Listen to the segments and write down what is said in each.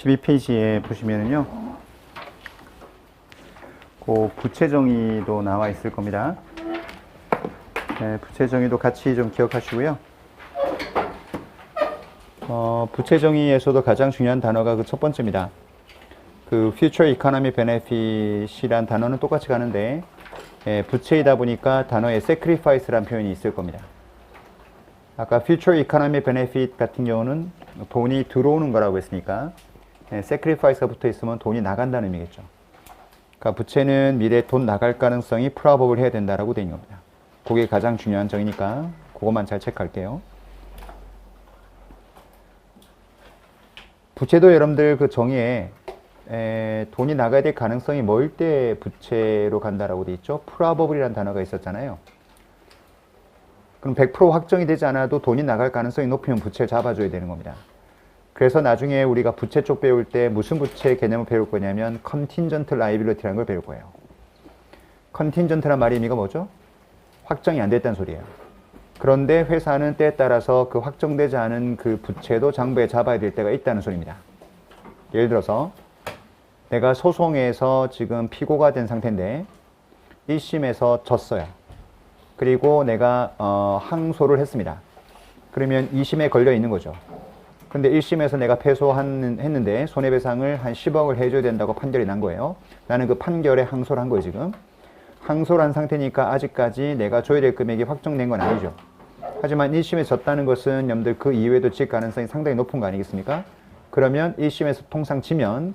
12페이지에 보시면은요, 그 부채 정의도 나와 있을 겁니다. 네, 부채 정의도 같이 좀 기억하시고요. 부채 정의에서도 가장 중요한 단어가 그 첫 번째입니다. 그 future economy benefit이란 단어는 똑같이 가는데, 부채이다 보니까 단어에 sacrifice란 표현이 있을 겁니다. 아까 future economy benefit 같은 경우는 돈이 들어오는 거라고 했으니까, sacrifice가 붙어 있으면 돈이 나간다는 의미겠죠. 그러니까 부채는 미래에 돈 나갈 가능성이 probable 해야 된다라고 되어 있는 겁니다. 그게 가장 중요한 정의니까 그것만 잘 체크할게요. 부채도 여러분들 그 정의에 돈이 나가야 될 가능성이 뭐일 때 부채로 간다라고 되어 있죠. probable이라는 단어가 있었잖아요. 그럼 100% 확정이 되지 않아도 돈이 나갈 가능성이 높으면 부채를 잡아줘야 되는 겁니다. 그래서 나중에 우리가 부채 쪽 배울 때 무슨 부채 개념을 배울 거냐면 contingent liability라는 걸 배울 거예요. contingent란 말의 의미가 뭐죠? 확정이 안 됐다는 소리예요. 그런데 회사는 때에 따라서 그 확정되지 않은 그 부채도 장부에 잡아야 될 때가 있다는 소리입니다. 예를 들어서 내가 소송에서 지금 피고가 된 상태인데 1심에서 졌어요. 그리고 내가 항소를 했습니다. 그러면 2심에 걸려 있는 거죠. 근데 1심에서 내가 패소했는데 손해배상을 한 10억을 해줘야 된다고 판결이 난 거예요. 나는 그 판결에 항소를 한 거예요, 지금. 항소를 한 상태니까 아직까지 내가 줘야 될 금액이 확정된 건 아니죠. 하지만 1심에 졌다는 것은 여러분들 그 이후에도 질 가능성이 상당히 높은 거 아니겠습니까? 그러면 1심에서 통상 지면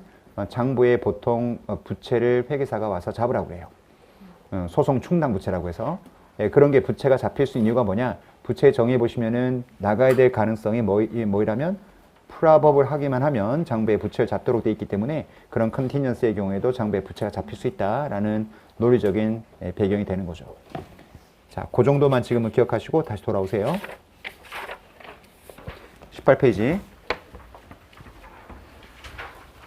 장부에 보통 부채를 회계사가 와서 잡으라고 해요. 소송 충당 부채라고 해서. 그런 게 부채가 잡힐 수 있는 이유가 뭐냐? 부채 정의해 보시면은 나가야 될 가능성이 뭐이라면 probable 하기만 하면 장부에 부채를 잡도록 되어 있기 때문에 그런 contingency의 경우에도 장부에 부채가 잡힐 수 있다라는 논리적인 배경이 되는 거죠. 자, 그 정도만 지금은 기억하시고 다시 돌아오세요. 18페이지.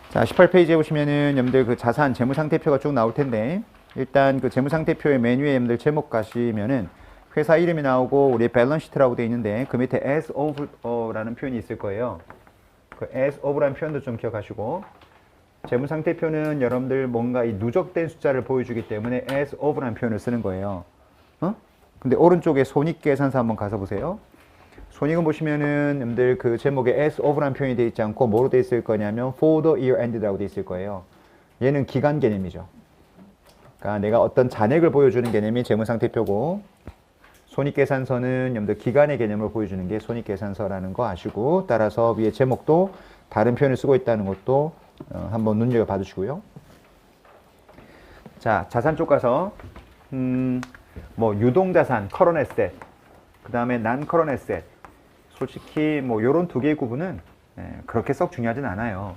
자, 18페이지에 보시면은 여러분들 그 자산 재무상태표가 쭉 나올 텐데 일단 그 재무상태표의 맨 위에 여러분들 제목 가시면은 회사 이름이 나오고 우리 밸런스 시트라고 되어 있는데 그 밑에 as of라는 표현이 있을 거예요. 그 as of라는 표현도 좀 기억하시고 재무상태표는 여러분들 뭔가 이 누적된 숫자를 보여주기 때문에 as of라는 표현을 쓰는 거예요. 근데 오른쪽에 손익계산서 한번 가서 보세요. 손익은 보시면은 여러분들 그 제목에 as of라는 표현이 되어 있지 않고 뭐로 되어 있을 거냐면 for the year end라고 되어 있을 거예요. 얘는 기간 개념이죠. 그러니까 내가 어떤 잔액을 보여주는 개념이 재무상태표고 손익계산서는 여러분들 기간의 개념을 보여주는 게 손익계산서라는 거 아시고 따라서 위에 제목도 다른 표현을 쓰고 있다는 것도 한번 눈여겨봐 주시고요. 자, 자산 쪽 가서 뭐 유동자산, current asset, 그 다음에 non-current asset 솔직히 뭐 요런 두 개의 구분은 그렇게 썩 중요하진 않아요.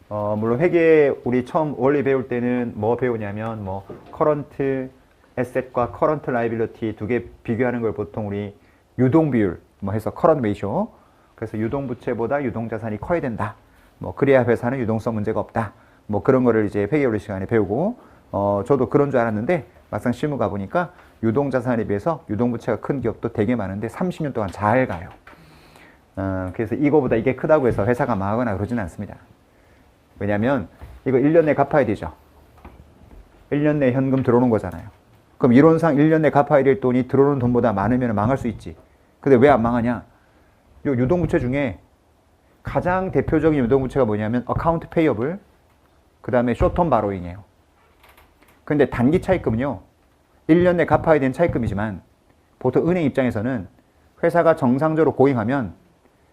물론 회계 우리 처음 원리 배울 때는 뭐 배우냐면 뭐 current asset과 current liability 두 개 비교하는 걸 보통 우리 유동 비율 뭐 해서 current ratio 그래서 유동 부채보다 유동 자산이 커야 된다. 뭐 그래야 회사는 유동성 문제가 없다. 뭐 그런 거를 이제 회계 원리 시간에 배우고 저도 그런 줄 알았는데 막상 실무 가보니까 유동 자산에 비해서 유동 부채가 큰 기업도 되게 많은데 30년 동안 잘 가요. 그래서 이거보다 이게 크다고 해서 회사가 망하거나 그러지는 않습니다. 왜냐면 이거 1년 내에 갚아야 되죠. 1년 내에 현금 들어오는 거잖아요. 그럼 이론상 1년 내에 갚아야 될 돈이 들어오는 돈보다 많으면 망할 수 있지. 근데 왜 안 망하냐? 요 유동부채 중에 가장 대표적인 유동부채가 뭐냐면 account payable, 그 다음에 short term borrowing이에요. 근데 단기 차입금은요, 1년 내에 갚아야 되는 차입금이지만 보통 은행 입장에서는 회사가 정상적으로 고잉하면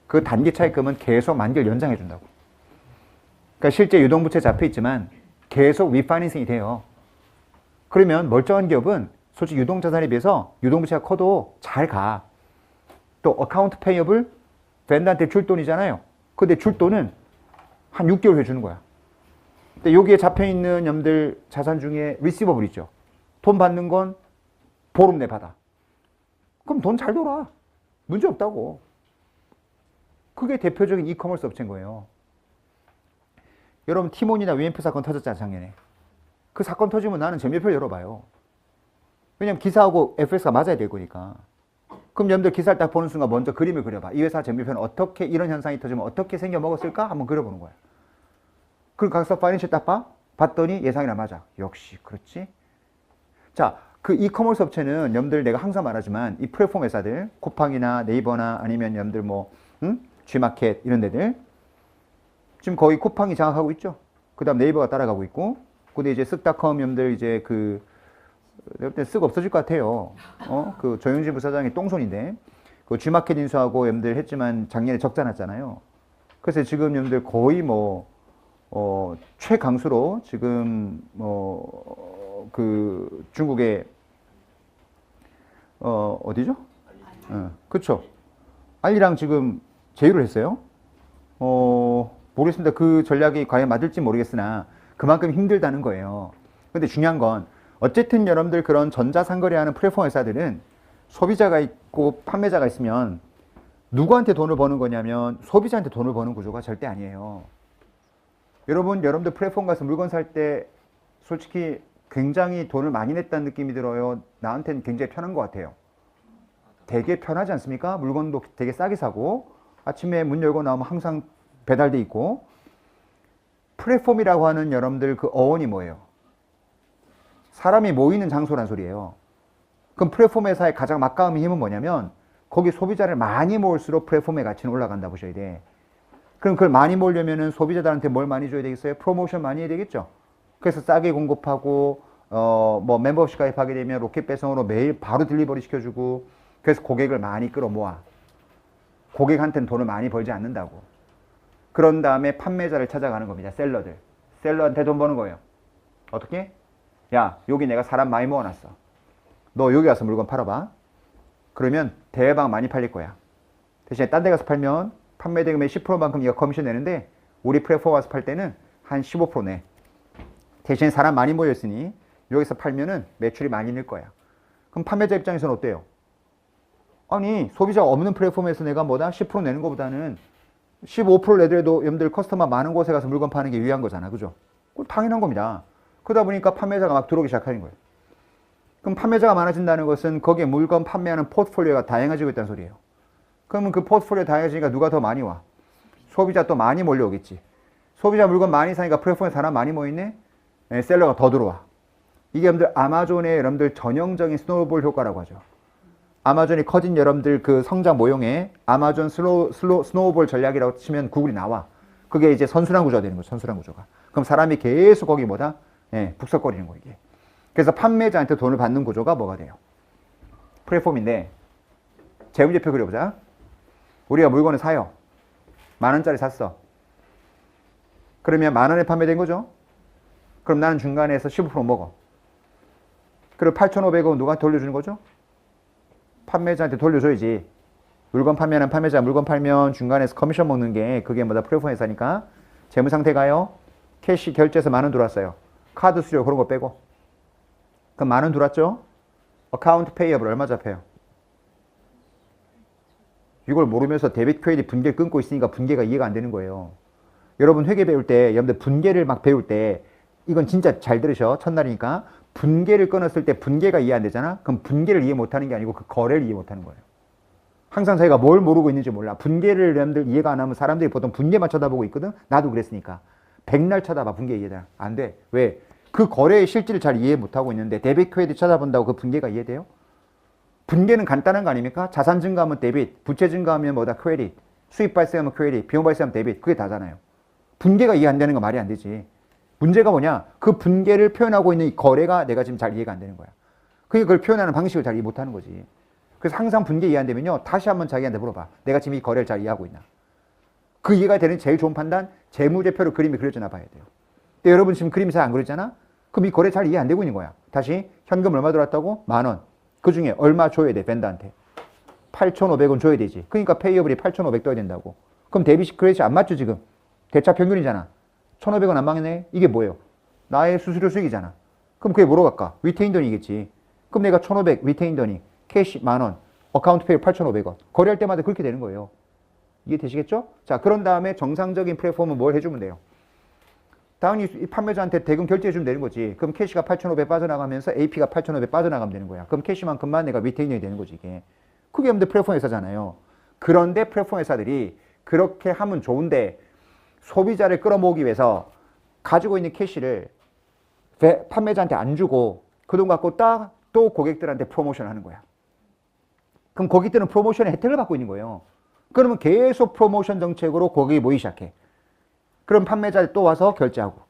그 단기 차입금은 계속 만기를 연장해 준다고. 그러니까 실제 유동부채 잡혀 있지만 계속 리파이낸싱이 돼요. 그러면 멀쩡한 기업은 솔직히 유동자산에 비해서 유동부채가 커도 잘 가. 또 어카운트 페이어블 vendor한테 줄 돈이잖아요. 근데 줄 돈은 한 6개월 후에 주는 거야. 근데 여기에 잡혀있는 여러분들 자산 중에 리시버블 있죠. 돈 받는 건 보름 내 받아. 그럼 돈 잘 돌아. 문제 없다고. 그게 대표적인 이커머스 업체인 거예요. 여러분 티몬이나 위엠프 사건 터졌잖아, 작년에. 그 사건 터지면 나는 재무제표를 열어봐요. 왜냐면 기사하고 FS가 맞아야 될 거니까. 그럼 여러분들 기사를 딱 보는 순간 먼저 그림을 그려봐. 이 회사 재무제표는 어떻게 이런 현상이 터지면 어떻게 생겨 먹었을까? 한번 그려보는 거야. 그 가서 파이낸셜 딱 봐? 봤더니 예상이랑 맞아. 역시 그렇지. 자, 그 이커머스 업체는 여러분들 내가 항상 말하지만 이 플랫폼 회사들, 쿠팡이나 네이버나 아니면 여러분들 뭐 G마켓 이런 데들 지금 거의 쿠팡이 장악하고 있죠. 그 다음 네이버가 따라가고 있고, 근데 이제 쓱닷컴 여러분들 이제 그 내가 볼 때 쓱 없어질 것 같아요. 그 조영진 부사장이 똥손인데 그 G마켓 인수하고 여러분들 했지만 작년에 적자 났잖아요. 그래서 지금 여러분들 거의 뭐 최강수로 지금 그 중국의 어디죠? 그쵸. 알리랑 지금 제휴를 했어요. 모르겠습니다. 그 전략이 과연 맞을지 모르겠으나 그만큼 힘들다는 거예요. 근데 중요한 건 어쨌든 여러분들 그런 전자상거래하는 플랫폼 회사들은 소비자가 있고 판매자가 있으면 누구한테 돈을 버는 거냐면 소비자한테 돈을 버는 구조가 절대 아니에요. 여러분들 플랫폼 가서 물건 살 때 솔직히 굉장히 돈을 많이 냈다는 느낌이 들어요. 나한테는 굉장히 편한 것 같아요. 되게 편하지 않습니까? 물건도 되게 싸게 사고 아침에 문 열고 나오면 항상 배달돼 있고. 플랫폼이라고 하는 여러분들 그 어원이 뭐예요? 사람이 모이는 장소란 소리예요. 그럼 플랫폼 회사의 가장 막강한 힘은 뭐냐면 거기 소비자를 많이 모을수록 플랫폼의 가치는 올라간다 보셔야 돼. 그럼 그걸 많이 모으려면은 소비자들한테 뭘 많이 줘야 되겠어요? 프로모션 많이 해야 되겠죠. 그래서 싸게 공급하고 뭐 멤버십 가입하게 되면 로켓 배송으로 매일 바로 딜리버리 시켜주고, 그래서 고객을 많이 끌어모아. 고객한테는 돈을 많이 벌지 않는다고. 그런 다음에 판매자를 찾아가는 겁니다. 셀러들. 셀러한테 돈 버는 거예요. 어떻게? 야, 여기 내가 사람 많이 모아놨어. 너 여기 와서 물건 팔아봐. 그러면 대박 많이 팔릴 거야. 대신에 딴 데 가서 팔면 판매 대금의 10%만큼 네가 커미션 내는데 우리 플랫폼 와서 팔 때는 한 15% 내. 대신 사람 많이 모였으니 여기서 팔면은 매출이 많이 늘 거야. 그럼 판매자 입장에서는 어때요? 아니, 소비자가 없는 플랫폼에서 내가 뭐다? 10% 내는 것보다는 15% 내더라도 여러분들 커스터머 많은 곳에 가서 물건 파는 게 유리한 거잖아. 그죠? 그건 당연한 겁니다. 그러다 보니까 판매자가 막 들어오기 시작하는 거예요. 그럼 판매자가 많아진다는 것은 거기에 물건 판매하는 포트폴리오가 다양해지고 있다는 소리예요. 그러면 그 포트폴리오 다양해지니까 누가 더 많이 와? 소비자 또 많이 몰려오겠지. 소비자 물건 많이 사니까 플랫폼에 사람 많이 모이네? 네, 셀러가 더 들어와. 이게 여러분들 아마존의 여러분들 전형적인 스노우볼 효과라고 하죠. 아마존이 커진 여러분들 그 성장 모형에 아마존 스노우볼 전략이라고 치면 구글이 나와. 그게 이제 선순환 구조가 되는 거죠. 선순환 구조가. 그럼 사람이 계속 거기 뭐다? 북석거리는 거 이게. 그래서 판매자한테 돈을 받는 구조가 뭐가 돼요? 플랫폼인데 재무제표 그려보자. 우리가 물건을 사요. 10,000원짜리 샀어. 그러면 10,000원에 판매된 거죠. 그럼 나는 중간에서 15% 먹어. 그리고 8,500원 누가 돌려주는 거죠? 판매자한테 돌려줘야지. 물건 판매하는 판매자 물건 팔면 중간에서 커미션 먹는 게 그게 뭐다? 플랫폼 회사니까. 재무 상태가요. 캐시 결제해서 10,000원 들어왔어요. 카드 수수료 그런 거 빼고. 그럼 10,000원 들어왔죠? 어카운트 페이어블 얼마 잡혀요? 이걸 모르면서 데빗 크레딧 분계를 끊고 있으니까 분계가 이해가 안 되는 거예요. 여러분 회계 배울 때 여러분들 분계를 막 배울 때 이건 진짜 잘 들으셔. 첫날이니까. 분계를 끊었을 때 분계가 이해 안 되잖아? 그럼 분계를 이해 못하는 게 아니고 그 거래를 이해 못하는 거예요. 항상 자기가 뭘 모르고 있는지 몰라. 분계를 여러분들 이해가 안 하면 사람들이 보통 분계만 쳐다보고 있거든? 나도 그랬으니까. 백날 쳐다봐. 분계 이해다. 안 돼. 왜? 그 거래의 실질을 잘 이해 못하고 있는데 데빗 크레딧 쳐다본다고 그 분계가 이해돼요? 분계는 간단한 거 아닙니까? 자산 증가하면 데빗, 부채 증가하면 뭐다? 크레딧, 수입 발생하면 크레딧, 비용 발생하면 데빗. 그게 다잖아요. 분계가 이해 안 되는 거 말이 안 되지. 문제가 뭐냐? 그 분계를 표현하고 있는 이 거래가 내가 지금 잘 이해가 안 되는 거야. 그걸 표현하는 방식을 잘 이해 못하는 거지. 그래서 항상 분계 이해 안 되면요. 다시 한번 자기한테 물어봐. 내가 지금 이 거래를 잘 이해하고 있나? 그 이해가 되는 제일 좋은 판단, 재무제표로 그림이 그려지나 봐야 돼요. 근데 여러분 지금 그림이 잘 안 그려지잖아? 그럼 이 거래 잘 이해 안 되고 있는 거야. 다시 현금 얼마 들어왔다고? 10,000원. 그 중에 얼마 줘야 돼? 벤더한테. 8,500원 줘야 되지. 그러니까 페이어블이 8,500 떠야 된다고. 그럼 데비시 크레딧이 안 맞죠 지금? 대차 평균이잖아. 1,500원 안 망했네? 이게 뭐예요? 나의 수수료 수익이잖아. 그럼 그게 뭐로 갈까? 위테인 돈이겠지. 그럼 내가 1,500 위테인 돈이 캐시 10,000원, 어카운트 페이 8,500원. 거래할 때마다 그렇게 되는 거예요. 이해 되시겠죠? 자, 그런 다음에 정상적인 플랫폼은 뭘 해주면 돼요? 당연히 판매자한테 대금 결제해주면 되는 거지. 그럼 캐시가 8,500 빠져나가면서 AP가 8,500 빠져나가면 되는 거야. 그럼 캐시만큼만 내가 위테인이 되는 거지 이게. 그게 여러분들 플랫폼 회사잖아요. 그런데 플랫폼 회사들이 그렇게 하면 좋은데 소비자를 끌어모으기 위해서 가지고 있는 캐시를 판매자한테 안 주고 그 돈 갖고 또 고객들한테 프로모션을 하는 거야. 그럼 고객들은 프로모션의 혜택을 받고 있는 거예요. 그러면 계속 프로모션 정책으로 고객이 모이기 시작해. 그럼 판매자들 또 와서 결제하고.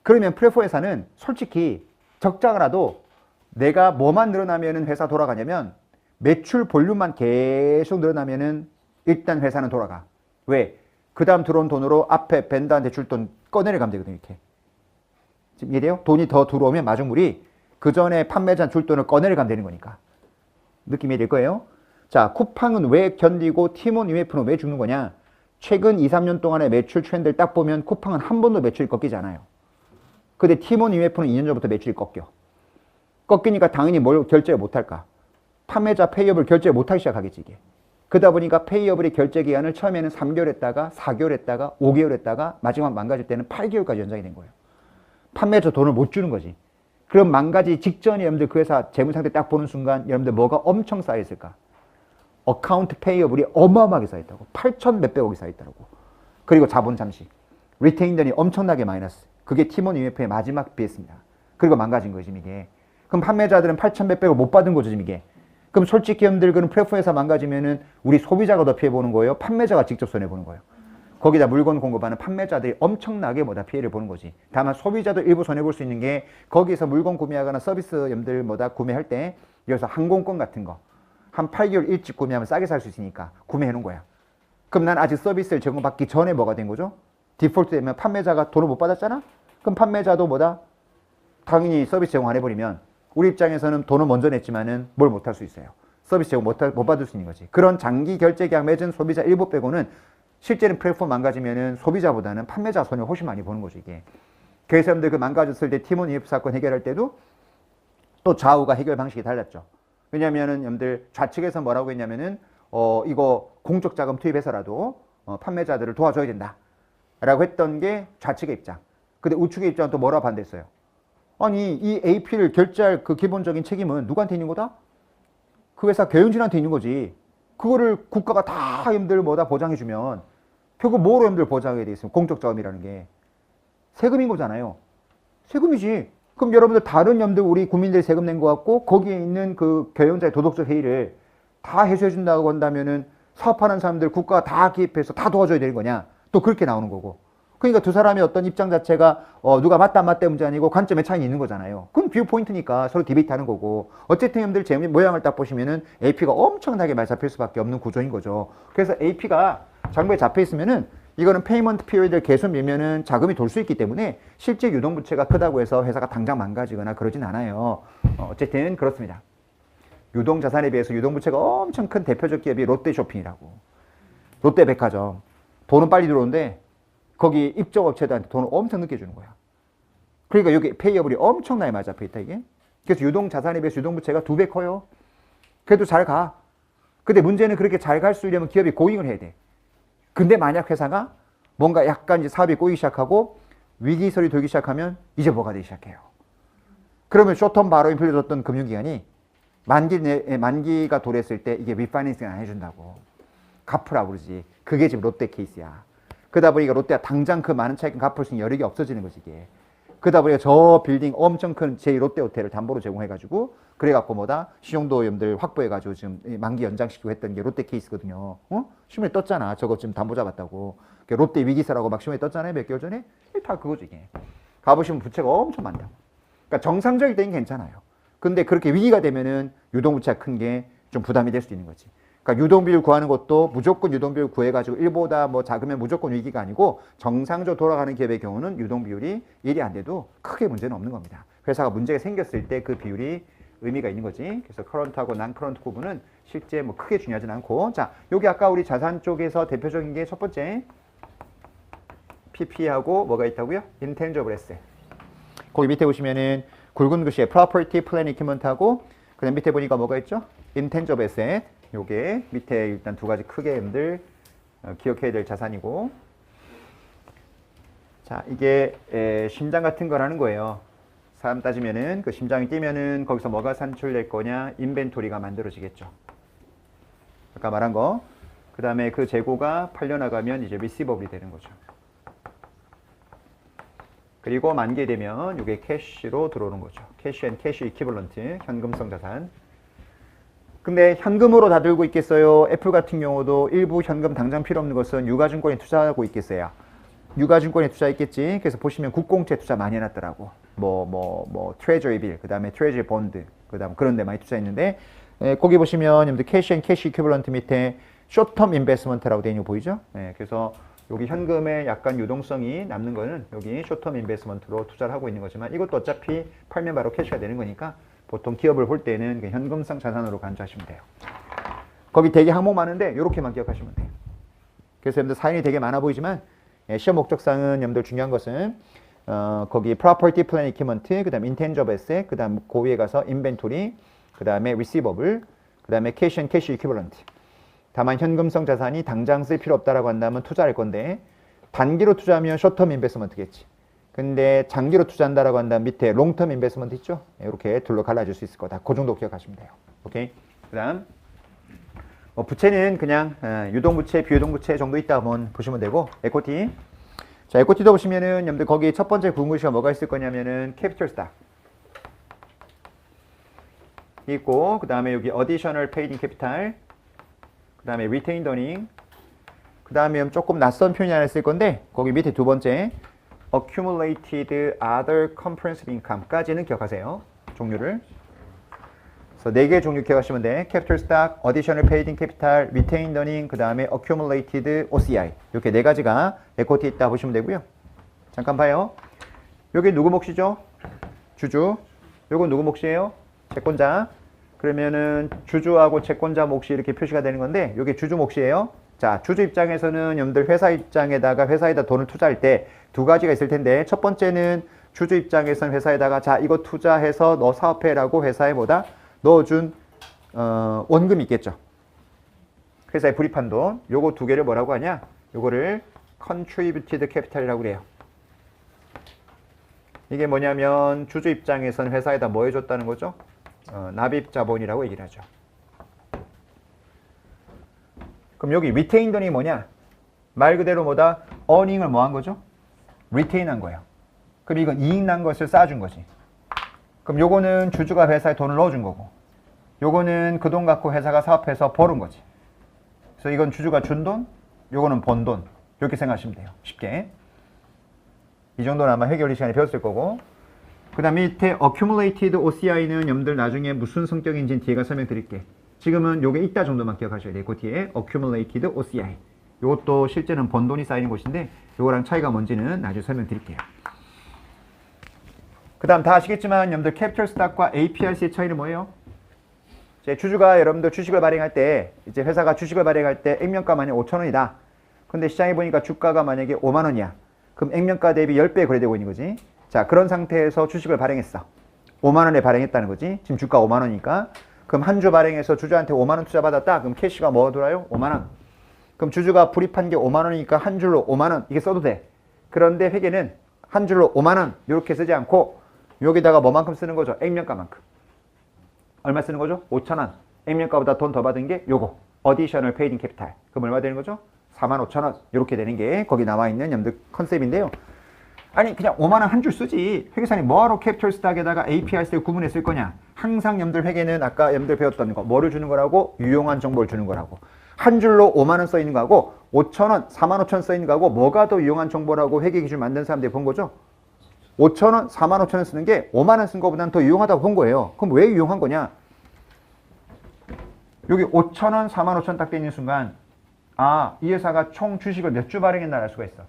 그러면 프레포 회사는 솔직히 적자라도 내가 뭐만 늘어나면 회사 돌아가냐면 매출 볼륨만 계속 늘어나면은 일단 회사는 돌아가. 왜? 그 다음 들어온 돈으로 앞에 벤더한테 줄 돈 꺼내려가면 되거든요. 이렇게. 지금 이해돼요? 돈이 더 들어오면 마중물이 그 전에 판매자 줄 돈을 꺼내려가면 되는 거니까. 느낌이 될 거예요. 자, 쿠팡은 왜 견디고 티몬 UF는 왜 죽는 거냐? 최근 2, 3년 동안의 매출 트렌드를 딱 보면 쿠팡은 한 번도 매출이 꺾이지 않아요. 근데 티몬 UF는 2년 전부터 매출이 꺾여. 꺾이니까 당연히 뭘 결제를 못할까? 판매자 페이업을 결제를 못하기 시작하겠지 이게. 그러다 보니까 페이업의 결제 기간을 처음에는 3개월 했다가 4개월 했다가 5개월 했다가 마지막 망가질 때는 8개월까지 연장이 된 거예요. 판매자 돈을 못 주는 거지. 그럼 망가지 직전에 여러분들 그 회사 재무상태 딱 보는 순간 여러분들 뭐가 엄청 쌓여있을까? 어카운트 페이어블이 어마어마하게 쌓였다고. 8천 몇백억이 쌓였다고. 그리고 자본 잠식. 리테인던이 엄청나게 마이너스. 그게 티몬 UF의 마지막 비했습니다. 그리고 망가진 거지 이게. 그럼 판매자들은 8천 몇백억 못 받은 거죠 이게. 그럼 솔직히 여러분들 그런 플랫폼 회사 망가지면은 우리 소비자가 더 피해보는 거예요? 판매자가 직접 손해보는 거예요? 거기다 물건 공급하는 판매자들이 엄청나게 뭐다 피해를 보는 거지. 다만 소비자도 일부 손해볼 수 있는 게 거기서 물건 구매하거나 서비스 여러분들 뭐다 구매할 때 여기서 항공권 같은 거 한 8개월 일찍 구매하면 싸게 살 수 있으니까 구매해 놓은 거야. 그럼 난 아직 서비스를 제공받기 전에 뭐가 된 거죠? 디폴트 되면 판매자가 돈을 못 받았잖아? 그럼 판매자도 뭐다? 당연히 서비스 제공 안 해버리면 우리 입장에서는 돈을 먼저 냈지만은 뭘 못 할 수 있어요. 서비스 제공 못 받을 수 있는 거지. 그런 장기 결제 계약 맺은 소비자 일부 빼고는 실제는 플랫폼 망가지면은 소비자보다는 판매자 손해 훨씬 많이 보는 거죠, 이게. 그래서 여러분들 그 망가졌을 때 티몬 UF 사건 해결할 때도 또 좌우가 해결 방식이 달랐죠. 왜냐면은 여러분들 좌측에서 뭐라고 했냐면은 이거 공적 자금 투입해서라도 판매자들을 도와줘야 된다. 라고 했던 게 좌측의 입장. 근데 우측의 입장은 또 뭐라고 반대했어요? 아니, 이 AP를 결제할 그 기본적인 책임은 누구한테 있는 거다? 그 회사 경영진한테 있는 거지. 그거를 국가가 다 여러분들 뭐다 보장해주면 결국 뭐로 여러분들 보장하게 돼 있으면 공적 자금이라는 게 세금인 거잖아요. 세금이지. 그럼 여러분들 다른 여러분들 우리 국민들이 세금 낸 거 같고 거기에 있는 그 경영자의 도덕적 해이를 다 해소해 준다고 한다면은 사업하는 사람들 국가가 다 기입해서 다 도와줘야 되는 거냐? 또 그렇게 나오는 거고. 그러니까 두 사람의 어떤 입장 자체가 누가 맞다 안 맞다 문제 아니고 관점의 차이는 있는 거잖아요. 그건 뷰 포인트니까 서로 디베이트 하는 거고. 어쨌든 여러분들 제 모양을 딱 보시면은 AP가 엄청나게 많이 잡힐 수밖에 없는 구조인 거죠. 그래서 AP가 장부에 잡혀 있으면은 이거는 페이먼트 피리어드를 계속 밀면은 자금이 돌 수 있기 때문에 실제 유동부채가 크다고 해서 회사가 당장 망가지거나 그러진 않아요. 어쨌든 그렇습니다. 유동자산에 비해서 유동부채가 엄청 큰 대표적 기업이 롯데쇼핑이라고. 롯데백화점. 돈은 빨리 들어오는데 거기 입점업체들한테 돈을 엄청 늦게 주는 거야. 그러니까 여기 페이어블이 엄청나게 많이 잡혀있다 이게. 그래서 유동자산에 비해서 유동부채가 2배 커요. 그래도 잘 가. 근데 문제는 그렇게 잘 갈 수 있려면 기업이 고잉을 해야 돼. 근데 만약 회사가 뭔가 약간 이제 사업이 꼬이기 시작하고 위기설이 돌기 시작하면 이제 뭐가 되기 시작해요. 그러면 쇼텀 바로인 풀려줬던 금융기관이 만기가 도래했을 때 이게 리파이낸싱 안 해준다고. 갚으라고 그러지. 그게 지금 롯데 케이스야. 그러다 보니까 롯데가 당장 그 많은 차익금 갚을 수 있는 여력이 없어지는 거지 이게. 그러다 보니까 저 빌딩 엄청 큰 제2롯데호텔을 담보로 제공해가지고 그래갖고 뭐다 신용도 여러분들 확보해가지고 지금 만기 연장시키고 했던 게 롯데 케이스거든요. 신문에 떴잖아. 저거 지금 담보 잡았다고. 롯데 위기세라고 막 신문에 떴잖아요. 몇 개월 전에. 다 그거지 이게. 가보시면 부채가 엄청 많다고. 그러니까 정상적일 때는 괜찮아요. 근데 그렇게 위기가 되면은 유동부채가 큰 게 좀 부담이 될 수 있는 거지. 그러니까 유동비율 구하는 것도 무조건 유동비율 구해가지고 1보다 뭐 작으면 무조건 위기가 아니고 정상적으로 돌아가는 기업의 경우는 유동비율이 1이 안 돼도 크게 문제는 없는 겁니다. 회사가 문제가 생겼을 때 그 비율이 의미가 있는 거지. 그래서 커런트하고 난 커런트 구분은 실제 뭐 크게 중요하진 않고. 자, 여기 아까 우리 자산 쪽에서 대표적인 게 첫 번째 PP하고 뭐가 있다고요? Intangible Asset. 거기 밑에 보시면은 굵은 글씨에 Property, Plant, Equipment하고 그 다음 밑에 보니까 뭐가 있죠? Intangible Asset. 요게 밑에 일단 두 가지 크게 여러분들 기억해야 될 자산이고. 자, 이게 심장 같은 거라는 거예요. 사람 따지면은 그 심장이 뛰면은 거기서 뭐가 산출될 거냐? 인벤토리가 만들어지겠죠. 아까 말한 거. 그 다음에 그 재고가 팔려나가면 이제 리시버블이 되는 거죠. 그리고 만기되면 이게 캐시로 들어오는 거죠. 캐시 앤 캐시 이퀴벌런트, 현금성 자산. 근데 현금으로 다 들고 있겠어요? 애플 같은 경우도 일부 현금 당장 필요 없는 것은 유가증권에 투자하고 있겠어요? 유가증권에 투자했겠지. 그래서 보시면 국공채 투자 많이 해놨더라고. 트레저리 빌, 그 다음에 트레저리 본드, 그 다음 그런 데 많이 투자했는데, 거기 보시면 여러분들 캐시 앤 캐시 이퀴벌런트 밑에 쇼텀 인베스먼트라고 되어 있는 거 보이죠? 그래서 여기 현금에 약간 유동성이 남는 거는 여기 쇼텀 인베스먼트로 투자를 하고 있는 거지만 이것도 어차피 팔면 바로 캐시가 되는 거니까 보통 기업을 볼 때는 현금성 자산으로 간주하시면 돼요. 거기 되게 항목 많은데 이렇게만 기억하시면 돼요. 그래서 여러분들 사연이 되게 많아 보이지만 시험 목적상은 여러분들 중요한 것은 거기 property plant equipment, 그 다음 intangible asset, 그 다음 그 위에 가서 inventory, 그 다음에 receivable, 그 다음에 cash and cash equivalent. 다만 현금성 자산이 당장 쓸 필요 없다라고 한다면 투자할 건데 단기로 투자하면 숏텀 인베스먼트겠지. 근데 장기로 투자한다라고 한다면 밑에 롱텀 인베스먼트 있죠? 이렇게 둘로 갈라질 수 있을 거다. 그 정도 기억하시면 돼요. 오케이. 그다음 부채는 그냥 유동부채, 비유동부채 정도 있다 한번 보시면 되고 에코티. 자, 에코티도 보시면은 여러분들 거기 첫 번째 구문시가 뭐가 있을 거냐면은 캐피털 스탁 있고 그다음에 여기 어디셔널 페이드 인 캐피탈, 그 다음에 retained earning, 그 다음에 조금 낯선 표현이 하나 있을 건데 거기 밑에 두 번째 accumulated other comprehensive income까지는 기억하세요. 종류를. 그래서 4개의 종류 기억하시면 돼. capital stock, additional paid in capital, retained earning, 그 다음에 accumulated OCI. 이렇게 4가지가 equity 있다 보시면 되고요. 잠깐 봐요. 여기 누구 몫이죠? 주주. 요건 누구 몫이에요? 채권자. 그러면은 주주하고 채권자 몫이 이렇게 표시가 되는 건데 이게 주주 몫이에요. 자, 주주 입장에서는 여러분들 회사 입장에다가 회사에다 돈을 투자할 때 두 가지가 있을 텐데 첫 번째는 주주 입장에서는 회사에다가 자, 이거 투자해서 너 사업해라고 회사에 뭐다? 넣어준 원금이 있겠죠. 회사에 불입한 돈. 요거 두 개를 뭐라고 하냐? 요거를 contributed capital이라고 그래요. 이게 뭐냐면 주주 입장에서는 회사에다 뭐 해줬다는 거죠? 납입 자본이라고 얘기를 하죠. 그럼 여기 retained earning이 뭐냐? 말 그대로 뭐다? earning을 뭐 한 거죠? retain 한 거예요. 그럼 이건 이익 난 것을 쌓아준 거지. 그럼 요거는 주주가 회사에 돈을 넣어준 거고 요거는 그 돈 갖고 회사가 사업해서 벌은 거지. 그래서 이건 주주가 준 돈, 요거는 번 돈. 이렇게 생각하시면 돼요. 쉽게. 이 정도는 아마 회계원리 시간에 배웠을 거고 그 다음 밑에 accumulated OCI는 여러분들 나중에 무슨 성격인지는 뒤에 가서 설명드릴게. 지금은 요게 있다 정도만 기억하셔야 돼요. 그 뒤에 accumulated OCI. 요것도 실제는 번 돈이 쌓이는 곳인데 요거랑 차이가 뭔지는 나중에 설명드릴게요. 그 다음 다 아시겠지만 여러분들 캐피털 스탁과 APRC의 차이는 뭐예요? 이제 주주가 여러분들 주식을 발행할 때 이제 회사가 주식을 발행할 때 액면가 만약 5,000원이다. 근데 시장에 보니까 주가가 만약에 5만 원이야. 그럼 액면가 대비 10배 거래되고 있는 거지. 자, 그런 상태에서 주식을 발행했어. 5만 원에 발행했다는 거지. 지금 주가 5만 원이니까. 그럼 한 주 발행해서 주주한테 5만 원 투자 받았다. 그럼 캐시가 뭐 돌아요? 5만 원. 그럼 주주가 불입한 게 5만 원이니까 한 줄로 5만 원 이게 써도 돼. 그런데 회계는 한 줄로 5만 원 이렇게 쓰지 않고 여기다가 뭐만큼 쓰는 거죠? 액면가만큼. 얼마 쓰는 거죠? 5천 원. 액면가보다 돈 더 받은 게 요거. additional paid in capital. 그럼 얼마 되는 거죠? 4만 5천 원. 이렇게 되는 게 거기 나와 있는 여러분들 컨셉인데요. 아니 그냥 5만 원 한 줄 쓰지. 회계사님 뭐하러 캐피털 스탁에다가 APRC를 구분해 쓸 거냐? 항상 여러분들 회계는 아까 여러분들 배웠던 거 뭐를 주는 거라고? 유용한 정보를 주는 거라고. 한 줄로 5만 원 써 있는 거하고 5천 원, 4만 5천 원 써 있는 거하고 뭐가 더 유용한 정보라고 회계 기준 만든 사람들이 본 거죠? 5천 원, 4만 5천 원 쓰는 게 5만 원 쓴 거보다는 더 유용하다고 본 거예요. 그럼 왜 유용한 거냐? 여기 5천 원, 4만 5천 원 딱 돼 있는 순간 아, 이 회사가 총 주식을 몇 주 발행했나 알 수가 있어.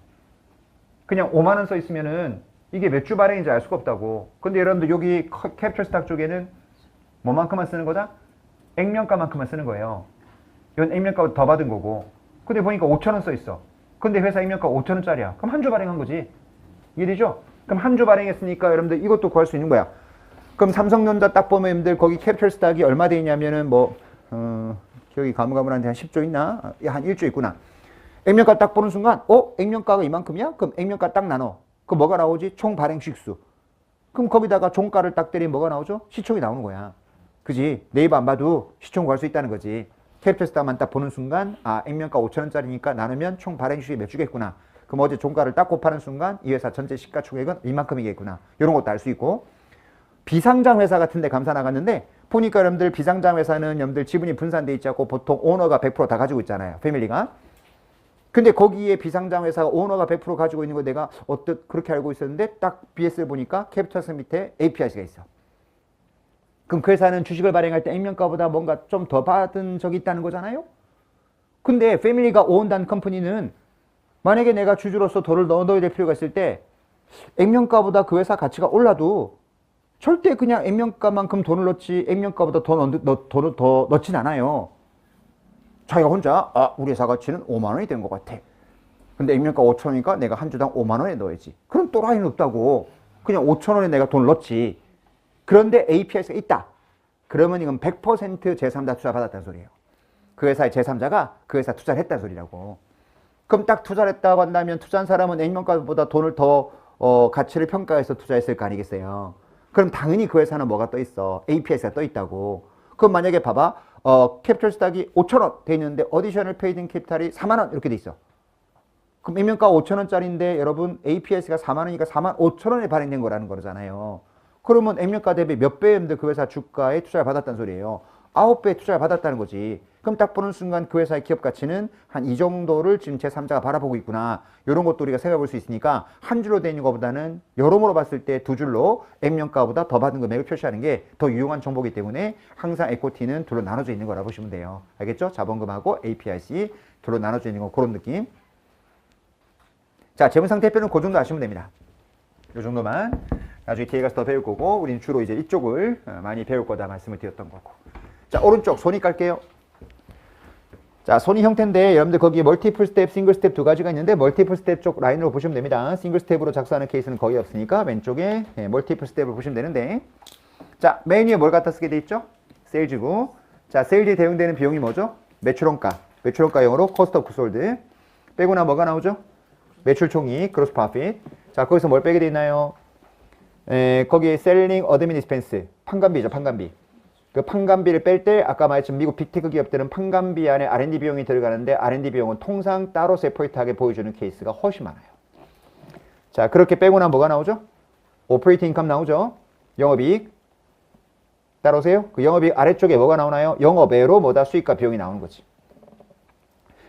그냥 5만 원 써 있으면은 이게 몇 주 발행인지 알 수가 없다고. 근데 여러분들 여기 캐피털 스탁 쪽에는 뭐만큼만 쓰는 거다? 액면가만큼만 쓰는 거예요. 이건 액면가 더 받은 거고. 근데 보니까 5천 원 써 있어. 근데 회사 액면가 5천 원짜리야. 그럼 한 주 발행한 거지. 이해되죠? 그럼 한 주 발행했으니까 여러분들 이것도 구할 수 있는 거야. 그럼 삼성전자 딱 보면 여러분들 거기 캐피털 스탁이 얼마 돼 있냐면은 기억이 가물가물한데 한 10조 있나? 한 1조 있구나. 액면가 딱 보는 순간 액면가가 이만큼이야? 그럼 액면가 딱 나눠. 그럼 뭐가 나오지? 총 발행 주식수. 그럼 거기다가 종가를 딱 때리면 뭐가 나오죠? 시총이 나오는 거야. 그지? 네이버 안 봐도 시총 구할 수 있다는 거지. 캐피털 스탁만 딱 보는 순간 아, 액면가 5천 원짜리니까 나누면 총 발행 주식이 몇 주겠구나. 그럼 어제 종가를 딱 곱하는 순간 이 회사 전체 시가총액은 이만큼이겠구나. 이런 것도 알 수 있고 비상장 회사 같은 데 감사 나갔는데 보니까 여러분들 비상장 회사는 여러분들 지분이 분산돼 있지 않고 보통 오너가 100% 다 가지고 있잖아요. 패밀리가. 근데 거기에 비상장 회사가 오너가 100% 가지고 있는 거 내가 그렇게 알고 있었는데 딱 BS를 보니까 캐피털스 밑에 APIC가 있어. 그럼 그 회사는 주식을 발행할 때 액면가보다 뭔가 좀 더 받은 적이 있다는 거잖아요. 근데 패밀리가 오운다는 컴퍼니는 만약에 내가 주주로서 돈을 넣어야 될 필요가 있을 때 액면가보다 그 회사 가치가 올라도 절대 그냥 액면가만큼 돈을 넣지 액면가보다 돈을 더 넣진 않아요. 자기가 혼자 우리 회사 가치는 5만 원이 된 것 같아. 근데 액면가 5천 원이니까 내가 한 주당 5만 원에 넣어야지. 그럼 또라이는 없다고. 그냥 5천 원에 내가 돈을 넣지. 그런데 API가 있다. 그러면 이건 100% 제3자 투자 받았다는 소리예요. 그 회사의 제3자가 그 회사 투자를 했다는 소리라고. 그럼 딱 투자를 했다고 한다면 투자한 사람은 액면가보다 돈을 더 가치를 평가해서 투자했을 거 아니겠어요. 그럼 당연히 그 회사는 뭐가 떠 있어? API가 떠 있다고. 그럼 만약에 봐봐. 캐피털 스탁이 5천 원 돼 있는데 어디셔널 페이드 캐피탈이 4만 원 이렇게 돼 있어. 그럼 액면가 5천 원짜리인데 여러분 APS가 4만 원이니까 4만 5천 원에 발행된 거라는 거잖아요. 그러면 액면가 대비 몇 배인데 그 회사 주가에 투자를 받았다는 소리예요. 9배 투자를 받았다는 거지. 그럼 딱 보는 순간 그 회사의 기업 가치는 한 이 정도를 지금 제3자가 바라보고 있구나. 이런 것도 우리가 생각해 볼 수 있으니까 한 줄로 되어 있는 것보다는 여러모로 봤을 때 두 줄로 액면가보다 더 받은 금액을 표시하는 게 더 유용한 정보이기 때문에 항상 에코티는 둘로 나눠져 있는 거라 보시면 돼요. 알겠죠? 자본금하고 APIC 둘로 나눠져 있는 거 그런 느낌. 자, 재무상태표는 그 정도 아시면 됩니다. 이 정도만. 나중에 뒤에 가서 더 배울 거고 우리는 주로 이제 이쪽을 많이 배울 거다 말씀을 드렸던 거고. 자, 오른쪽 손익 갈게요. 자, 손익 형태인데 여러분들 거기 멀티플 스텝, 싱글 스텝 두 가지가 있는데 멀티플 스텝 쪽 라인으로 보시면 됩니다. 싱글 스텝으로 작성하는 케이스는 거의 없으니까 왼쪽에 멀티플 스텝을 보시면 되는데 자, 메인 위에 뭘 갖다 쓰게 돼 있죠? 세일즈고. 자, 세일즈에 대응되는 비용이 뭐죠? 매출원가. 매출원가 영어로 cost of goods sold. 빼고 나 뭐가 나오죠? 매출 총익, gross profit. 자, 거기서 뭘 빼게 돼 있나요? 거기 selling admin expense. 판관비죠, 판관비. 그 판관비를 뺄 때 아까 말했지만 미국 빅테크 기업들은 판관비 안에 R&D 비용이 들어가는데 R&D 비용은 통상 따로 세퍼레이트하게 보여주는 케이스가 훨씬 많아요. 자, 그렇게 빼고 나면 뭐가 나오죠? 오퍼레이팅 인컴 나오죠? 영업이익. 따라오세요? 그 영업이익 아래쪽에 뭐가 나오나요? 영업외로 뭐다 수익과 비용이 나오는 거지.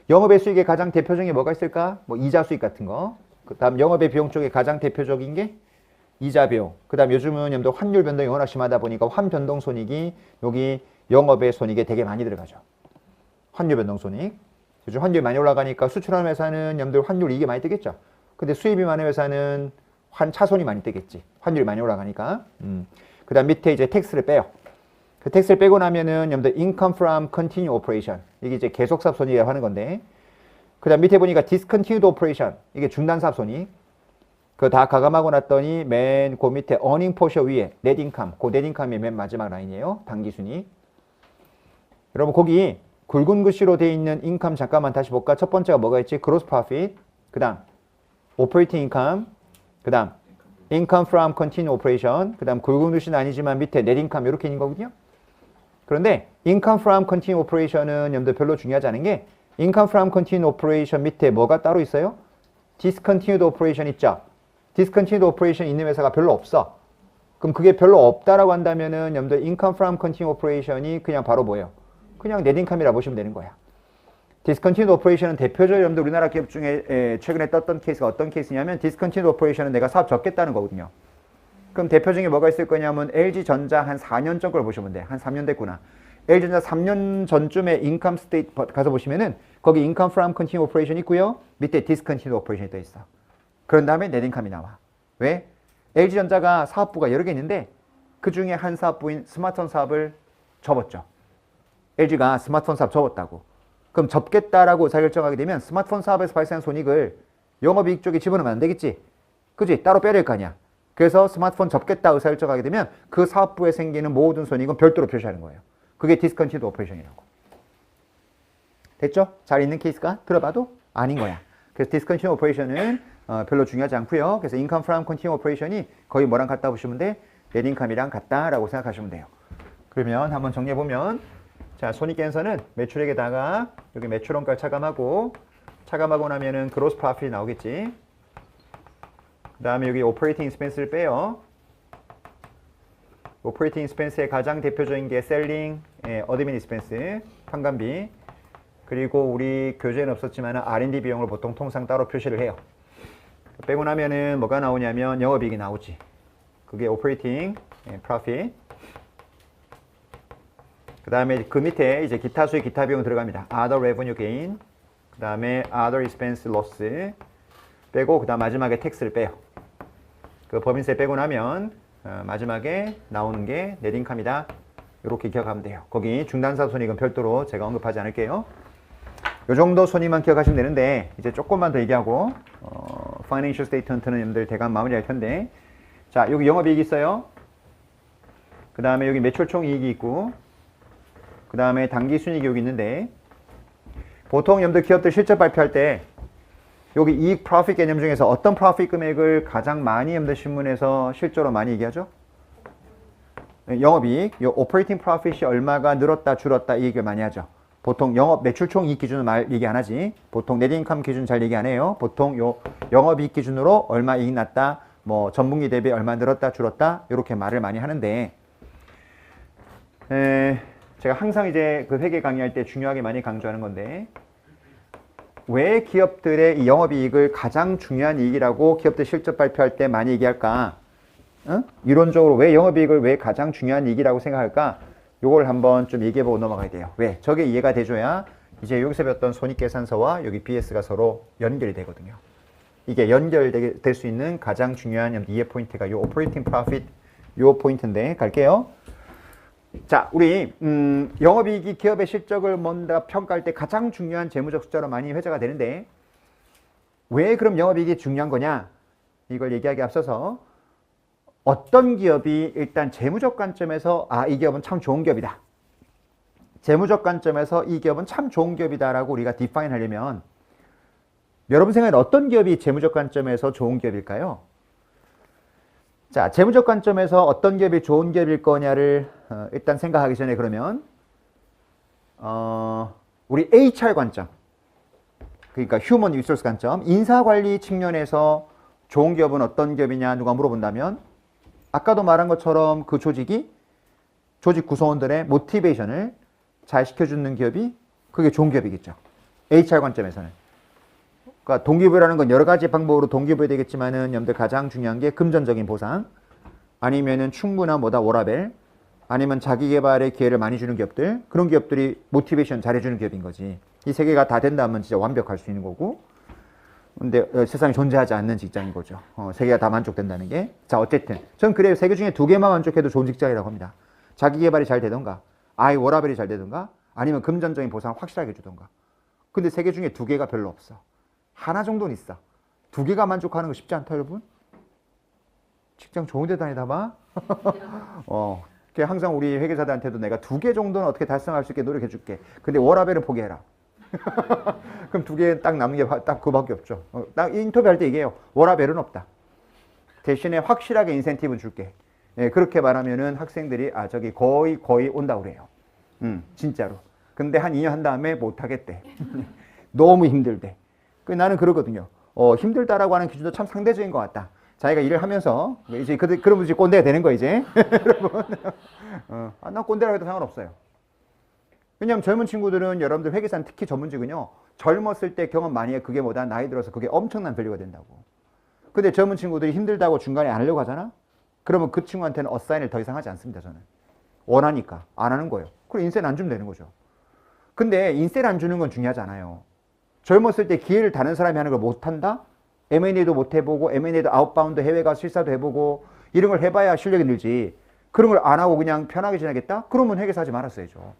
영업의 수익의 가장 대표적인 게 뭐가 있을까? 뭐 이자 수익 같은 거. 그 다음 영업의 비용 쪽에 가장 대표적인 게 이자 비용. 그 다음 요즘은 여러분들 환율 변동이 워낙 심하다 보니까 환변동 손익이 여기 영업의 손익에 되게 많이 들어가죠. 환율 변동 손익. 요즘 환율이 많이 올라가니까 수출하는 회사는 여러분들 환율 이익이 많이 뜨겠죠. 근데 수입이 많은 회사는 차손이 많이 뜨겠지. 환율이 많이 올라가니까. 그 다음 밑에 이제 텍스를 빼요. 그 텍스를 빼고 나면은 여러분들 income from continued operation. 이게 이제 계속사업 손익이라고 하는 건데. 그 다음 밑에 보니까 discontinued operation. 이게 중단사업 손익. 그거 다 가감하고 났더니 맨 그 밑에 earning per share 위에 net income. 그 net income이 맨 마지막 라인이에요. 당기순위. 여러분 거기 굵은 글씨로 되어 있는 인컴 잠깐만 다시 볼까? 첫 번째가 뭐가 있지? gross profit. 그 다음 operating income. 그 다음 income from continued operation. 그 다음 굵은 글씨는 아니지만 밑에 net income 이렇게 있는 거거든요. 그런데 income from continued operation은 여러분들 별로 중요하지 않은 게 income from continued operation 밑에 뭐가 따로 있어요? discontinued operation 있죠? discontinued operation 있는 회사가 별로 없어. 그럼 그게 별로 없다라고 한다면은 여러분들 income from continued operation이 그냥 바로 뭐예요? 그냥 net income이라고 보시면 되는 거야. discontinued operation은 대표적으로 여러분들 우리나라 기업 중에 최근에 떴던 케이스가 어떤 케이스냐면 discontinued operation은 내가 사업 접겠다는 거거든요. 그럼 대표적인 뭐가 있을 거냐면 LG전자 한 4년 전 걸 보시면 돼. 한 3년 됐구나. LG전자 3년 전쯤에 income state 가서 보시면은 거기 income from continued operation 있고요. 밑에 discontinued operation이 떠 있어. 그런 다음에 net income이 나와. 왜? LG전자가 사업부가 여러 개 있는데 그 중에 한 사업부인 스마트폰 사업을 접었죠. LG가 스마트폰 사업 접었다고. 그럼 접겠다라고 자결정하게 되면 스마트폰 사업에서 발생한 손익을 영업이익 쪽에 집어넣으면 안 되겠지. 그지? 따로 빼야 될 거 아니야. 그래서 스마트폰 접겠다 의사결정하게 되면 그 사업부에 생기는 모든 손익은 별도로 표시하는 거예요. 그게 discontinued operation이라고. 됐죠? 잘 있는 케이스가 들어봐도 아닌 거야. 그래서 discontinued operation은 별로 중요하지 않고요. 그래서 income from continued operation이 거의 뭐랑 같다 보시면 돼? net income이랑 같다라고 생각하시면 돼요. 그러면 한번 정리해보면 자, 손익계산서는 매출액에다가 여기 매출원가를 차감하고 차감하고 나면은 gross profit이 나오겠지. 그 다음에 여기 operating expense를 빼요. operating expense의 가장 대표적인 게 selling, admin expense, 판관비. 그리고 우리 교재는 없었지만 R&D 비용을 보통 통상 따로 표시를 해요. 빼고 나면은 뭐가 나오냐면 영업이익이 나오지. 그게 operating profit. 그 다음에 그 밑에 이제 기타 수익, 기타 비용 들어갑니다. other revenue gain. 그 다음에 other expense loss. 빼고 그 다음 마지막에 텍스를 빼요. 그 법인세 빼고 나면 마지막에 나오는 게 넷인컴이다. 이렇게 기억하면 돼요. 거기 중단사 손익은 별도로 제가 언급하지 않을게요. 이 정도 손익만 기억하시면 되는데 이제 조금만 더 얘기하고 Financial Statement는 여러분들 대강 마무리할 텐데 자 여기 영업이익이 있어요. 그 다음에 여기 매출총이익이 있고 그 다음에 당기순이익이 여기 있는데 보통 여러분들 기업들 실적 발표할 때 여기 이익 프로핏 개념 중에서 어떤 프로핏 금액을 가장 많이 여러분들 신문에서 실제로 많이 얘기하죠? 영업이익, 요 오퍼레이팅 프로핏이 얼마가 늘었다 줄었다 이 얘기를 많이 하죠. 보통 영업 매출총 이익 기준으로 말 얘기 안 하지. 보통 넷인컴 기준 잘 얘기 안 해요. 보통 요 영업이익 기준으로 얼마 이익 났다, 뭐 전분기 대비 얼마 늘었다 줄었다 이렇게 말을 많이 하는데 제가 항상 이제 그 회계 강의할 때 중요하게 많이 강조하는 건데 왜 기업들의 이 영업이익을 가장 중요한 이익이라고 기업들 실적 발표할 때 많이 얘기할까? 이론적으로 왜 영업이익을 왜 가장 중요한 이익이라고 생각할까? 요걸 한번 좀 얘기해보고 넘어가야 돼요. 왜? 저게 이해가 돼줘야 이제 여기서 배웠던 손익계산서와 여기 BS가 서로 연결이 되거든요. 이게 연결될 수 있는 가장 중요한 이해 포인트가 요 오퍼레이팅 프로핏 요 포인트인데 갈게요. 자, 우리 영업이익이 기업의 실적을 뭔가 평가할 때 가장 중요한 재무적 숫자로 많이 회자가 되는데 왜 그럼 영업이익이 중요한 거냐? 이걸 얘기하기 앞서서 어떤 기업이 일단 재무적 관점에서 이 기업은 참 좋은 기업이다. 재무적 관점에서 이 기업은 참 좋은 기업이다라고 우리가 디파인 하려면 여러분 생각에 어떤 기업이 재무적 관점에서 좋은 기업일까요? 자, 재무적 관점에서 어떤 기업이 좋은 기업일 거냐를 일단 생각하기 전에 그러면 우리 HR 관점, 그러니까 휴먼 리소스 관점, 인사관리 측면에서 좋은 기업은 어떤 기업이냐 누가 물어본다면 아까도 말한 것처럼 그 조직이 조직 구성원들의 모티베이션을 잘 시켜주는 기업이 그게 좋은 기업이겠죠. HR 관점에서는. 그러니까 동기부여라는 건 여러 가지 방법으로 동기부여 되겠지만은 여러분들 가장 중요한 게 금전적인 보상, 아니면은 충분한 워라밸, 아니면 자기 개발의 기회를 많이 주는 기업들, 그런 기업들이 모티베이션 잘해주는 기업인 거지. 이 세 개가 다 된다면 진짜 완벽할 수 있는 거고. 근데 세상에 존재하지 않는 직장인 거죠. 세 개가 다 만족된다는 게. 자, 어쨌든 전 그래요. 세 개 중에 두 개만 만족해도 좋은 직장이라고 합니다. 자기 개발이 잘 되던가, 아이 워라밸이 잘 되던가, 아니면 금전적인 보상을 확실하게 주던가. 근데 세 개 중에 두 개가 별로 없어. 하나 정도는 있어. 두 개가 만족하는 거 쉽지 않다, 여러분? 직장 좋은 데 다니다 봐. 항상 우리 회계사들한테도 내가 두 개 정도는 어떻게 달성할 수 있게 노력해 줄게. 근데 워라밸은 포기해라. 그럼 두 개 딱 남는 게 딱 그거밖에 없죠. 딱 인터뷰할 때 얘기해요. 워라밸은 없다. 대신에 확실하게 인센티브는 줄게. 예, 그렇게 말하면은 학생들이 저기 거의 온다고 그래요. 진짜로. 근데 한 2년 한 다음에 못 하겠대. 너무 힘들대. 나는 그러거든요. 힘들다라고 하는 기준도 참 상대적인 것 같다. 자기가 일을 하면서 이제 그러면 이제 꼰대가 되는 거 이제. 여러분, 난 꼰대라고 해도 상관없어요. 왜냐하면 젊은 친구들은 여러분들 회계사는 특히 전문직은요. 젊었을 때 경험 많이 해. 그게 뭐다? 나이 들어서 그게 엄청난 밸류가 된다고. 근데 젊은 친구들이 힘들다고 중간에 안 하려고 하잖아? 그러면 그 친구한테는 어사인을 더 이상 하지 않습니다. 저는. 원하니까 안 하는 거예요. 그럼 인센 안 주면 되는 거죠. 근데 인센 안 주는 건 중요하지 않아요. 젊었을 때 기회를 다른 사람이 하는 걸 못한다? M&A도 못 해보고 M&A도 아웃바운드 해외 가서 실사도 해보고 이런 걸 해봐야 실력이 늘지. 그런 걸 안 하고 그냥 편하게 지내겠다? 그러면 회계사 하지 말았어야죠.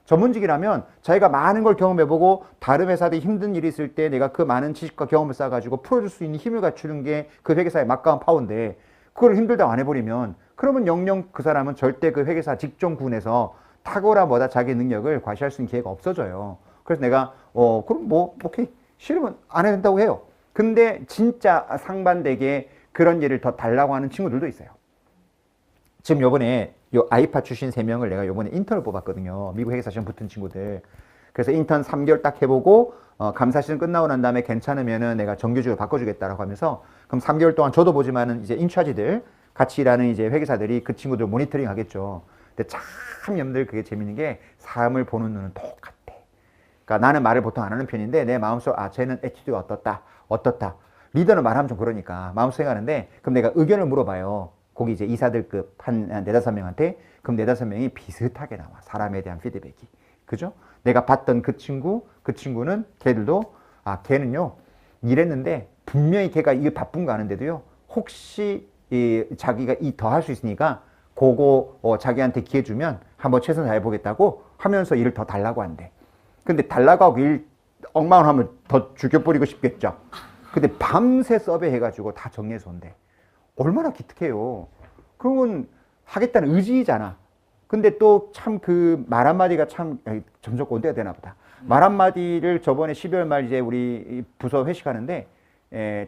전문직이라면 자기가 많은 걸 경험해보고 다른 회사들이 힘든 일이 있을 때 내가 그 많은 지식과 경험을 쌓아가지고 풀어줄 수 있는 힘을 갖추는 게 그 회계사의 막강한 파워인데 그걸 힘들다고 안 해버리면 그러면 영영 그 사람은 절대 그 회계사 직종군에서 탁월한 자기 능력을 과시할 수 있는 기회가 없어져요. 그래서 내가 그럼 오케이 싫으면 안 해도 된다고 해요. 근데 진짜 상반되게 그런 일을 더 달라고 하는 친구들도 있어요. 지금 요번에 요 아이파 출신 3명을 내가 요번에 인턴을 뽑았거든요. 미국 회계사 시험 붙은 친구들. 그래서 인턴 3개월 딱 해보고 감사 시즌 끝나고 난 다음에 괜찮으면은 내가 정규직으로 바꿔주겠다라고 하면서 그럼 3개월 동안 저도 보지만은 이제 인차지들 같이 일하는 이제 회계사들이 그 친구들 모니터링 하겠죠. 근데 참 여러분들 그게 재밌는 게 사람을 보는 눈은 똑같아. 그러니까 나는 말을 보통 안 하는 편인데 내 마음속 쟤는 애티튜드가 어떻다. 리더는 말하면 좀 그러니까 마음속에 하는데 그럼 내가 의견을 물어봐요. 거기 이제 이사들급 한 4-5명한테 그럼 4-5명이 비슷하게 나와. 사람에 대한 피드백이. 그죠? 내가 봤던 그 친구는 걔들도 걔는요 일했는데 분명히 걔가 이게 바쁜 거 아는데도요 혹시 자기가 더 할 수 있으니까 그거 자기한테 기회 주면 한번 최선 다해보겠다고 하면서 일을 더 달라고 한대. 근데 달라고 하고 일 엉망을 하면 더 죽여버리고 싶겠죠. 근데 밤새 서베 해가지고 다 정리해서 온대. 얼마나 기특해요. 그건 하겠다는 의지잖아. 근데 또 참 그 말 한마디가 참 점점 꼰대가 되나 보다. 말 한마디를 저번에 12월 말 이제 우리 부서 회식하는데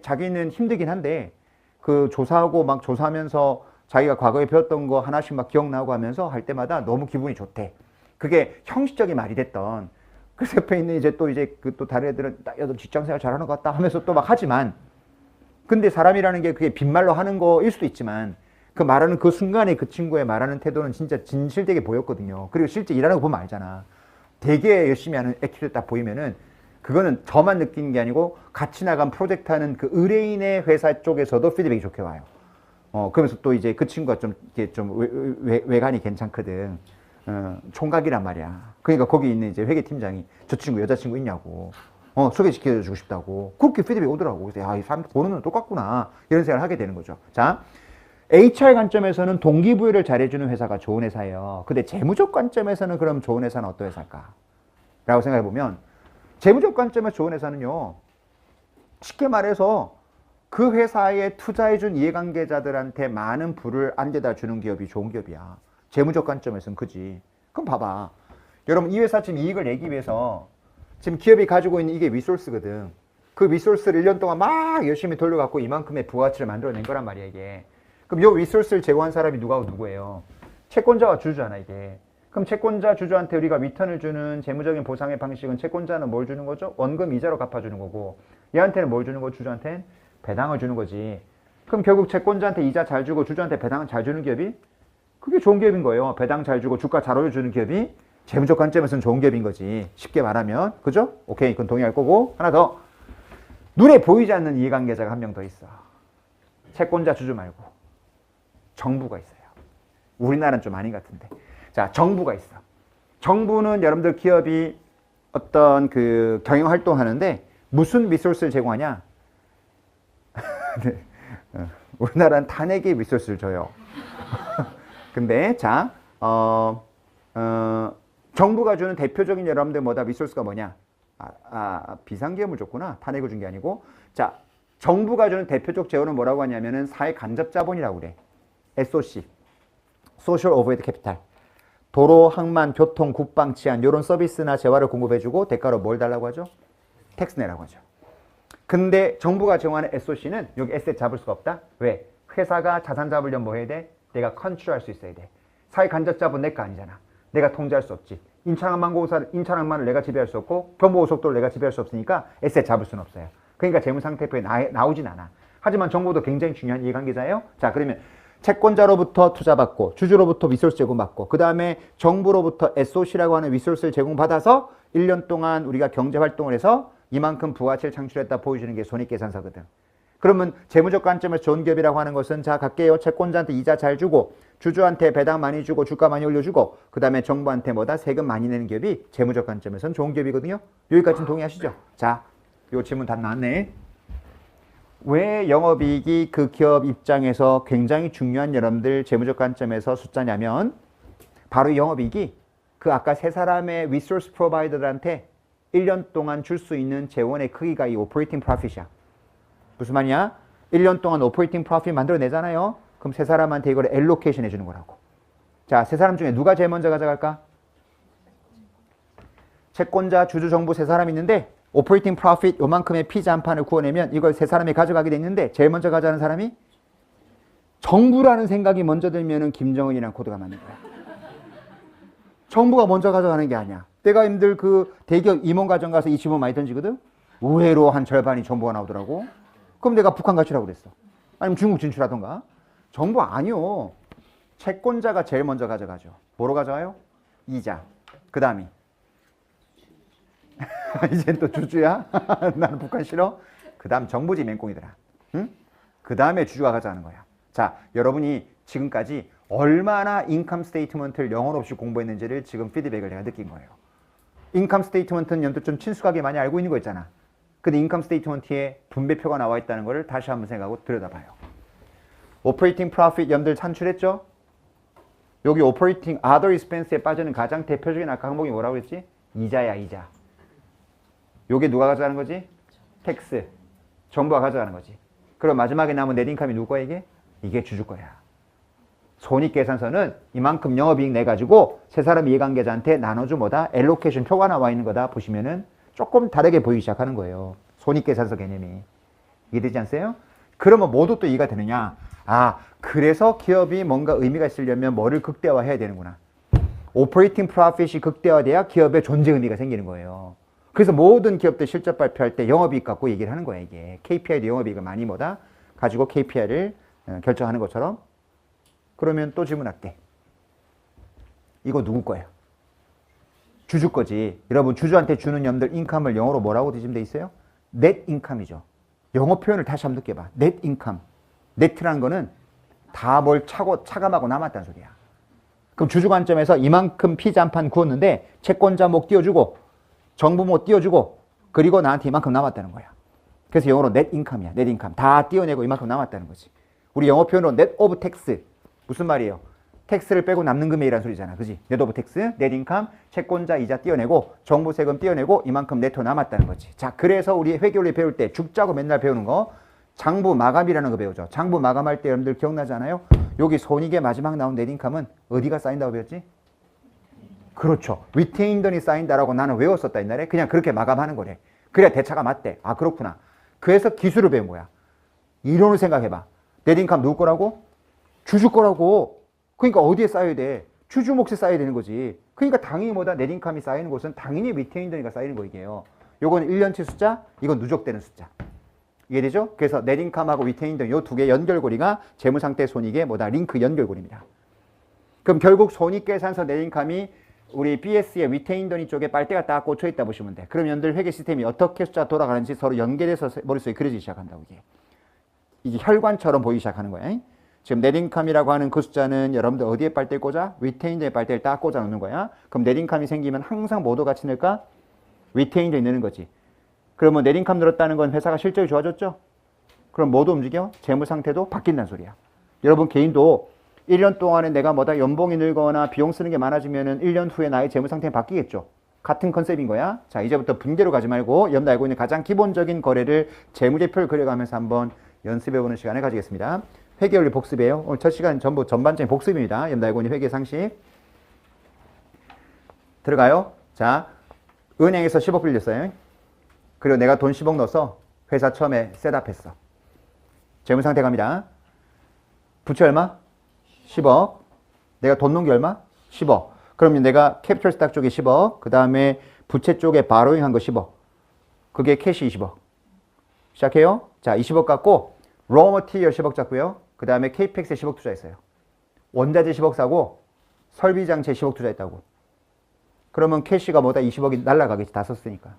자기는 힘들긴 한데 그 조사하고 막 조사하면서 자기가 과거에 배웠던 거 하나씩 막 기억나고 하면서 할 때마다 너무 기분이 좋대. 그게 형식적인 말이 됐던 그 옆에 있는 이제 그 또 다른 애들은 야너 직장생활 잘하는 것 같다 하면서 또 막 하지만 근데 사람이라는 게 그게 빈말로 하는 거일 수도 있지만 그 말하는 그 순간에 그 친구의 말하는 태도는 진짜 진실되게 보였거든요. 그리고 실제 일하는 거 보면 알잖아. 되게 열심히 하는 액티를 딱 보이면은 그거는 저만 느끼는 게 아니고 같이 나간 프로젝트 하는 그 의뢰인의 회사 쪽에서도 피드백이 좋게 와요. 그러면서 또 이제 그 친구가 좀 이게 좀 외관이 괜찮거든. 총각이란 말이야. 그러니까 거기 있는 이제 회계팀장이 저 친구 여자친구 있냐고. 소개시켜주고 싶다고. 그렇게 피드백이 오더라고. 그래서 이 사람 보는 눈은 똑같구나. 이런 생각을 하게 되는 거죠. 자, HR 관점에서는 동기부여를 잘해주는 회사가 좋은 회사예요. 근데 재무적 관점에서는 그럼 좋은 회사는 어떤 회사일까? 라고 생각해보면 재무적 관점에서 좋은 회사는요. 쉽게 말해서 그 회사에 투자해준 이해관계자들한테 많은 부를 안겨다 주는 기업이 좋은 기업이야. 재무적 관점에서는 그지. 그럼 봐봐. 여러분 이 회사 지금 이익을 내기 위해서 지금 기업이 가지고 있는 이게 리소스거든. 그 리소스를 1년 동안 막 열심히 돌려갖고 이만큼의 부가가치를 만들어낸 거란 말이야 이게. 그럼 이 리소스를 제공한 사람이 누구예요? 채권자와 주주잖아 이게. 그럼 채권자 주주한테 우리가 리턴을 주는 재무적인 보상의 방식은 채권자는 뭘 주는 거죠? 원금 이자로 갚아주는 거고 얘한테는 뭘 주는 거? 주주한테는 배당을 주는 거지. 그럼 결국 채권자한테 이자 잘 주고 주주한테 배당을 잘 주는 기업이 그게 좋은 기업인 거예요. 배당 잘 주고 주가 잘 올려주는 기업이 재무적 관점에서는 좋은 기업인 거지. 쉽게 말하면. 그죠? 오케이. 그건 동의할 거고. 하나 더. 눈에 보이지 않는 이해관계자가 한 명 더 있어. 채권자 주주 말고. 정부가 있어요. 우리나라는 좀 아닌 것 같은데. 자, 정부가 있어. 정부는 여러분들 기업이 어떤 그 경영활동 하는데 무슨 리소스를 제공하냐? 네. 우리나라는 탄핵의 리소스를 줘요. 근데 자, 정부가 주는 대표적인 여러분들 뭐다 리소스가 뭐냐? 비상기업을 줬구나. 탄핵을 준 게 아니고. 자, 정부가 주는 대표적 재원은 뭐라고 하냐면은 사회 간접 자본이라고 그래. SOC. Social Overhead Capital. 도로, 항만, 교통, 국방, 치안 이런 서비스나 재화를 공급해주고 대가로 뭘 달라고 하죠? 텍스 내라고 하죠. 근데 정부가 제공하는 SOC는 여기 에셋 잡을 수가 없다. 왜? 회사가 자산 잡으려면 뭐 해야 돼? 내가 컨트롤할 수 있어야 돼. 사회 간접 자본 내 거 아니잖아. 내가 통제할 수 없지. 인천항만을 내가 지배할 수 없고 경부고속도로를 내가 지배할 수 없으니까 에셋 잡을 수는 없어요. 그러니까 재무상태표에 나오진 않아. 하지만 정부도 굉장히 중요한 이해관계자예요. 자, 그러면 채권자로부터 투자받고 주주로부터 리소스 제공받고 그 다음에 정부로부터 SOC라고 하는 리소스를 제공받아서 1년 동안 우리가 경제활동을 해서 이만큼 부가치를 창출했다 보여주는 게 손익계산서거든. 그러면 재무적 관점에서 좋은 기업이라고 하는 것은 자 갈게요. 채권자한테 이자 잘 주고 주주한테 배당 많이 주고 주가 많이 올려주고 그 다음에 정부한테 뭐다 세금 많이 내는 기업이 재무적 관점에서는 좋은 기업이거든요. 여기까지는 동의하시죠? 자, 요 질문 다 나왔네. 왜 영업이익이 그 기업 입장에서 굉장히 중요한 여러분들 재무적 관점에서 숫자냐면 바로 영업이익이 그 아까 세 사람의 리소스 프로바이더들한테 1년 동안 줄 수 있는 재원의 크기가 이 오퍼레이팅 프로핏이야. 무슨 말이냐? 1년 동안 오퍼레이팅 프로핏 만들어내잖아요. 그럼 세 사람한테 이걸 엘로케이션 해주는 거라고. 자, 세 사람 중에 누가 제일 먼저 가져갈까? 채권자, 주주, 정부 세 사람 있는데 오퍼레이팅 프로핏 요만큼의 피자 한 판을 구워내면 이걸 세 사람이 가져가게 돼 있는데 제일 먼저 가져가는 사람이 정부라는 생각이 먼저 들면은 김정은이랑 코드가 맞는 거야. 정부가 먼저 가져가는 게 아니야. 내가 힘들 그 대기업 임원 과정 가서 이 질문 많이 던지거든. 의외로 한 절반이 정보가 나오더라고. 그럼 내가 북한 가치라고 그랬어. 아니면 중국 진출하던가. 정보 아니요. 채권자가 제일 먼저 가져가죠. 뭐로 가져가요? 이자. 그 다음이. 이젠 또 주주야? 나는 북한 싫어? 그 다음 정부지 맹꽁이들아. 응? 그 다음에 주주가 가져가는 거야. 자, 여러분이 지금까지 얼마나 인컴 스테이트먼트를 영혼 없이 공부했는지를 지금 피드백을 내가 느낀 거예요. 인컴 스테이트먼트는 연도 좀 친숙하게 많이 알고 있는 거 있잖아. 근데 인컴 스테이트먼트에 분배표가 나와 있다는 거를 다시 한번 생각하고 들여다봐요. 오퍼레이팅 프로핏 연들 산출했죠? 여기 오퍼레이팅 other expense에 빠지는 가장 대표적인 아까 항목이 뭐라고 그랬지? 이자야, 이자. 요게 누가 가져가는 거지? 텍스. 정부가 가져가는 거지. 그럼 마지막에 남은 넷인컴이 누구 거야 이게? 이게 주주 거야. 손익계산서는 이만큼 영업이익 내가지고 세 사람 이해관계자한테 나눠주 뭐다? 엘로케이션 표가 나와 있는 거다 보시면은 조금 다르게 보이기 시작하는 거예요. 손익계산서 개념이. 이해되지 않으세요? 그러면 모두 또 이해가 되느냐? 아, 그래서 기업이 뭔가 의미가 있으려면 뭐를 극대화해야 되는구나. 오퍼레이팅 프로핏이 극대화돼야 기업의 존재 의미가 생기는 거예요. 그래서 모든 기업들 실적 발표할 때 영업이익 갖고 얘기를 하는 거야, 이게. KPI도 영업이익을 많이 뭐다? 가지고 KPI를 결정하는 것처럼. 그러면 또 질문할게. 이거 누구 거예요? 주주 거지. 여러분, 주주한테 주는 염들 인컴을 영어로 뭐라고 뒤집면 돼 있어요? net income이죠. 영어 표현을 다시 한번 느껴봐. net income. net라는 거는 다 뭘 차감하고 남았다는 소리야. 그럼 주주 관점에서 이만큼 피자 한 판 구웠는데 채권자 목 띄워주고 정부 목 띄워주고 그리고 나한테 이만큼 남았다는 거야. 그래서 영어로 net income이야. net income. 다 띄워내고 이만큼 남았다는 거지. 우리 영어 표현으로 net of tax. 무슨 말이에요? 텍스를 빼고 남는 금액이라는 소리잖아. 그지? net of tax, net income, 채권자 이자 띄어내고 정부 세금 띄어내고 이만큼 네토 남았다는 거지. 자, 그래서 우리 회계원리 배울 때 죽자고 맨날 배우는 거 장부 마감이라는 거 배우죠. 장부 마감할 때 여러분들 기억나지 않아요? 여기 손익의 마지막 나온 net income은 어디가 쌓인다고 배웠지? 그렇죠. retained이 쌓인다라고 나는 외웠었다 옛날에. 그냥 그렇게 마감하는 거래. 그래야 대차가 맞대. 아, 그렇구나. 그래서 기술을 배운 거야. 이론을 생각해봐. net income 누구 거라고? 주주 거라고. 그러니까 어디에 쌓여야 돼? 주주 몫에 쌓여야 되는 거지. 그러니까 당연히 뭐다? net income이 쌓이는 곳은 당연히 retained가 쌓이는 거 이게요. 요건 1년치 숫자, 이건 누적되는 숫자. 이해되죠? 그래서 net income하고 retained 요 두 개 연결고리가 재무상태 손익의 뭐다? 링크 연결고리입니다. 그럼 결국 손익계산서 net income이 우리 BS의 retained 쪽에 빨대가 딱 꽂혀 있다 보시면 돼. 그럼 연들 회계 시스템이 어떻게 숫자 돌아가는지 서로 연계돼서 머릿속에 그려지기 시작한다고 이게. 이게 혈관처럼 보이기 시작하는 거야. 지금 net income이라고 하는 그 숫자는 여러분들 어디에 빨대를 꽂아? retained에 빨대를 딱 꽂아 놓는 거야. 그럼 net income이 생기면 항상 뭐도 같이 넣을까? retained에 넣는 거지. 그러면 net income 늘었다는 건 회사가 실적이 좋아졌죠? 그럼 뭐도 움직여? 재무 상태도 바뀐다는 소리야. 여러분 개인도 1년 동안에 내가 뭐다 연봉이 늘거나 비용 쓰는 게 많아지면은 1년 후에 나의 재무 상태는 바뀌겠죠. 같은 컨셉인 거야. 자, 이제부터 분개로 가지 말고 여러분들 알고 있는 가장 기본적인 거래를 재무제표를 그려가면서 한번 연습해보는 시간을 가지겠습니다. 회계원리 복습이에요. 오늘 첫 시간 전부 전반적인 복습입니다. 여러분들 알고 있는 회계 상식. 들어가요. 자, 은행에서 10억 빌렸어요. 그리고 내가 돈 10억 넣어서 회사 처음에 셋업했어. 재무상태 갑니다. 부채 얼마? 10억. 내가 돈 넣은 게 얼마? 10억. 그러면 내가 캐피털 스탁 쪽에 10억. 그 다음에 부채 쪽에 바로잉 한 거 10억. 그게 캐시 20억. 시작해요. 자, 20억 갖고 raw material 10억 잡고요. 그 다음에 KPX에 10억 투자했어요. 원자재 10억 사고 설비장치에 10억 투자했다고. 그러면 캐시가 뭐다? 20억이 날라가겠지. 다 썼으니까.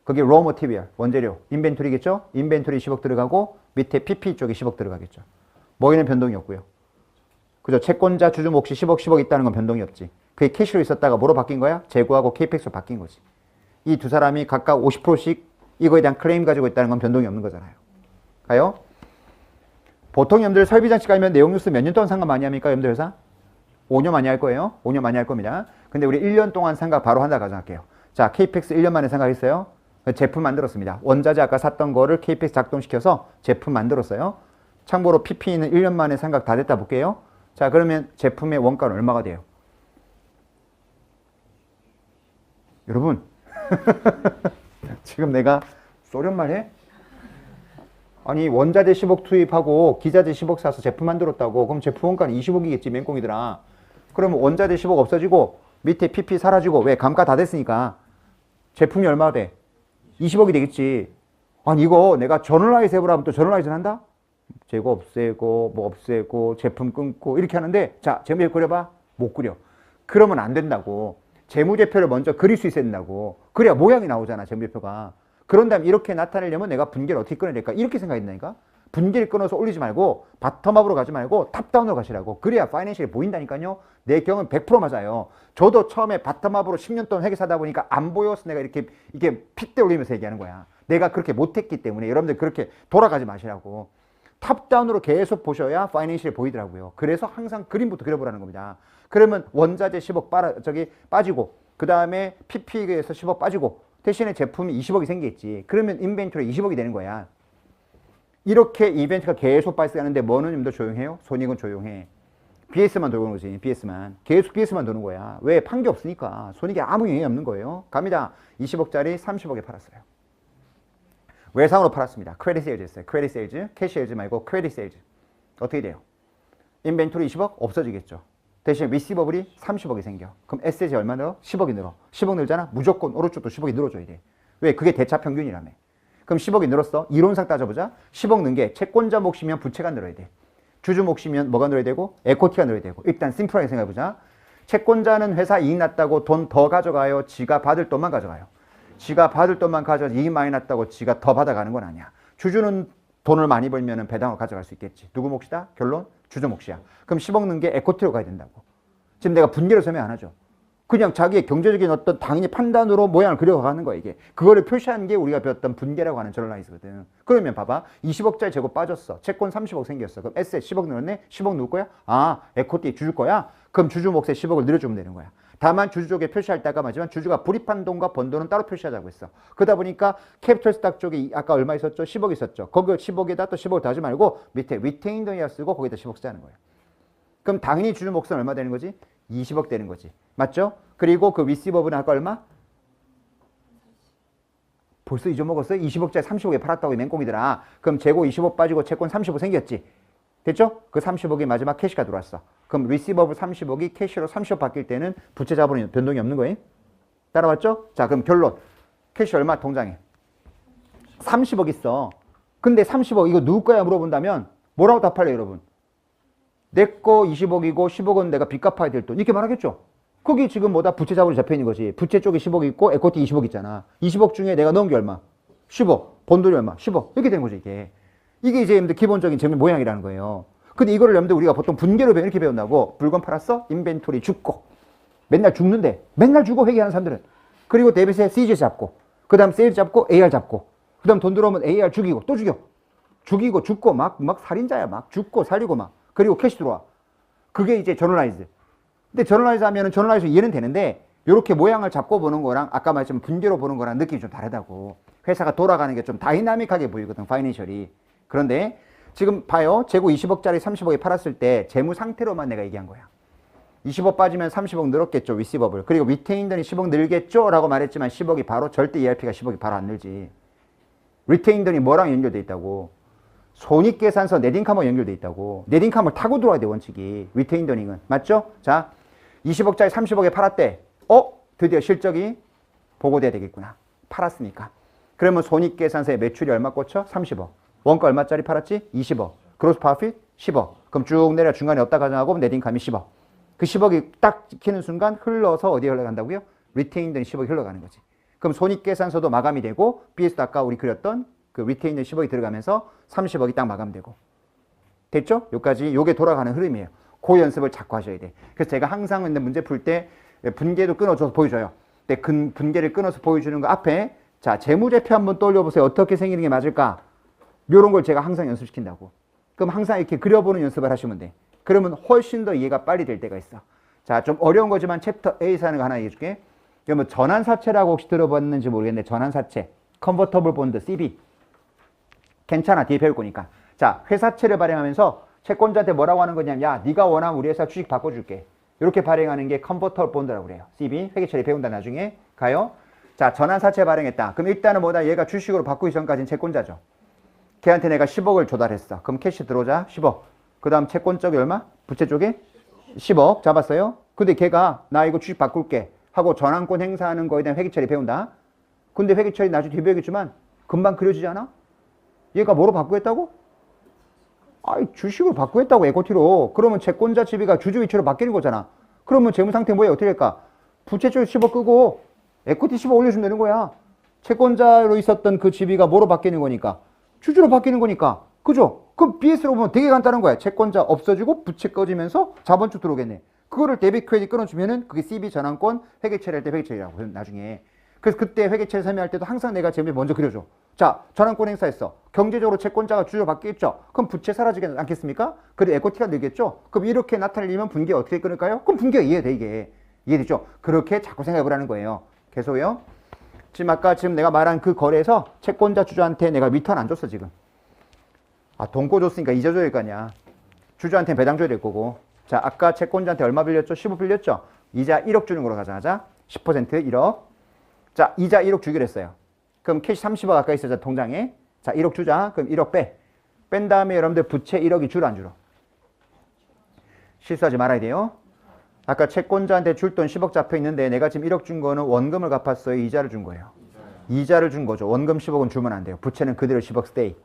그게 raw material, 원재료, 인벤토리겠죠? 인벤토리 10억 들어가고 밑에 PP 쪽에 10억 들어가겠죠. 뭐에는 변동이 없고요. 그죠? 채권자 주주 몫이 10억 있다는 건 변동이 없지. 그게 캐시로 있었다가 뭐로 바뀐 거야? 재고하고 KPX로 바뀐 거지. 이 두 사람이 각각 50%씩 이거에 대한 클레임 가지고 있다는 건 변동이 없는 거잖아요. 가요? 보통 여러분들 설비장치 깔면 내용 뉴스 몇 년 동안 상관 많이 합니까? 여러분들 회사? 5년 많이 할 거예요. 5년 많이 할 겁니다. 근데 우리 1년 동안 생각 바로 한다 가정할게요. 자, KPX 1년 만에 생각했어요. 제품 만들었습니다. 원자재 아까 샀던 거를 KPX 작동시켜서 제품 만들었어요. 참고로 PP는 1년 만에 생각 다 됐다 볼게요. 자, 그러면 제품의 원가는 얼마가 돼요? 여러분 지금 내가 소련말 해? 아니 원자재 10억 투입하고 기자재 10억 사서 제품 만들었다고. 그럼 제품 원가는 20억이겠지 맹꽁이들아. 그러면 원자재 10억 없어지고 밑에 PP 사라지고 왜 감가 다 됐으니까 제품이 얼마 돼? 20억이 되겠지. 아니 이거 내가 저널라이즈 해보라면 또 저널라이즈 한다? 재고 없애고 뭐 없애고 제품 끊고 이렇게 하는데 자 재무제표 그려봐? 못 그려. 그러면 안 된다고. 재무제표를 먼저 그릴 수 있어야 된다고. 그래야 모양이 나오잖아 재무제표가. 그런 다음에 이렇게 나타내려면 내가 분계를 어떻게 끊어야 될까? 이렇게 생각했다니까. 분계를 끊어서 올리지 말고 바텀업으로 가지 말고 탑다운으로 가시라고. 그래야 파이낸셜이 보인다니까요. 내 경우는 100% 맞아요. 저도 처음에 바텀업으로 10년 동안 회계사다 보니까 안 보여서 내가 이렇게 핏대 올리면서 얘기하는 거야. 내가 그렇게 못했기 때문에 여러분들 그렇게 돌아가지 마시라고. 탑다운으로 계속 보셔야 파이낸셜이 보이더라고요. 그래서 항상 그림부터 그려보라는 겁니다. 그러면 원자재 10억 빠지고 그 다음에 PP에서 10억 빠지고 대신에 제품이 20억이 생기겠지. 그러면 인벤토리 20억이 되는 거야. 이렇게 이벤트가 계속 발생하는데 뭐는 좀 더 조용해요? 손익은 조용해. BS만 돌고 오는 거지. BS만. 계속 BS만 도는 거야. 왜? 판 게 없으니까. 손익에 아무 영향이 없는 거예요. 갑니다. 20억짜리 30억에 팔았어요. 외상으로 팔았습니다. 크레딧 세일즈 했어요. 크레딧 세일즈. 캐시 세일즈 말고 크레딧 세일즈. 어떻게 돼요? 인벤토리 20억? 없어지겠죠. 대신 리시버블이 30억이 생겨. 그럼 에셋이 얼마 늘어? 10억이 늘어. 10억 늘잖아? 무조건 오른쪽도 10억이 늘어줘야 돼. 왜? 그게 대차 평균이라며. 그럼 10억이 늘었어? 이론상 따져보자. 10억 는 게 채권자 몫이면 부채가 늘어야 돼. 주주 몫이면 뭐가 늘어야 되고? 에코티가 늘어야 되고. 일단 심플하게 생각해보자. 채권자는 회사 이익 났다고 돈 더 가져가요? 지가 받을 돈만 가져가요? 지가 받을 돈만 가져가 이익 많이 났다고 지가 더 받아가는 건 아니야. 주주는 돈을 많이 벌면 배당으로 가져갈 수 있겠지. 누구 몫이다? 결론? 주주 몫이야. 그럼 10억 는 게 에코티로 가야 된다고. 지금 내가 분개를 설명 안 하죠. 그냥 자기의 경제적인 어떤 당연히 판단으로 모양을 그려가는 거야, 이게. 그거를 표시하는 게 우리가 배웠던 분개라고 하는 저널라이즈거든. 그러면 봐봐. 20억짜리 재고 빠졌어. 채권 30억 생겼어. 그럼 에셋 10억 늘었네? 10억 누구 거야? 아, 에코티 주주 거야? 그럼 주주 몫에 10억을 늘려주면 되는 거야. 다만 주주 쪽에 표시할 때가 맞지만 주주가 불입한 돈과 번 돈은 따로 표시하자고 했어. 그러다 보니까 캐피털 스탁 쪽에 아까 얼마 있었죠? 10억 있었죠. 거기 10억에다 또 10억을 더하지 말고 밑에 리테인드 이어 쓰고 거기다 10억 쓰자는 거예요. 그럼 당연히 주주 몫은 얼마 되는 거지? 20억 되는 거지. 맞죠? 그리고 그 리시버블은 아까 얼마? 벌써 잊어먹었어요? 20억짜리 30억에 팔았다고 이 맹꽁이들아. 그럼 재고 20억 빠지고 채권 30억 생겼지. 됐죠? 그 30억이 마지막 캐시가 들어왔어. 그럼 리시버블 30억이 캐시로 30억 바뀔 때는 부채 자본이 변동이 없는 거예요? 따라왔죠? 자, 그럼 결론. 캐시 얼마 통장에? 30억 있어. 근데 30억 이거 누구 거야 물어본다면 뭐라고 답할래요, 여러분? 내 거 20억이고 10억은 내가 빚 갚아야 될 돈. 이렇게 말하겠죠? 거기 지금 뭐다? 부채 자본이 잡혀 있는 거지. 부채 쪽에 10억 있고 에코티 20억 있잖아. 20억 중에 내가 넣은 게 얼마? 10억. 본 돈이 얼마? 10억. 이렇게 된 거지, 이게. 이게 이제 여러분들 기본적인 재무 모양이라는 거예요. 근데 이거를 여러분들 우리가 보통 분계로 이렇게 배운다고. 물건 팔았어? 인벤토리 죽고. 맨날 죽는데. 맨날 죽어 회계하는 사람들은. 그리고 데빗에 CG 잡고. 그 다음 세일 잡고 AR 잡고. 그 다음 돈 들어오면 AR 죽이고 또 죽여. 죽이고 죽고 막 살인자야. 막 죽고 살리고 막. 그리고 캐시 들어와. 그게 이제 저널라이즈. 근데 저널라이즈 하면은 저널라이즈 이해는 되는데 이렇게 모양을 잡고 보는 거랑 아까 말했지만 분계로 보는 거랑 느낌이 좀 다르다고. 회사가 돌아가는 게 좀 다이나믹하게 보이거든, 파이낸셜이. 그런데 지금 봐요. 재고 20억짜리 30억에 팔았을 때 재무 상태로만 내가 얘기한 거야. 20억 빠지면 30억 늘었겠죠, 리시버블. 그리고 리테인더니 10억 늘겠죠? 라고 말했지만 10억이 바로 절대 ERP가 10억이 바로 안 늘지. 리테인더니 뭐랑 연결돼 있다고? 손익계산서 넷인컴하고 연결돼 있다고. 넷인컴을 타고 들어와야 돼, 원칙이. 리테인드 어닝은. 맞죠? 자, 20억짜리 30억에 팔았대. 드디어 실적이 보고돼야 되겠구나. 팔았으니까. 그러면 손익계산서에 매출이 얼마 꽂혀? 30억. 원가 얼마짜리 팔았지? 20억. 그로스 프로핏 10억. 그럼 쭉 내려 중간에 없다 가정하고 넷인컴이 10억. 그 10억이 딱 찍히는 순간 흘러서 어디에 흘러간다고요? 리테인드 10억이 흘러가는 거지. 그럼 손익계산서도 마감이 되고 BS도 아까 우리 그렸던 그 리테인드 10억이 들어가면서 30억이 딱 마감되고. 됐죠? 여기까지 요게 돌아가는 흐름이에요. 그 연습을 자꾸 하셔야 돼. 그래서 제가 항상 근데 문제 풀 때 분계도 끊어줘서 보여줘요. 근데 그 분계를 끊어서 보여주는 거 앞에 자, 재무제표 한번 떠올려보세요. 어떻게 생기는 게 맞을까? 요런 걸 제가 항상 연습시킨다고. 그럼 항상 이렇게 그려보는 연습을 하시면 돼. 그러면 훨씬 더 이해가 빨리 될 때가 있어. 자, 좀 어려운 거지만 챕터 A에서 하는 거 하나 얘기해줄게. 그러면 전환사채라고 혹시 들어봤는지 모르겠는데 전환사채. 컨버터블 본드, CB. 괜찮아. 뒤에 배울 거니까. 자, 회사채를 발행하면서 채권자한테 뭐라고 하는 거냐면 야, 네가 원하면 우리 회사 주식 바꿔줄게. 이렇게 발행하는 게 컨버터블 본드라고 그래요. CB. 회계처리 배운다 나중에. 가요. 자, 전환사채 발행했다. 그럼 일단은 뭐다? 얘가 주식으로 바꾸기 전까지는 채권자죠. 걔한테 내가 10억을 조달했어. 그럼 캐시 들어오자. 10억. 그 다음 채권 쪽에 얼마? 부채 쪽에 10억. 잡았어요? 근데 걔가 나 이거 주식 바꿀게 하고 전환권 행사하는 거에 대한 회계처리 배운다. 근데 회계처리 나중에 뒤배우겠지만 금방 그려지지 않아? 얘가 뭐로 바꾸겠다고? 아이, 주식으로 바꾸겠다고, 에코티로. 그러면 채권자 지위가 주주 위치로 바뀌는 거잖아. 그러면 재무상태 뭐야? 어떻게 될까? 부채 쪽 10억 끄고 에코티 10억 올려주면 되는 거야. 채권자로 있었던 그 지위가 뭐로 바뀌는 거니까? 주주로 바뀌는 거니까. 그죠? 그럼 BS로 보면 되게 간단한 거야. 채권자 없어지고 부채 꺼지면서 자본주 들어오겠네. 그거를 데빗 크레딧 끊어주면은 그게 CB 전환권 회계 처리할 때 회계 처리라고 나중에. 그래서 그때 회계 처리 설명할 때도 항상 내가 재무 먼저 그려줘. 자, 전환권 행사했어. 경제적으로 채권자가 주주로 바뀌겠죠. 그럼 부채 사라지지 않겠습니까? 그리고 에코티가 늘겠죠. 그럼 이렇게 나타내려면 분기 어떻게 끊을까요? 그럼 분기가 이해돼, 이게. 이해되죠? 그렇게 자꾸 생각을 하는 거예요. 계속요. 지금 내가 말한 그 거래에서 채권자 주주한테 내가 리턴 안 줬어, 지금. 아, 돈 꿔줬으니까 이자 줘야 될 거 아니야. 주주한테 배당 줘야 될 거고. 자, 아까 채권자한테 얼마 빌렸죠? 15 빌렸죠? 이자 1억 주는 거로 가자. 10% 1억. 자, 이자 1억 주기로 했어요. 그럼 캐시 30억 가까이 있어, 통장에. 자, 1억 주자. 그럼 1억 빼. 뺀 다음에 여러분들 부채 1억이 주로 안 주로? 실수하지 말아야 돼요. 아까 채권자한테 줄 돈 10억 잡혀 있는데 내가 지금 1억 준 거는 원금을 갚았어요? 이자를 준 거예요? 이자를 준 거죠. 원금 10억은 주면 안 돼요. 부채는 그대로 10억 스테이.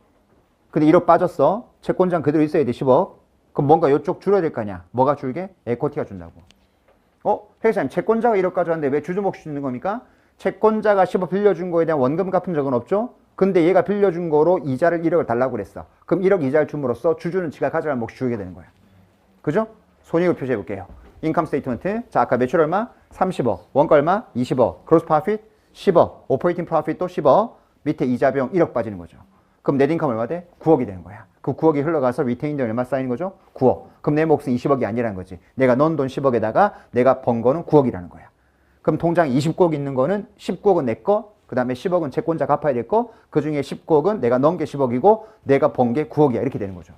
근데 1억 빠졌어. 채권자는 그대로 있어야 돼, 10억. 그럼 뭔가 이쪽 줄여야 될 거 아니야. 뭐가 줄게? 에코티가 준다고. 회계사님, 채권자가 1억 가져왔는데 왜 주주 몫이 주는 겁니까? 채권자가 10억 빌려준 거에 대한 원금 갚은 적은 없죠? 근데 얘가 빌려준 거로 이자를 1억을 달라고 그랬어. 그럼 1억 이자를 줌으로써 주주는 지가 가져갈 몫이 주게 되는 거야. 그죠? 손익을 표시해 볼게요. 인컴 스테이트먼트. 자, 아까 매출 얼마? 30억. 원가 얼마? 20억. 그로스 프로핏 10억. 오퍼레이팅 프로핏도 10억. 밑에 이자 비용 1억 빠지는 거죠. 그럼 넷 인컴 얼마 돼? 9억이 되는 거야. 그 9억이 흘러가서 리테인드 얼마 쌓이는 거죠? 9억. 그럼 내 몫은 20억이 아니라는 거지. 내가 넣은 돈 10억에다가 내가 번 거는 9억이라는 거야. 그럼 통장에 29억 있는 거는 19억은 내 거, 그 다음에 10억은 채권자 갚아야 될 거, 그 중에 19억은 내가 넣은 게 10억이고 내가 번 게 9억이야. 이렇게 되는 거죠.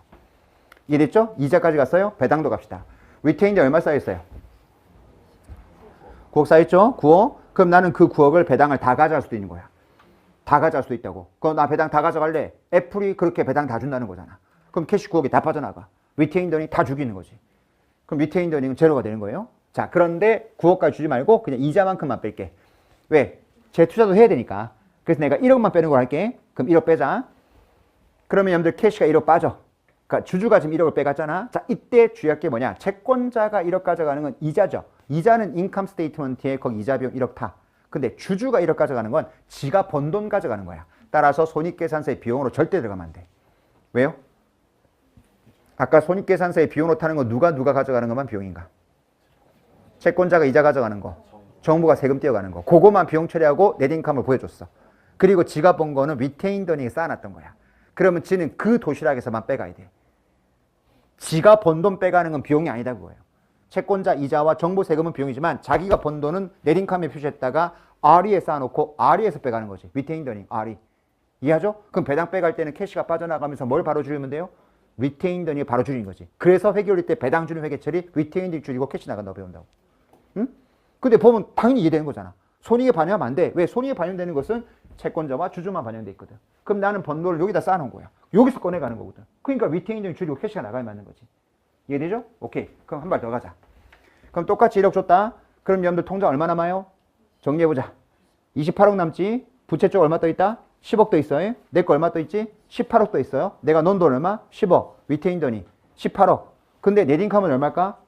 이해됐죠? 이자까지 갔어요? 배당도 갑시다. 리테인드 얼마 쌓였어요? 9억 쌓였죠? 9억? 그럼 나는 그 9억을 배당을 다 가져갈 수도 있는 거야. 다 가져갈 수도 있다고. 그럼 나 배당 다 가져갈래? 애플이 그렇게 배당 다 준다는 거잖아. 그럼 캐시 9억이 다 빠져나가. 리테인드 어닝 다 죽이는 거지. 그럼 리테인드 어닝은 제로가 되는 거예요. 자, 그런데 9억까지 주지 말고 그냥 이자만큼만 뺄게. 왜? 재투자도 해야 되니까. 그래서 내가 1억만 빼는 걸 할게. 그럼 1억 빼자. 그러면 여러분들 캐시가 1억 빠져. 그러니까 주주가 지금 1억을 빼갔잖아. 자, 이때 주의할 게 뭐냐? 채권자가 1억 가져가는 건 이자죠. 이자는 인컴 스테이트먼트에 거기 이자 비용 1억 타. 근데 주주가 1억 가져가는 건 지가 번 돈 가져가는 거야. 따라서 손익계산서의 비용으로 절대 들어가면 안 돼. 왜요? 아까 손익계산서의 비용으로 타는 건 누가 가져가는 것만 비용인가? 채권자가 이자 가져가는 거. 정부가 세금 떼어가는 거. 그거만 비용 처리하고 넷인컴을 보여줬어. 그리고 지가 번 거는 리테인드 어닝에 쌓아놨던 거야. 그러면 지는 그 도시락에서만 빼가야 돼. 지가 번 돈 빼가는 건 비용이 아니다 그거예요. 채권자 이자와 정부 세금은 비용이지만 자기가 번 돈은 넷인컴에 표시했다가 RE에 쌓아놓고 RE에서 빼가는 거지. 리테인드 어닝, RE. 이해하죠? 그럼 배당 빼갈 때는 캐시가 빠져나가면서 뭘 바로 줄이면 돼요? 리테인드 어닝이 바로 줄이는 거지. 그래서 회계 올릴 때 배당 주는 회계 처리, 리테인드 줄이고 캐시 나간다고 배운다고. 응? 근데 보면 당연히 이해되는 거잖아. 손익에 반영하면 안 돼. 왜? 손익에 반영되는 것은 채권자와 주주만 반영돼 있거든. 그럼 나는 번 돈을 여기다 쌓아놓은 거야. 여기서 꺼내가는 거거든. 그러니까 리테인드 줄이고 캐시가 나가야 맞는 거지. 이해되죠? 오케이. 그럼 한 발 더 가자. 그럼 똑같이 1억 줬다. 그럼 여러분들 통장 얼마 남아요? 정리해보자. 28억 남지. 부채 쪽 얼마 떠 있다? 10억 떠 있어요. 내 거 얼마 떠 있지? 18억 떠 있어요. 내가 넣은 돈 얼마? 10억. 리테인더니 18억. 근데 넷인컴은 얼마일까?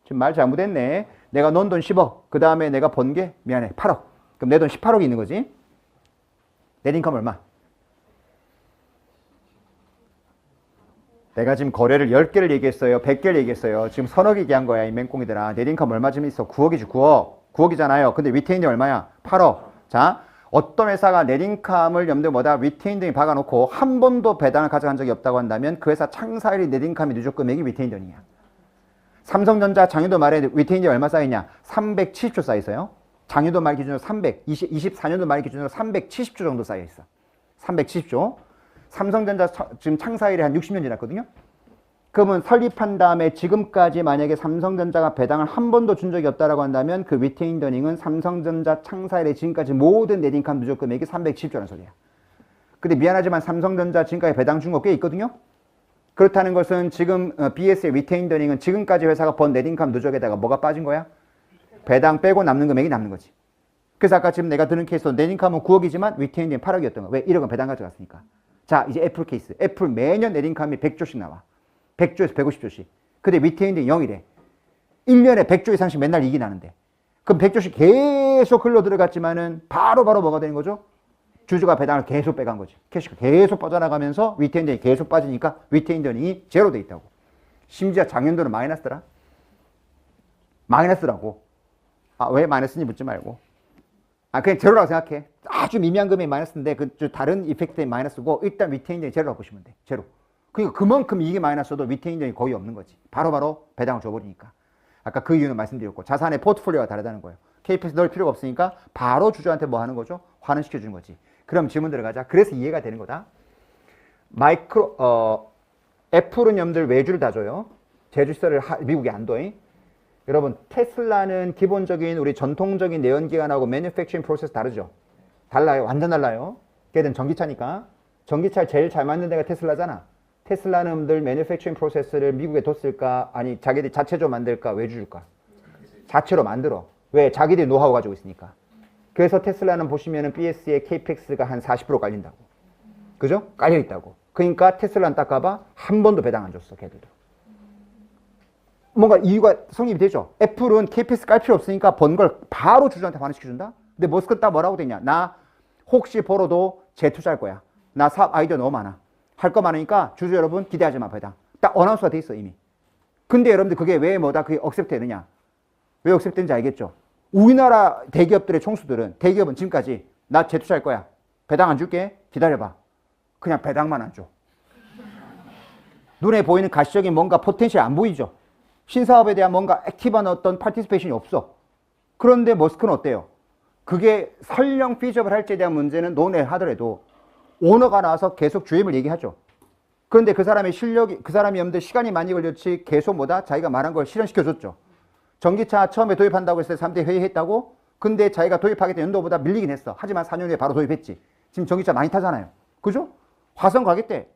지금 말 잘못했네. 내가 넣은 돈 10억. 그 다음에 내가 번 게 미안해. 8억. 그럼 내 돈 18억이 있는 거지. 넷인컴 얼마? 내가 지금 거래를 10개를 얘기했어요. 100개를 얘기했어요. 지금 서너 개 얘기한 거야. 이 맹꽁이들아. 넷인컴 얼마 좀 있어? 9억이지 9억. 9억이잖아요. 근데 리테인드 얼마야? 8억. 자, 어떤 회사가 넷인컴을 염두에 뭐다? 리테인드에 박아놓고 한 번도 배당을 가져간 적이 없다고 한다면 그 회사 창사일이 넷인컴의 누적 금액이 리테인드이야. 삼성전자 장유도 말에 리테인드 얼마 쌓이냐? 370조 쌓여있어요. 장유도 말 기준으로 24년도 말 기준으로 370조 정도 쌓여있어. 370조. 삼성전자 지금 창사일이 한 60년 지났거든요. 그러면 설립한 다음에 지금까지 만약에 삼성전자가 배당을 한 번도 준 적이 없다라고 한다면 그 리테인드 어닝은 삼성전자 창사일에 지금까지 모든 넷인컴 누적 금액이 370조라는 소리야. 근데 미안하지만 삼성전자 지금까지 배당 준 거 꽤 있거든요. 그렇다는 것은 지금 BS의 리테인드 어닝은 지금까지 회사가 번 넷인컴 누적에다가 뭐가 빠진 거야? 배당 빼고 남는 금액이 남는 거지. 그래서 아까 지금 내가 드는 케이스로 넷인컴은 9억이지만 리테인드는 8억이었던 거야. 왜? 1억은 배당 가져갔으니까. 자, 이제 애플 케이스. 애플 매년 넷인컴이 100조씩 나와. 100조에서 150조씩. 근데 리테인드는 0이래. 1년에 100조 이상씩 맨날 이익이 나는데. 그럼 100조씩 계속 흘러 들어갔지만은 바로바로 뭐가 되는 거죠? 주주가 배당을 계속 빼간 거지. 캐시가 계속 빠져나가면서 리테인드이 계속 빠지니까 리테인드 어닝이 제로 돼 있다고. 심지어 작년도는 마이너스더라. 마이너스라고. 아, 왜 마이너스인지 묻지 말고. 아, 그냥 제로라고 생각해. 아주 미미한 금액이 마이너스인데 그 다른 이펙트 때문에 마이너스고 일단 리테인드 제로라고 보시면 돼. 제로. 그러니까 그만큼 이익이 마이너스도 리테인드 거의 없는 거지. 바로바로 배당을 줘버리니까. 아까 그 이유는 말씀드렸고 자산의 포트폴리오가 다르다는 거예요. KPS 넣을 필요가 없으니까 바로 주주한테 뭐 하는 거죠? 환원시켜주는 거지. 그럼 질문 들어가자. 그래서 이해가 되는 거다. 애플은 여러분들 외주를 다 줘요. 제주시설을 미국에 안 둬. 여러분 테슬라는 기본적인 우리 전통적인 내연기관하고 매니팩처링 프로세스 다르죠? 달라요. 완전 달라요. 걔는 전기차니까. 전기차를 제일 잘 만든 데가 테슬라잖아. 테슬라는 늘 매니팩처링 프로세스를 미국에 뒀을까? 아니 자기들이 자체적으로 만들까? 외주 줄까? 자체로 만들어. 왜? 자기들이 노하우 가지고 있으니까. 그래서 테슬라는 보시면은 BS의 KPX가 한 40% 깔린다고. 그죠? 깔려있다고. 그러니까 테슬라는 딱 가봐. 한 번도 배당 안 줬어, 걔들도. 뭔가 이유가 성립이 되죠. 애플은 KPX 깔 필요 없으니까 번 걸 바로 주주한테 환원시켜준다? 근데 머스크는 딱 뭐라고 되냐? 나 혹시 벌어도 재투자할 거야. 나 사업 아이디어 너무 많아. 할 거 많으니까 주주 여러분 기대하지 마, 배당. 딱 어나운스가 돼 있어, 이미. 근데 여러분들 그게 왜 뭐다? 그게 억셉트 되느냐? 왜 억셉트 되는지 알겠죠? 우리나라 대기업들의 총수들은 대기업은 지금까지 나 재투자할 거야. 배당 안 줄게. 기다려봐. 그냥 배당만 안 줘. 눈에 보이는 가시적인 뭔가 포텐셜이 안 보이죠. 신사업에 대한 뭔가 액티브한 어떤 파티스페이션이 없어. 그런데 머스크는 어때요? 그게 설령 피저블 할지에 대한 문제는 논의를 하더라도 오너가 나와서 계속 주임을 얘기하죠. 그런데 그 사람의 실력이, 그 사람이 여러분들 시간이 많이 걸렸지 계속 뭐다? 자기가 말한 걸 실현시켜줬죠. 전기차 처음에 도입한다고 했을 때 3대 회의했다고? 근데 자기가 도입하겠다 연도보다 밀리긴 했어. 하지만 4년 후에 바로 도입했지. 지금 전기차 많이 타잖아요. 그죠? 화성 가겠대.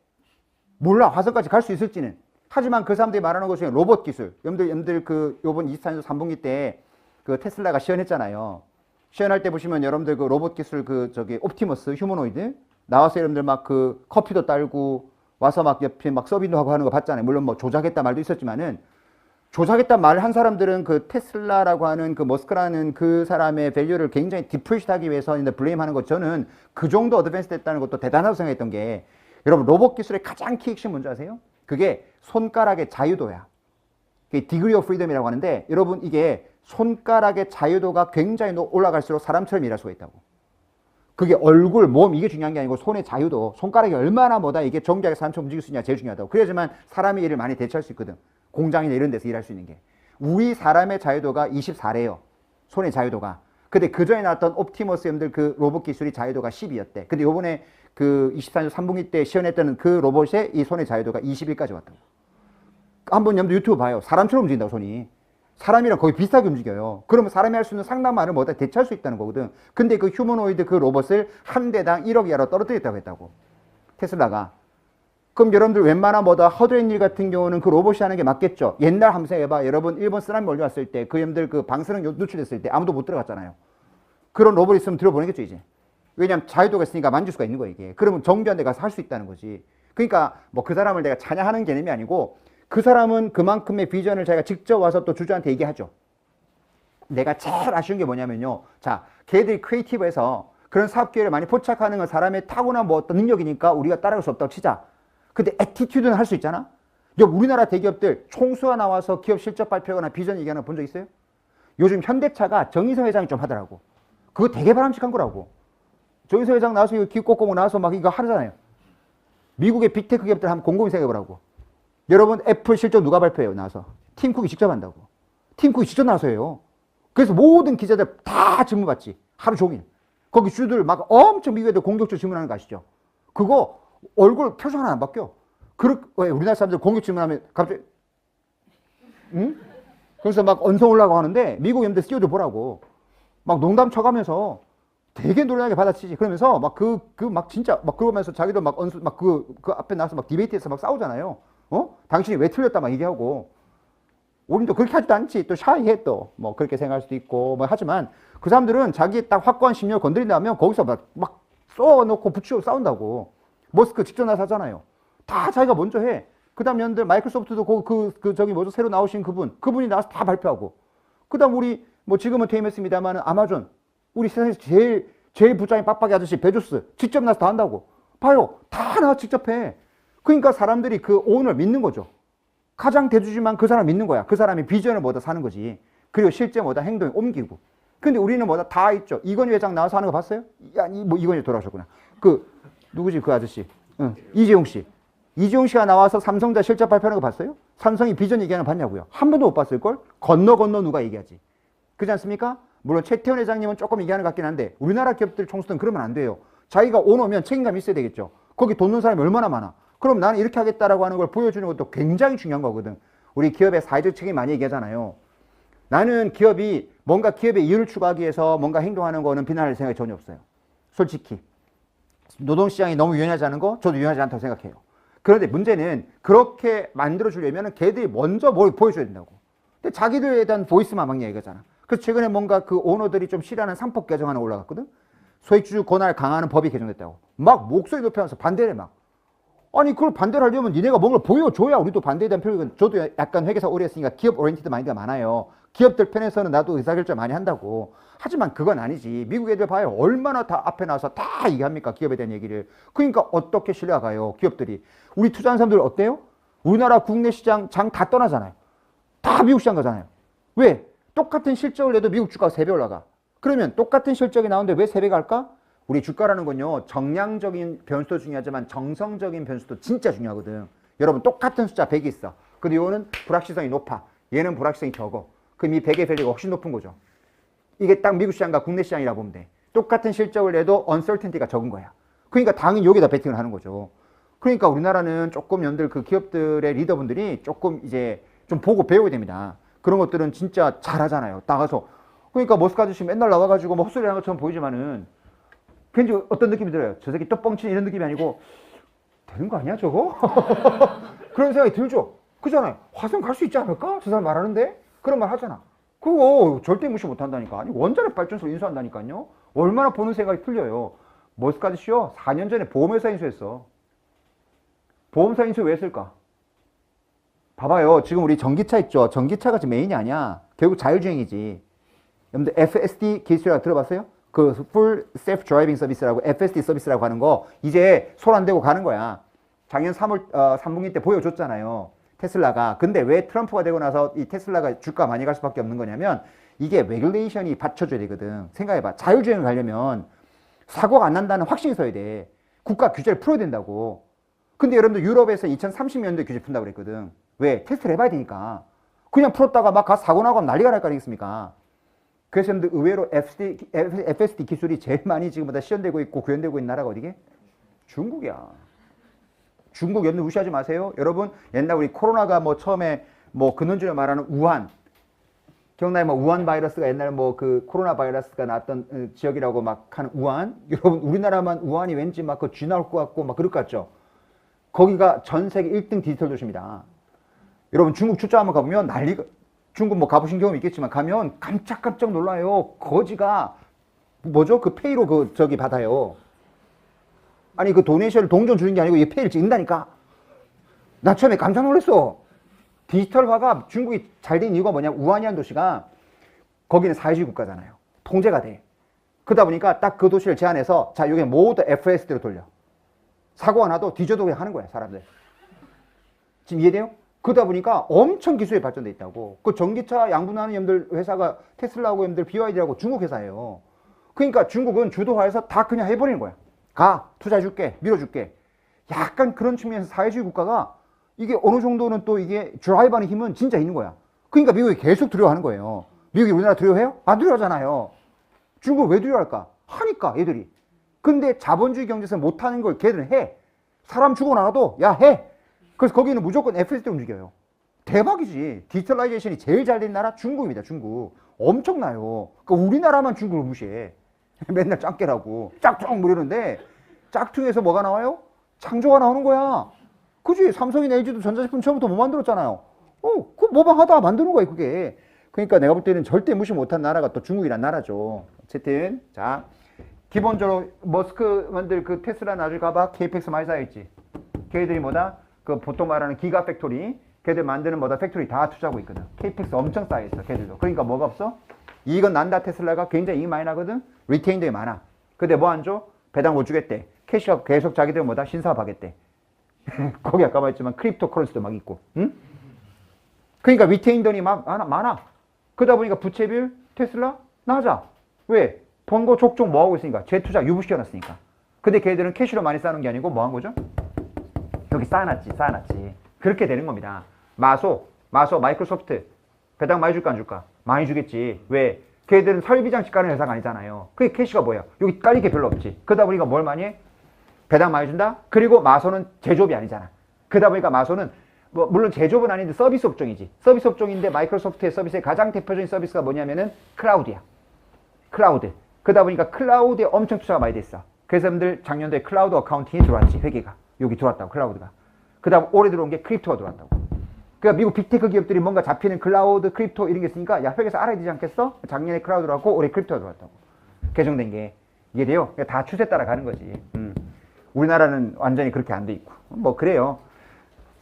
몰라. 화성까지 갈 수 있을지는. 하지만 그 사람들이 말하는 것 중에 로봇 기술. 여러분들 그 요번 24년도 3분기 때 그 테슬라가 시연했잖아요. 시연할 때 보시면 여러분들 그 로봇 기술 그 저기 옵티머스 휴머노이드 나와서 여러분들 막 그 커피도 딸고 와서 막 옆에 막 서빙도 하고 하는 거 봤잖아요. 물론 뭐 조작했다 말도 있었지만은 조작했단 말을 한 사람들은 그 테슬라라고 하는 그 머스크라는 그 사람의 밸류를 굉장히 디프리시하기 위해서 블레임하는 것 저는 그 정도 어드밴스 됐다는 것도 대단하다고 생각했던 게 여러분 로봇 기술의 가장 키 핵심 뭔지 아세요? 그게 손가락의 자유도야. 그게 디그리 오브 프리덤이라고 하는데 여러분 이게 손가락의 자유도가 굉장히 올라갈수록 사람처럼 일할 수가 있다고. 그게 얼굴, 몸 이게 중요한 게 아니고 손의 자유도 손가락이 얼마나 뭐다 이게 정교하게 사람처럼 움직일 수 있냐 제일 중요하다고. 그래야지만 사람의 일을 많이 대체할 수 있거든. 공장이나 이런 데서 일할 수 있는 게. 우리 사람의 자유도가 24래요. 손의 자유도가. 근데 그 전에 나왔던 옵티머스 엠들 그 로봇 기술이 자유도가 10이었대. 근데 요번에 그 24년 3분기 때 시연했던 그 로봇의 이 손의 자유도가 21까지 왔다고. 한번 여러분들 유튜브 봐요. 사람처럼 움직인다고 손이. 사람이랑 거의 비슷하게 움직여요. 그러면 사람이 할 수 있는 상당 많은 뭐다 대체할 수 있다는 거거든. 근데 그 휴머노이드 그 로봇을 한 대당 1억 이하로 떨어뜨렸다고 했다고. 테슬라가. 그럼 여러분들 웬만한 뭐다 허드렛 일 같은 경우는 그 로봇이 하는 게 맞겠죠. 옛날 함수 해봐. 여러분 일본 쓰나미 몰려왔을 때 그 여러분들 그 방사능 노출됐을 때 아무도 못 들어갔잖아요. 그런 로봇 있으면 들어보내겠죠 이제. 왜냐하면 자유도가 있으니까 만질 수가 있는 거야 이게. 그러면 정교한 데 가서 할 수 있다는 거지. 그러니까 뭐 그 사람을 내가 찬양하는 개념이 아니고 그 사람은 그만큼의 비전을 자기가 직접 와서 또 주주한테 얘기하죠. 내가 제일 아쉬운 게 뭐냐면요. 자, 걔들이 크리에이티브해서 그런 사업 기회를 많이 포착하는 건 사람의 타고난 뭐 어떤 능력이니까 우리가 따라갈 수 없다고 치자. 근데 애티튜드는 할 수 있잖아. 우리나라 대기업들 총수가 나와서 기업 실적 발표하거나 비전 얘기하는 거 본 적 있어요? 요즘 현대차가 정의서 회장이 좀 하더라고. 그거 되게 바람직한 거라고. 정의서 회장 나와서 이거 기업 꺾고 나와서 막 이거 하잖아요. 미국의 빅테크 기업들 한번 곰곰이 생각해보라고. 여러분 애플 실적 누가 발표해요? 나와서. 팀 쿡이 직접 한다고. 팀 쿡이 직접 나와서 해요. 그래서 모든 기자들 다 질문 받지. 하루 종일. 거기 주들 막 엄청 미국 애들 공격적으로 질문하는 거 아시죠? 그거 얼굴 표정 하나 안 바뀌어. 왜 우리나라 사람들 공격 질문하면 갑자기 응? 그래서 막 언성 올라가고 하는데 미국 엠들 CEO들 보라고. 막 농담 쳐가면서 되게 놀라게 받아치지. 그러면서 막 막 진짜 막 그러면서 자기도 막 그 앞에 나와서 막 디베이트에서 막 싸우잖아요. 당신이 왜 틀렸다 막 얘기하고. 우린 또 그렇게 하지도 않지. 또 샤이해 또. 뭐 그렇게 생각할 수도 있고. 뭐 하지만 그 사람들은 자기 딱 확고한 심리를 건드린다면 거기서 막 쏘아놓고 붙이고 싸운다고. 머스크 직접 나서 하잖아요. 다 자기가 먼저 해. 그 다음 년들 마이크로소프트도 저기 뭐죠? 새로 나오신 그분이 나와서 다 발표하고. 그 다음 우리 뭐 지금은 퇴임했습니다만 아마존. 우리 세상에서 제일 부장이 빡빡이 아저씨 베조스 직접 나서 다 한다고. 봐요. 다 나와 직접 해. 그러니까 사람들이 그 오너를 믿는 거죠. 가장 대주지만 그 사람 믿는 거야. 그 사람이 비전을 뭐다 사는 거지. 그리고 실제 뭐다 행동에 옮기고. 근데 우리는 뭐다 다 있죠. 이건희 회장 나와서 하는 거 봤어요? 이건희 돌아오셨구나. 누구지 그 아저씨? 이재용 씨. 이재용 씨가 나와서 삼성자 실적 발표하는 거 봤어요? 삼성이 비전 얘기하는 거 봤냐고요? 한 번도 못 봤을걸? 건너 누가 얘기하지. 그렇지 않습니까? 물론 최태원 회장님은 조금 얘기하는 것 같긴 한데 우리나라 기업들 총수는 그러면 안 돼요. 자기가 오너면 책임감이 있어야 되겠죠. 거기 돈 넣는 사람이 얼마나 많아. 그럼 나는 이렇게 하겠다라고 하는 걸 보여주는 것도 굉장히 중요한 거거든. 우리 기업의 사회적 책임 많이 얘기하잖아요. 나는 기업이 뭔가 기업의 이윤을 추구하기 위해서 뭔가 행동하는 거는 비난할 생각이 전혀 없어요. 솔직히. 노동시장이 너무 유연하지 않은 거 저도 유연하지 않다고 생각해요. 그런데 문제는 그렇게 만들어주려면 걔들이 먼저 뭘 보여줘야 된다고. 근데 자기들에 대한 보이스만 막 얘기하잖아. 그래서 최근에 뭔가 그 오너들이 좀 싫어하는 상법 개정 하나 올라갔거든. 소액주주 권한을 강화하는 법이 개정됐다고. 막 목소리 높여면서 반대를 막. 아니 그걸 반대를 하려면 니네가 뭔가를 보여줘야 우리도 반대에 대한 표현은. 저도 약간 회계사 오래 했으니까 기업 오리엔티드 마인드가 많아요. 기업들 편에서는 나도 의사결정 많이 한다고. 하지만 그건 아니지. 미국 애들 봐요. 얼마나 다 앞에 나와서 다 얘기합니까? 기업에 대한 얘기를. 그러니까 어떻게 신뢰가 가요? 기업들이. 우리 투자하는 사람들 어때요? 우리나라 국내 시장 장 다 떠나잖아요. 다 미국 시장 가잖아요. 왜? 똑같은 실적을 내도 미국 주가가 3배 올라가. 그러면 똑같은 실적이 나오는데 왜 3배가 할까? 우리 주가라는 건요. 정량적인 변수도 중요하지만 정성적인 변수도 진짜 중요하거든. 여러분 똑같은 숫자 100이 있어. 근데 이거는 불확실성이 높아. 얘는 불확실성이 적어. 그럼 이 100의 밸류가 훨씬 높은 거죠. 이게 딱 미국 시장과 국내 시장이라 보면 돼. 똑같은 실적을 내도 uncertainty가 적은 거야. 그러니까 당연히 여기다 베팅을 하는 거죠. 그러니까 우리나라는 조금 연들 그 기업들의 리더분들이 조금 이제 좀 보고 배워야 됩니다. 그런 것들은 진짜 잘하잖아요. 나가서. 그러니까 머스크 아저씨 맨날 나와가지고 뭐 헛소리 하는 것처럼 보이지만은 괜히 어떤 느낌이 들어요. 저 새끼 또 뻥치는 이런 느낌이 아니고 되는 거 아니야 저거? 그런 생각이 들죠. 그잖아요. 화성 갈 수 있지 않을까? 저 사람 말하는데? 그런 말 하잖아. 그거 절대 무시 못 한다니까. 아니 원자력 발전소 인수한다니까요. 얼마나 보는 생각이 틀려요. 머스크 아저씨요. 4년 전에 보험회사 인수했어. 보험사 인수 왜 했을까? 봐봐요. 지금 우리 전기차 있죠. 전기차가 지금 메인이 아니야. 결국 자율주행이지. 여러분들 FSD 기술이라고 들어봤어요? 그 Full Self Driving Service라고 FSD 서비스라고 하는 거 이제 손 안 대고 가는 거야. 작년 3분기 때 보여줬잖아요. 테슬라가. 근데 왜 트럼프가 되고 나서 이 테슬라가 주가 많이 갈 수밖에 없는 거냐면 이게 레귤레이션이 받쳐줘야 되거든. 생각해봐. 자율주행을 가려면 사고가 안 난다는 확신이 있어야 돼. 국가 규제를 풀어야 된다고. 근데 여러분들 유럽에서 2030년도에 규제 푼다고 그랬거든. 왜? 테스트를 해봐야 되니까. 그냥 풀었다가 막 가서 사고 나고 하면 난리가 날 거 아니겠습니까? 그래서 여러분들 의외로 FSD 기술이 제일 많이 지금보다 시연되고 있고 구현되고 있는 나라가 어디게? 중국이야. 중국 여러분 무시하지 마세요. 여러분 옛날 우리 코로나가 뭐 처음에 뭐 근원주에 말하는 우한 기억나요? 뭐 우한 바이러스가 옛날에 뭐 그 코로나 바이러스가 나왔던 지역이라고 막 하는 우한. 여러분 우리나라만 우한이 왠지 막 그 쥐 나올 것 같고 막 그럴 것 같죠? 거기가 전 세계 1등 디지털 도시입니다. 여러분 중국 출장 한번 가보면 난리가. 중국 뭐 가보신 경험 있겠지만 가면 깜짝깜짝 놀라요. 거지가 뭐죠? 그 페이로 그 저기 받아요. 아니 그 도네이션을 동전 주는 게 아니고 이 페이를 찍는다니까. 나 처음에 깜짝 놀랐어. 디지털화가 중국이 잘 된 이유가 뭐냐면 우한이라는 도시가 거기는 사회주의 국가잖아요. 통제가 돼. 그러다 보니까 딱 그 도시를 제한해서 자 여기 모두 FSD로 돌려. 사고가 나도 뒤져도 그냥 하는 거야 사람들. 지금 이해돼요? 그러다 보니까 엄청 기술이 발전돼 있다고. 그 전기차 양분하는 놈들 회사가 테슬라하고 놈들 BYD라고 중국 회사예요. 그러니까 중국은 주도화해서 다 그냥 해버리는 거야. 가 투자해줄게 밀어줄게. 약간 그런 측면에서 사회주의 국가가 이게 어느 정도는 또 이게 드라이브하는 힘은 진짜 있는 거야. 그러니까 미국이 계속 두려워하는 거예요. 미국이 우리나라 두려워해요? 안 두려워하잖아요. 중국 왜 두려워할까? 하니까 얘들이. 근데 자본주의 경제에서 못하는 걸 걔들은 해. 사람 죽어 나가도 야 해. 그래서 거기는 무조건 FSD 움직여요. 대박이지. 디지털라이제이션이 제일 잘 된 나라 중국입니다. 중국. 엄청나요. 그러니까 우리나라만 중국을 무시해. 맨날 짱깨라고. 짝퉁 무리는데 짝퉁에서 뭐가 나와요? 창조가 나오는 거야. 그지? 삼성이나 LG도 전자제품 처음부터 못 만들었잖아요. 그 모방하다가 만드는 거예요, 그게. 그러니까 내가 볼 때는 절대 무시 못한 나라가 또 중국이란 나라죠. 어쨌든, 자, 기본적으로 머스크 만들 그 테슬라 나중에 가봐. KPX 많이 쌓여있지. 걔들이 뭐다? 그 보통 말하는 기가 팩토리. 걔들 만드는 뭐다? 팩토리 다 투자하고 있거든. KPX 엄청 쌓여있어, 걔들도. 그러니까 뭐가 없어? 이익은 난다, 테슬라가. 굉장히 이익 많이 나거든. 리테인들이 많아. 근데 뭐 안 줘? 배당 못 주겠대. 캐시가 계속 자기들 뭐다? 신사업하겠대. 거기 아까 말했지만 크립토 커런시도 막 있고. 응? 그러니까 리테인들이 막 많아. 그러다 보니까 부채비율 테슬라 낮아. 왜? 번 거 족족 뭐 하고 있으니까. 재투자 유부시켜놨으니까. 근데 걔들은 캐시로 많이 쌓는 게 아니고 뭐 한 거죠? 여기 쌓아놨지. 그렇게 되는 겁니다. 마소, 마이크로소프트 배당 많이 줄까 안 줄까? 많이 주겠지. 왜? 걔들은 설비장치 까는 회사가 아니잖아요. 그게 캐시가 뭐야? 여기 깔릴 게 별로 없지. 그러다 보니까 뭘 많이 해? 배당 많이 준다? 그리고 마소는 제조업이 아니잖아. 그러다 보니까 마소는 뭐 물론 제조업은 아닌데 서비스 업종이지. 서비스 업종인데 마이크로소프트의 서비스의 가장 대표적인 서비스가 뭐냐면은 클라우드야. 클라우드. 그러다 보니까 클라우드에 엄청 투자가 많이 됐어. 그래서 여러분들 작년도에 클라우드 어카운팅이 들어왔지. 회계가. 여기 들어왔다고 클라우드가. 그 다음 올해 들어온 게 크립토가 들어왔다고. 그러니까 미국 빅테크 기업들이 뭔가 잡히는 클라우드, 크립토 이런 게 있으니까 야 회계에서 알아야 되지 않겠어? 작년에 클라우드 들어왔고 올해 크립토가 들어왔다고. 개정된 게. 이게 돼요. 그러니까 다 추세 따라 가는 거지. 우리나라는 완전히 그렇게 안 돼 있고. 뭐 그래요.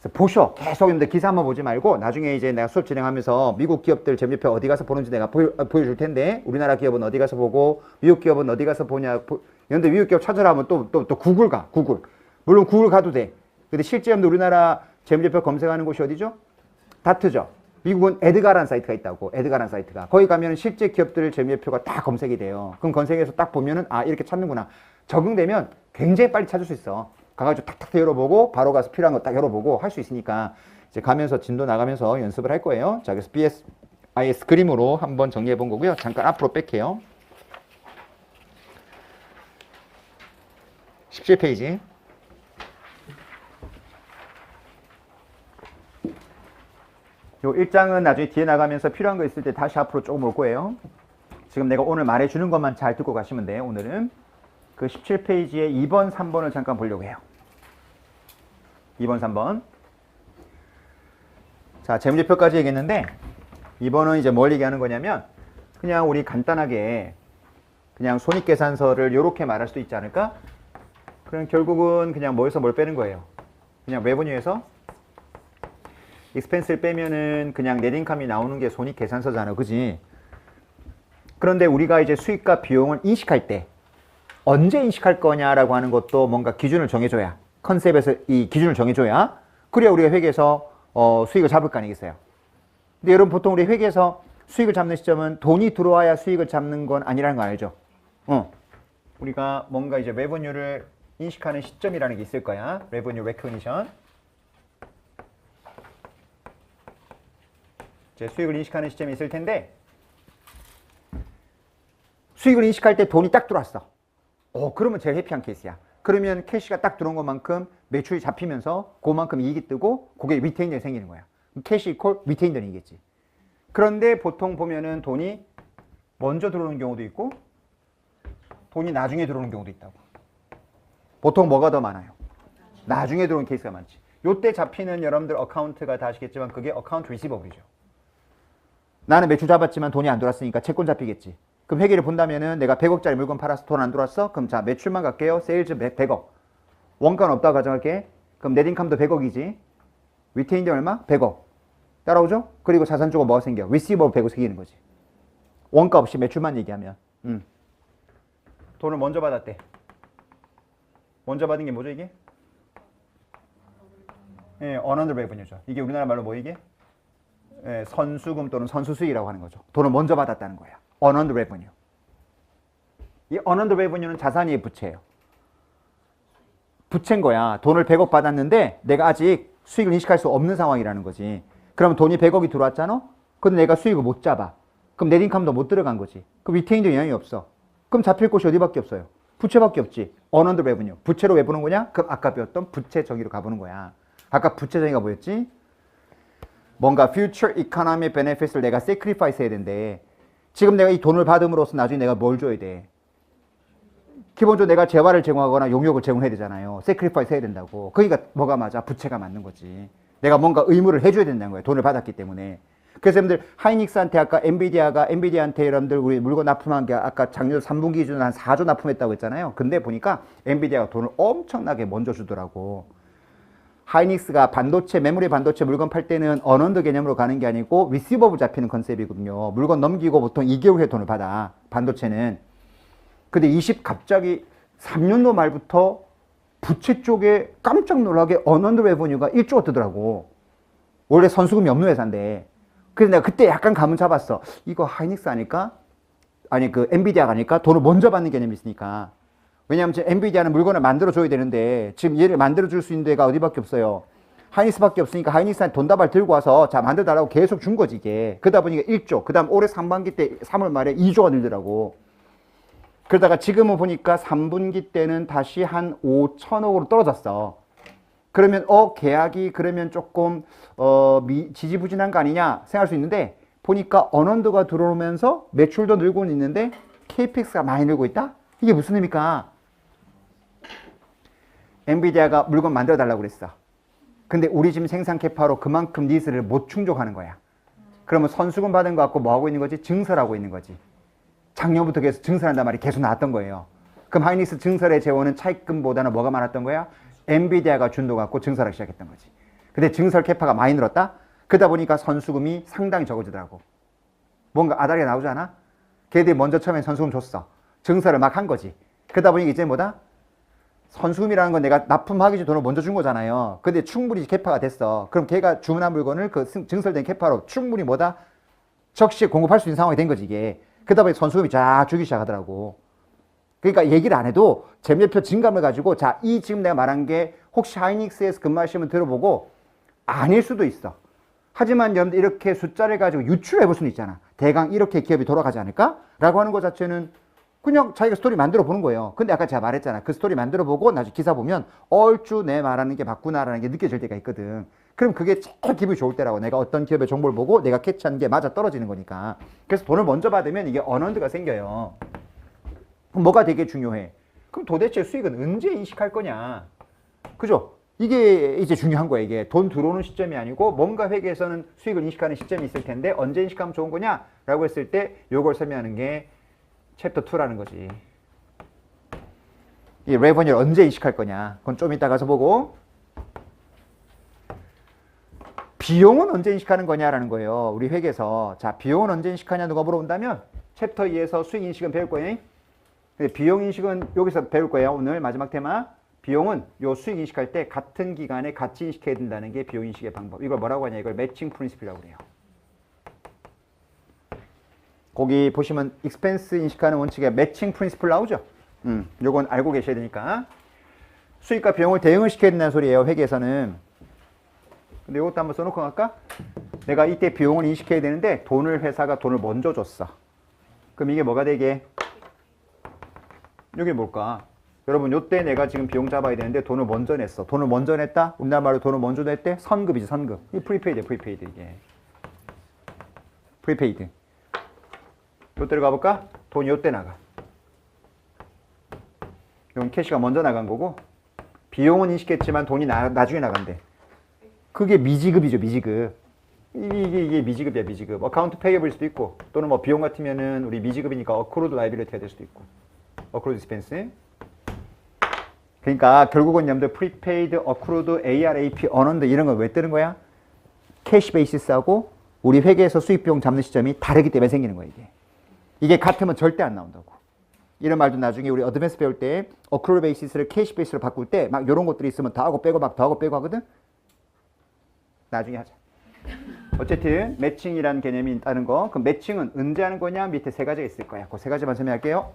그래서 보셔. 계속 근데 기사 한번 보지 말고 나중에 이제 내가 수업 진행하면서 미국 기업들 재무제표 어디 가서 보는지 내가 보여줄 텐데 우리나라 기업은 어디 가서 보고 미국 기업은 어디 가서 보냐. 그런데 미국 기업 찾으라 하면 또 구글 가. 구글. 물론 구글 가도 돼. 근데 실제 우리나라 재무제표 검색하는 곳이 어디죠? 다트죠. 미국은 에드가라는 사이트가 있다고. 에드가라는 사이트가. 거기 가면 실제 기업들 재무제표가 딱 검색이 돼요. 그럼 검색해서 딱 보면은 아 이렇게 찾는구나. 적응되면 굉장히 빨리 찾을 수 있어. 가가지고 탁탁 열어보고 바로 가서 필요한 거 딱 열어보고 할 수 있으니까 이제 가면서 진도 나가면서 연습을 할 거예요. 자, 그래서 BSIS 그림으로 한번 정리해 본 거고요. 잠깐 앞으로 뺄게요. 17페이지. 요 1장은 나중에 뒤에 나가면서 필요한 거 있을 때 다시 앞으로 조금 올 거예요. 지금 내가 오늘 말해주는 것만 잘 듣고 가시면 돼요. 오늘은 그 17페이지에 2번, 3번을 잠깐 보려고 해요. 2번, 3번. 자, 재무제표까지 얘기했는데 2번은 이제 뭘 얘기하는 거냐면 그냥 우리 간단하게 그냥 손익계산서를 이렇게 말할 수도 있지 않을까? 그럼 결국은 그냥 뭐에서 뭘 빼는 거예요? 그냥 레버뉴에서 익스펜스를 빼면은 그냥 넷인컴이 나오는 게 손익계산서잖아. 그지? 그런데 우리가 이제 수익과 비용을 인식할 때 언제 인식할 거냐라고 하는 것도 뭔가 기준을 정해줘야 컨셉에서 이 기준을 정해줘야 그래야 우리가 회계에서 수익을 잡을 거 아니겠어요. 근데 여러분 보통 우리 회계에서 수익을 잡는 시점은 돈이 들어와야 수익을 잡는 건 아니라는 거 알죠? 우리가 뭔가 이제 레버뉴를 인식하는 시점이라는 게 있을 거야. 레버뉴 레코니션. 이제 수익을 인식하는 시점이 있을 텐데 수익을 인식할 때 돈이 딱 들어왔어. 그러면 제일 해피한 케이스야. 그러면 캐시가 딱 들어온 것만큼 매출이 잡히면서 그만큼 이익이 뜨고 그게 리테인들이 생기는 거야. 캐시 이퀄 리테인들이겠지. 그런데 보통 보면은 돈이 먼저 들어오는 경우도 있고 돈이 나중에 들어오는 경우도 있다고. 보통 뭐가 더 많아요? 나중에 들어오는 케이스가 많지. 요때 잡히는 여러분들 어카운트가 다 아시겠지만 그게 어카운트 리시버블이죠. 나는 매출 잡았지만 돈이 안 들어왔으니까 채권 잡히겠지. 그럼 회계를 본다면은 내가 100억짜리 물건 팔아서 돈 안 들어왔어? 그럼 자, 매출만 갈게요. 세일즈 100억. 원가는 없다고 가정할게. 그럼 넷인컴도 100억이지. 리테인드 얼마? 100억. 따라오죠? 그리고 자산 주고 뭐가 생겨? 리시버블 100억 생기는 거지. 원가 없이 매출만 얘기하면. 돈을 먼저 받았대. 먼저 받은 게 뭐죠, 이게? 예, unearned revenue죠. 이게 우리나라 말로 뭐 이게? 예, 선수금 또는 선수수익이라고 하는 거죠. 돈을 먼저 받았다는 거야. unearned revenue. 이 unearned revenue는 자산이 부채예요. 부채인 거야. 돈을 100억 받았는데 내가 아직 수익을 인식할 수 없는 상황이라는 거지. 그러면 돈이 100억이 들어왔잖아? 근데 내가 수익을 못 잡아. 그럼 넷인컴도 못 들어간 거지. 그럼 리테인도 영향이 없어. 그럼 잡힐 곳이 어디밖에 없어요? 부채밖에 없지. unearned revenue. 부채로 왜 보는 거냐? 그럼 아까 배웠던 부채 정의로 가보는 거야. 아까 부채 정의가 뭐였지? 뭔가 future economic benefits를 내가 sacrifice 해야 된대. 지금 내가 이 돈을 받음으로써 나중에 내가 뭘 줘야 돼? 기본적으로 내가 재화를 제공하거나 용역을 제공해야 되잖아요. 세크리파이스 해야 된다고. 그러니까 뭐가 맞아? 부채가 맞는 거지. 내가 뭔가 의무를 해줘야 된다는 거예요. 돈을 받았기 때문에. 그래서 여러분들 하이닉스한테 아까 엔비디아한테 여러분들 우리 물건 납품한 게 아까 작년 3분기 기준으로 한 4조 납품했다고 했잖아요. 근데 보니까 엔비디아가 돈을 엄청나게 먼저 주더라고. 하이닉스가 반도체, 메모리 반도체 물건 팔 때는 언언드 개념으로 가는 게 아니고 리시버블 잡히는 컨셉이거든요. 물건 넘기고 보통 2개월 후에 돈을 받아. 반도체는. 근데 갑자기 3년도 말부터 부채 쪽에 깜짝 놀라게 언언드 레버뉴가 1조가 뜨더라고. 원래 선수금이 없는 회사인데. 그래서 내가 그때 약간 감은 잡았어. 이거 하이닉스 아닐까? 아니 그 엔비디아가 아닐까? 돈을 먼저 받는 개념이 있으니까. 왜냐하면 지금 엔비디아는 물건을 만들어줘야 되는데 지금 얘를 만들어줄 수 있는 데가 어디밖에 없어요. 하이닉스밖에 없으니까 하이닉스한테 돈다발 들고 와서 자 만들어달라고 계속 준 거지 이게. 그러다 보니까 1조. 그 다음 올해 상반기 때 3월 말에 2조가 늘더라고. 그러다가 지금은 보니까 3분기 때는 다시 한 5천억으로 떨어졌어. 그러면 계약이 그러면 조금 지지부진한 거 아니냐 생각할 수 있는데 보니까 언언드가 들어오면서 매출도 늘고는 있는데 KPX가 많이 늘고 있다? 이게 무슨 의미입니까? 엔비디아가 물건 만들어 달라고 그랬어. 근데 우리 지금 생산 캐파로 그만큼 니즈를 못 충족하는 거야. 그러면 선수금 받은 거 갖고 뭐 하고 있는 거지? 증설하고 있는 거지. 작년부터 계속 증설한단 말이 계속 나왔던 거예요. 그럼 하이닉스 증설의 재원은 차입금보다는 뭐가 많았던 거야? 엔비디아가 준도 갖고 증설하기 시작했던 거지. 근데 증설 캐파가 많이 늘었다? 그러다 보니까 선수금이 상당히 적어지더라고. 뭔가 아다리가 나오지 않아? 걔들이 먼저 처음에 선수금 줬어. 증설을 막 한 거지. 그러다 보니까 이제 뭐다? 선수금이라는 건 내가 납품하기 전에 돈을 먼저 준 거잖아요. 근데 충분히 캐파가 됐어. 그럼 걔가 주문한 물건을 그 증설된 캐파로 충분히 뭐다? 적시에 공급할 수 있는 상황이 된 거지 이게. 그러다 보니 선수금이 쫙 주기 시작하더라고. 그러니까 얘기를 안 해도 재무제표 증감을 가지고 자, 이 지금 내가 말한 게 혹시 하이닉스에서 근무하시면 들어보고 아닐 수도 있어. 하지만 여러분들 이렇게 숫자를 가지고 유추해 볼 수는 있잖아. 대강 이렇게 기업이 돌아가지 않을까? 라고 하는 것 자체는 그냥 자기가 스토리 만들어 보는 거예요. 근데 아까 제가 말했잖아. 그 스토리 만들어 보고 나중에 기사 보면 얼추 내 말하는 게 맞구나라는 게 느껴질 때가 있거든. 그럼 그게 제일 기분이 좋을 때라고. 내가 어떤 기업의 정보를 보고 내가 캐치한 게 맞아 떨어지는 거니까. 그래서 돈을 먼저 받으면 이게 언언드가 생겨요. 그럼 뭐가 되게 중요해? 그럼 도대체 수익은 언제 인식할 거냐? 그죠? 이게 이제 중요한 거야. 이게 돈 들어오는 시점이 아니고 뭔가 회계에서는 수익을 인식하는 시점이 있을 텐데 언제 인식하면 좋은 거냐? 라고 했을 때 요걸 설명하는 게 챕터 2라는 거지. 이 레버뉴를 언제 인식할 거냐? 그건 좀 이따 가서 보고. 비용은 언제 인식하는 거냐라는 거예요. 우리 회계에서. 자, 비용은 언제 인식하냐 누가 물어본다면 챕터 2에서 수익 인식은 배울 거예요. 근데 비용 인식은 여기서 배울 거예요. 오늘 마지막 테마. 비용은 요 수익 인식할 때 같은 기간에 같이 인식해야 된다는 게 비용 인식의 방법. 이걸 뭐라고 하냐? 이걸 매칭 프린시플이라고 그래요. 거기 보시면 익스펜스 인식하는 원칙에 매칭 프린시플 나오죠? 요건 알고 계셔야 되니까. 수익과 비용을 대응을 시켜야 된다는 소리예요. 회계에서는. 근데 이것도 한번 써놓고 갈까? 내가 이때 비용을 인식해야 되는데 회사가 돈을 먼저 줬어. 그럼 이게 뭐가 되게? 이게 뭘까? 여러분 요때 내가 지금 비용 잡아야 되는데 돈을 먼저 냈어. 돈을 먼저 냈다? 우리나라 말로 돈을 먼저 냈대? 선급이지 선급. 이 프리페이드 이게. 프리페이드. 요때로 가볼까? 돈이 요때 나가. 이건 캐시가 먼저 나간 거고 비용은 인식했지만 돈이 나중에 나간대. 그게 미지급이죠. 미지급. 이게 미지급이야. 미지급. 어카운트 페이어블일 수도 있고 또는 뭐 비용 같으면은 우리 미지급이니까 어크루드 라이빌리티가 될 수도 있고 어크루드 디스펜스. 그러니까 결국은 여러분들 프리페이드, 어크루드, AR/AP, 언언드 이런 거 왜 뜨는 거야? 캐시 베이시스하고 우리 회계에서 수익 비용 잡는 시점이 다르기 때문에 생기는 거야 이게. 이게 같으면 절대 안 나온다고. 이런 말도 나중에 우리 어드밴스 배울 때 어크루드 베이시스를 캐시 베이스로 바꿀 때 막 이런 것들이 있으면 더하고 빼고 막 더하고 빼고 하거든. 나중에 하자. 어쨌든 매칭이라는 개념이 있다는 거. 그럼 매칭은 언제 하는 거냐? 밑에 세 가지가 있을 거야. 그 세 가지만 설명할게요.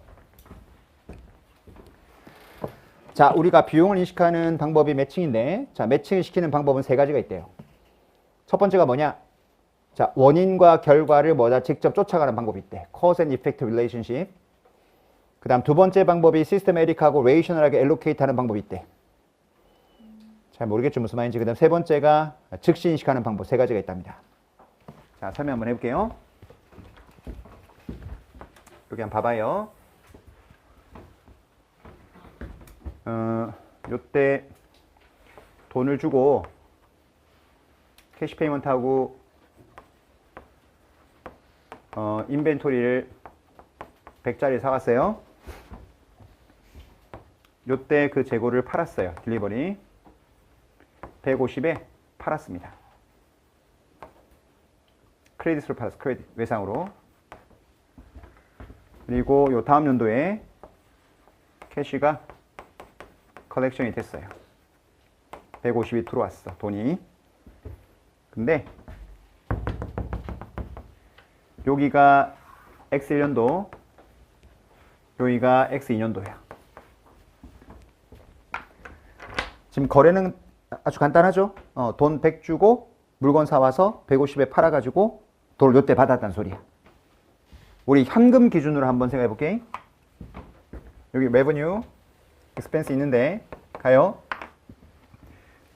자, 우리가 비용을 인식하는 방법이 매칭인데, 자, 매칭을 시키는 방법은 세 가지가 있대요. 첫 번째가 뭐냐? 자, 원인과 결과를 직접 쫓아가는 방법이 있대. Cause and Effect Relationship. 그 다음 두 번째 방법이 Systematic하고 Rational하게 Allocate 하는 방법이 있대. 잘 모르겠죠, 무슨 말인지. 그 다음 세 번째가 즉시 인식하는 방법 세 가지가 있답니다. 자, 설명 한번 해볼게요. 여기 한번 봐봐요. 요때 돈을 주고 캐시 페이먼트하고 인벤토리를 100짜리 사왔어요. 요때 그 재고를 팔았어요. 딜리버리 150에 팔았습니다. 크레딧으로 팔았어. 크레딧 외상으로. 그리고 요 다음 연도에 캐시가 컬렉션이 됐어요. 150이 들어왔어. 돈이. 근데 여기가 X1년도, 여기가 X2년도야. 지금 거래는 아주 간단하죠? 돈 100 주고 물건 사와서 150에 팔아가지고 돈을 요때 받았다는 소리야. 우리 현금 기준으로 한번 생각해 볼게. 여기 revenue, expense 있는데 가요.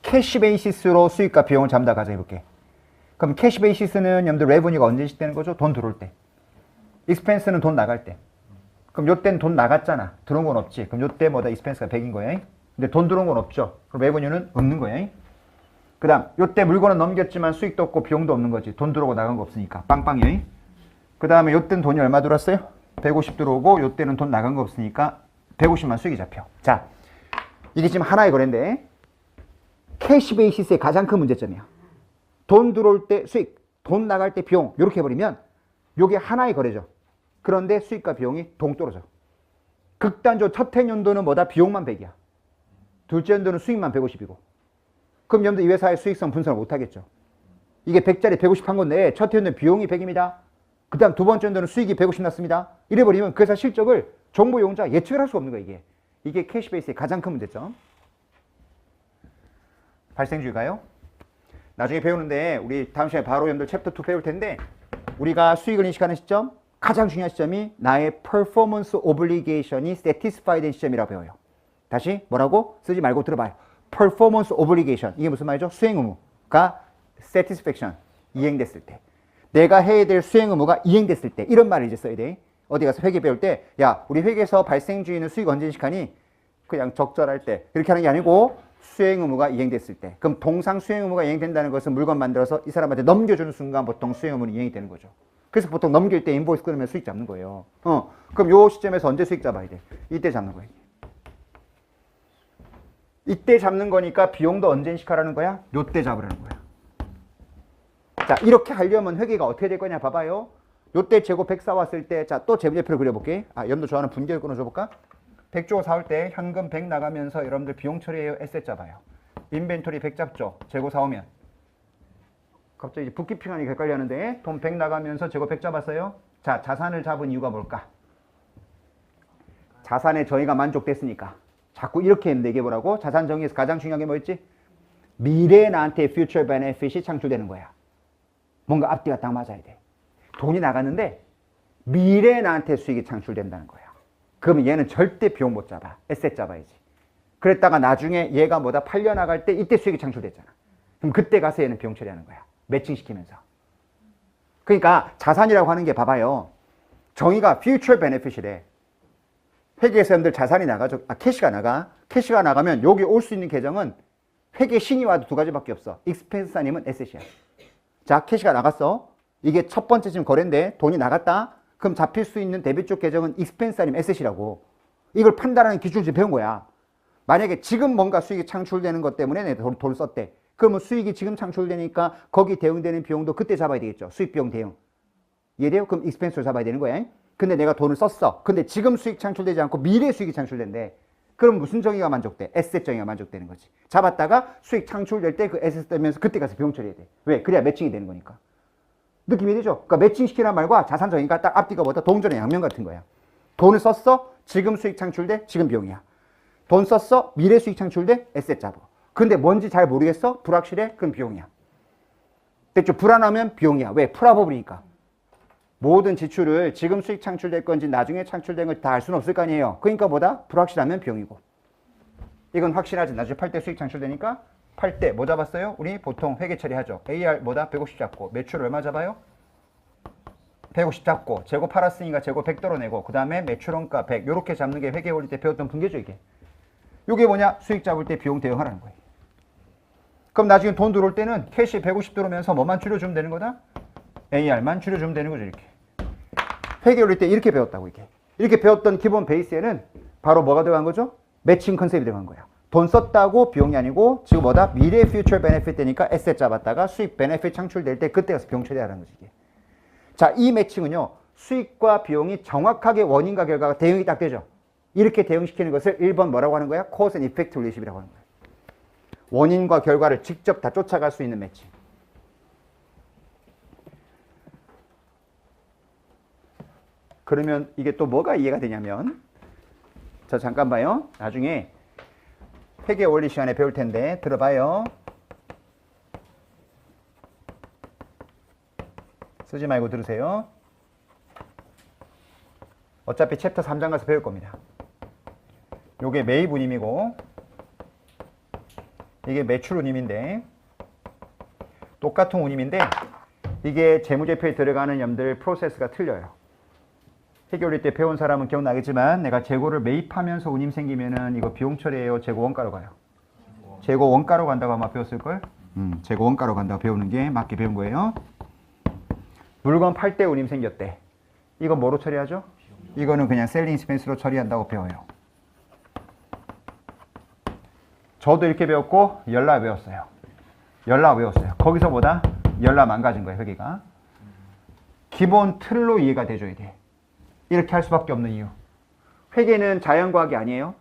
캐시 베이시스로 수익과 비용을 잡는다 가정해 볼게. 그럼 캐시 베이시스는 여러분들 revenue가 언제 시되는 거죠? 돈 들어올 때. expense는 돈 나갈 때. 그럼 요때는 돈 나갔잖아. 들어온 건 없지. 그럼 요때 뭐다? expense가 100인 거야. 근데 돈 들어온 건 없죠. 그럼 revenue는 없는 거야. 그 다음 요때 물건은 넘겼지만 수익도 없고 비용도 없는 거지. 돈 들어오고 나간 거 없으니까 빵빵이야. 그 다음에 요때는 돈이 얼마 들어왔어요? 150 들어오고 요때는 돈 나간 거 없으니까 150만 수익이 잡혀. 자, 이게 지금 하나의 거래인데 캐시 베이시스의 가장 큰 문제점이야. 돈 들어올 때 수익, 돈 나갈 때 비용 이렇게 해버리면 요게 하나의 거래죠. 그런데 수익과 비용이 동떨어져. 극단적으로 첫 해 연도는 뭐다? 비용만 100이야. 둘째 연도는 수익만 150이고. 그럼 여러분들 이 회사의 수익성 분석을 못하겠죠. 이게 100짜리 150 한 건데 첫 해 연도는 비용이 100입니다. 그 다음 두 번째 연도는 수익이 150 났습니다. 이래버리면 그 회사 실적을 정보 이용자 예측을 할 수가 없는 거야. 이게 캐시 베이스의 가장 큰 문제점. 발생주의가요. 나중에 배우는데 우리 다음 시간에 바로 여러분들 챕터 2 배울 텐데 우리가 수익을 인식하는 시점 가장 중요한 시점이 나의 performance obligation이 satisfied 된 시점이라고 배워요. 다시 뭐라고? 쓰지 말고 들어봐요. performance obligation 이게 무슨 말이죠? 수행 의무가 satisfaction 이행됐을 때 내가 해야 될 수행 의무가 이행됐을 때 이런 말을 이제 써야 돼. 어디 가서 회계 배울 때 야 우리 회계에서 발생주의는 수익 언제 인식하니? 그냥 적절할 때 이렇게 하는 게 아니고 수행 의무가 이행됐을 때. 그럼 동상 수행 의무가 이행된다는 것은 물건 만들어서 이 사람한테 넘겨주는 순간 보통 수행 의무는 이행이 되는 거죠. 그래서 보통 넘길 때 인보이스 끊으면 수익 잡는 거예요. 그럼 요 시점에서 언제 수익 잡아야 돼? 이때 잡는 거예요. 이때 잡는 거니까 비용도 언제 인식하라는 거야? 요때 잡으라는 거야. 자, 이렇게 하려면 회계가 어떻게 될 거냐 봐봐요. 요때 재고 100 사왔을 때, 자, 또 재무제표를 그려볼게. 여러분들 좋아하는 분기를 끊어줘볼까? 100 주고 사올 때 현금 100 나가면서 여러분들 비용 처리해요. 에셋 잡아요. 인벤토리 100 잡죠. 재고 사오면. 갑자기 북키핑하니 헷갈려 하는데 돈 100 나가면서 재고 100 잡았어요. 자, 자산을 잡은 이유가 뭘까? 자산의 정의가 만족됐으니까. 자꾸 이렇게 얘기해보라고. 자산 정의에서 가장 중요한 게 뭐였지? 미래에 나한테 future benefit이 창출되는 거야. 뭔가 앞뒤가 딱 맞아야 돼. 돈이 나갔는데 미래에 나한테 수익이 창출된다는 거야. 그러면 얘는 절대 비용 못 잡아. 에셋 잡아야지. 그랬다가 나중에 얘가 뭐다 팔려나갈 때 이때 수익이 창출됐잖아. 그럼 그때 가서 얘는 비용 처리하는 거야. 매칭시키면서. 그러니까 자산이라고 하는 게 봐봐요. 정의가 future benefit이래. 회계에서 여러분들 자산이 나가죠. 캐시가 나가. 캐시가 나가면 여기 올 수 있는 계정은 회계 신이 와도 두 가지밖에 없어. expense 아니면 asset이야. 자, 캐시가 나갔어. 이게 첫 번째 지금 거래인데 돈이 나갔다. 그럼 잡힐 수 있는 데뷔 쪽 계정은 expense 아니면 asset이라고. 이걸 판단하는 기준을 지금 배운 거야. 만약에 지금 뭔가 수익이 창출되는 것 때문에 내가 돈을 썼대. 그러면 수익이 지금 창출되니까 거기 대응되는 비용도 그때 잡아야 되겠죠. 수익 비용 대응. 이해돼요? 그럼 expense로 잡아야 되는 거야. 근데 내가 돈을 썼어. 근데 지금 수익 창출되지 않고 미래 수익이 창출된대. 그럼 무슨 정의가 만족돼? 에셋 정의가 만족되는 거지. 잡았다가 수익 창출될 때 그 에셋 되면서 그때 가서 비용 처리해야 돼. 왜? 그래야 매칭이 되는 거니까. 느낌이 되죠? 그러니까 매칭시키는 말과 자산 정의가 딱 앞뒤가 뭐다? 동전의 양면 같은 거야. 돈을 썼어? 지금 수익 창출돼? 지금 비용이야. 돈 썼어? 미래 수익 창출돼? 에셋 잡아. 근데 뭔지 잘 모르겠어? 불확실해? 그럼 비용이야. 됐죠? 불안하면 비용이야. 왜? 풀어버리니까. 모든 지출을 지금 수익 창출될 건지 나중에 창출된 건지 다 알 수는 없을 거 아니에요. 그러니까 뭐다? 불확실하면 비용이고. 이건 확실하지. 나중에 팔 때 수익 창출되니까 팔 때 뭐 잡았어요? 우리 보통 회계 처리하죠. AR 뭐다? 150 잡고 매출 얼마 잡아요? 150 잡고 재고 팔았으니까 재고 100 떨어내고 그 다음에 매출원가 100 요렇게 잡는 게 회계 올릴 때 배웠던 분계죠 이게. 이게 뭐냐? 수익 잡을 때 비용 대응하라는 거예요. 그럼 나중에 돈 들어올 때는 캐시 150 들어오면서 뭐만 줄여주면 되는 거다? AR만 줄여주면 되는 거죠, 이렇게. 회계 올릴 때 이렇게 배웠다고, 이게. 이렇게 배웠던 기본 베이스에는 바로 뭐가 들어간 거죠? 매칭 컨셉이 들어간 거야. 돈 썼다고 비용이 아니고 지금 뭐다? 미래 퓨처 베네핏 되니까 에셋 잡았다가 수익 베네핏 창출될 때 그때 가서 비용 처리하라는 거지, 이게. 자, 이 매칭은요. 수익과 비용이 정확하게 원인과 결과가 대응이 딱 되죠. 이렇게 대응시키는 것을 1번 뭐라고 하는 거야? Cause and Effect Relationship이라고 하는 거야. 원인과 결과를 직접 다 쫓아갈 수 있는 매칭. 그러면 이게 또 뭐가 이해가 되냐면, 자, 잠깐 봐요. 나중에 회계 원리 시간에 배울 텐데 들어봐요. 쓰지 말고 들으세요. 어차피 챕터 3장 가서 배울 겁니다. 요게 매입 운임이고 이게 매출 운임인데 똑같은 운임인데 이게 재무제표에 들어가는 염들 프로세스가 틀려요. 회계원리 때 배운 사람은 기억나겠지만 내가 재고를 매입하면서 운임 생기면은 이거 비용 처리해요? 재고 원가로 가요? 재고 원가로 간다고 아마 배웠을걸? 재고 원가로 간다고 배우는 게 맞게 배운 거예요. 물건 팔 때 운임 생겼대. 이거 뭐로 처리하죠? 이거는 그냥 셀링 익스펜스로 처리한다고 배워요. 저도 이렇게 배웠고 열라 외웠어요. 열라 외웠어요. 거기서 보다 열라 망가진 거예요, 회계가. 기본 틀로 이해가 돼줘야 돼. 이렇게 할 수밖에 없는 이유. 회계는 자연과학이 아니에요.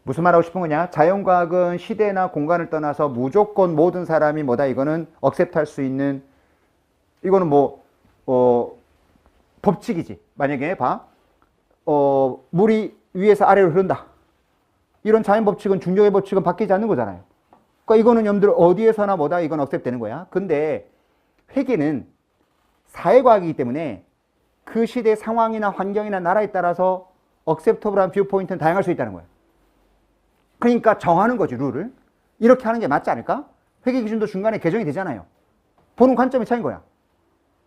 무슨 말하고 싶은 거냐? 자연과학은 시대나 공간을 떠나서 무조건 모든 사람이 뭐다? 이거는 억셉트할 수 있는, 이거는 뭐 법칙이지. 만약에 봐. 물이 위에서 아래로 흐른다. 이런 자연 법칙은 중력의 법칙은 바뀌지 않는 거잖아요. 그러니까 이거는 여러분들 어디에서나 뭐다? 이건 억셉트 되는 거야. 근데 회계는 사회과학이기 때문에 그 시대 상황이나 환경이나 나라에 따라서 억셉터블한 뷰 포인트는 다양할 수 있다는 거예요. 그러니까 정하는 거지, 룰을. 이렇게 하는 게 맞지 않을까? 회계 기준도 중간에 개정이 되잖아요. 보는 관점이 차이인 거야.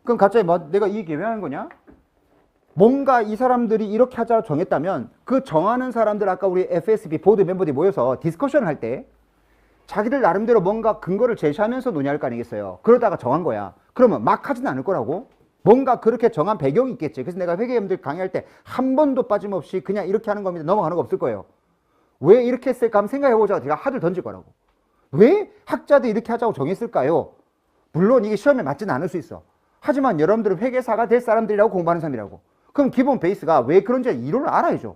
그럼 갑자기 뭐 내가 이 얘기 왜 하는 거냐? 뭔가 이 사람들이 이렇게 하자고 정했다면 그 정하는 사람들, 아까 우리 FSB 보드 멤버들이 모여서 디스커션을 할 때 자기들 나름대로 뭔가 근거를 제시하면서 논의할 거 아니겠어요. 그러다가 정한 거야. 그러면 막 하지는 않을 거라고. 뭔가 그렇게 정한 배경이 있겠지. 그래서 내가 회계님들 강의할 때 한 번도 빠짐없이 그냥 이렇게 하는 겁니다. 넘어가는 거 없을 거예요. 왜 이렇게 했을까 한번 생각해보자. 제가 하들 던질 거라고. 왜 학자들이 이렇게 하자고 정했을까요? 물론 이게 시험에 맞지는 않을 수 있어. 하지만 여러분들은 회계사가 될 사람들이라고 공부하는 사람이라고. 그럼 기본 베이스가 왜 그런지 이론을 알아야죠.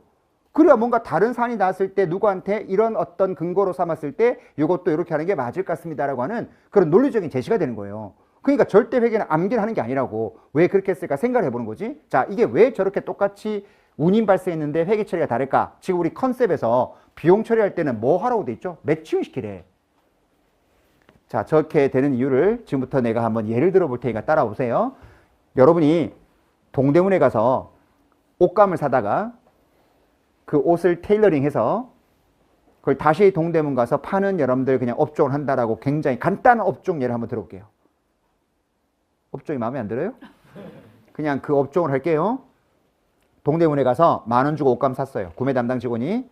그래야 뭔가 다른 사안이 나왔을 때 누구한테 이런 어떤 근거로 삼았을 때 이것도 이렇게 하는 게 맞을 것 같습니다라고 하는 그런 논리적인 제시가 되는 거예요. 그러니까 절대 회계는 암기를 하는 게 아니라고. 왜 그렇게 했을까 생각을 해보는 거지. 자, 이게 왜 저렇게 똑같이 운임 발생했는데 회계 처리가 다를까? 지금 우리 컨셉에서 비용 처리할 때는 뭐 하라고 돼 있죠? 매칭 시키래. 자, 저렇게 되는 이유를 지금부터 내가 한번 예를 들어 볼 테니까 따라오세요. 여러분이 동대문에 가서 옷감을 사다가 그 옷을 테일러링해서 그걸 다시 동대문 가서 파는 여러분들 그냥 업종을 한다라고 굉장히 간단한 업종 예를 한번 들어볼게요. 업종이 마음에 안 들어요? 그냥 그 업종을 할게요. 동대문에 가서 10,000원 주고 옷감 샀어요. 구매 담당 직원이.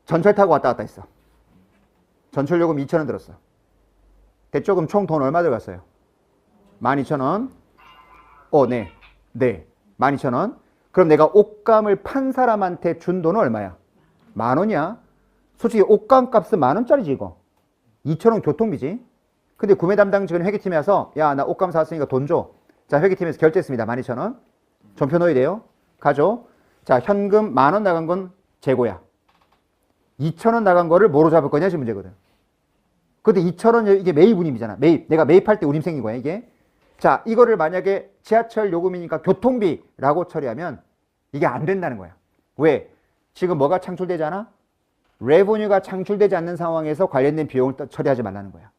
전철 타고 왔다 갔다 했어. 전철 요금 2,000원 들었어. 대조금 총 돈 얼마 들어갔어요? 12,000원. 네. 12,000원. 그럼 내가 옷감을 판 사람한테 준 돈은 얼마야? 10,000원이야. 솔직히 옷감 값은 10,000원짜리지 이거. 2,000원 교통비지. 근데 구매 담당 직원이 회계팀에 와서 야, 나 옷감 사왔으니까 돈 줘. 자, 회계팀에서 결제했습니다. 12,000원. 전표 넣어야 돼요. 가죠. 자, 현금 10,000원 나간 건 재고야. 2,000원 나간 거를 뭐로 잡을 거냐 지 문제거든. 근데 2,000원 이게 매입 운임이잖아. 매입. 내가 매입할 때 운임 생긴 거야, 이게. 자, 이거를 만약에 지하철 요금이니까 교통비라고 처리하면 이게 안 된다는 거야. 왜? 지금 뭐가 창출되잖아? 레버뉴가 창출되지 않는 상황에서 관련된 비용을 처리하지 말라는 거야.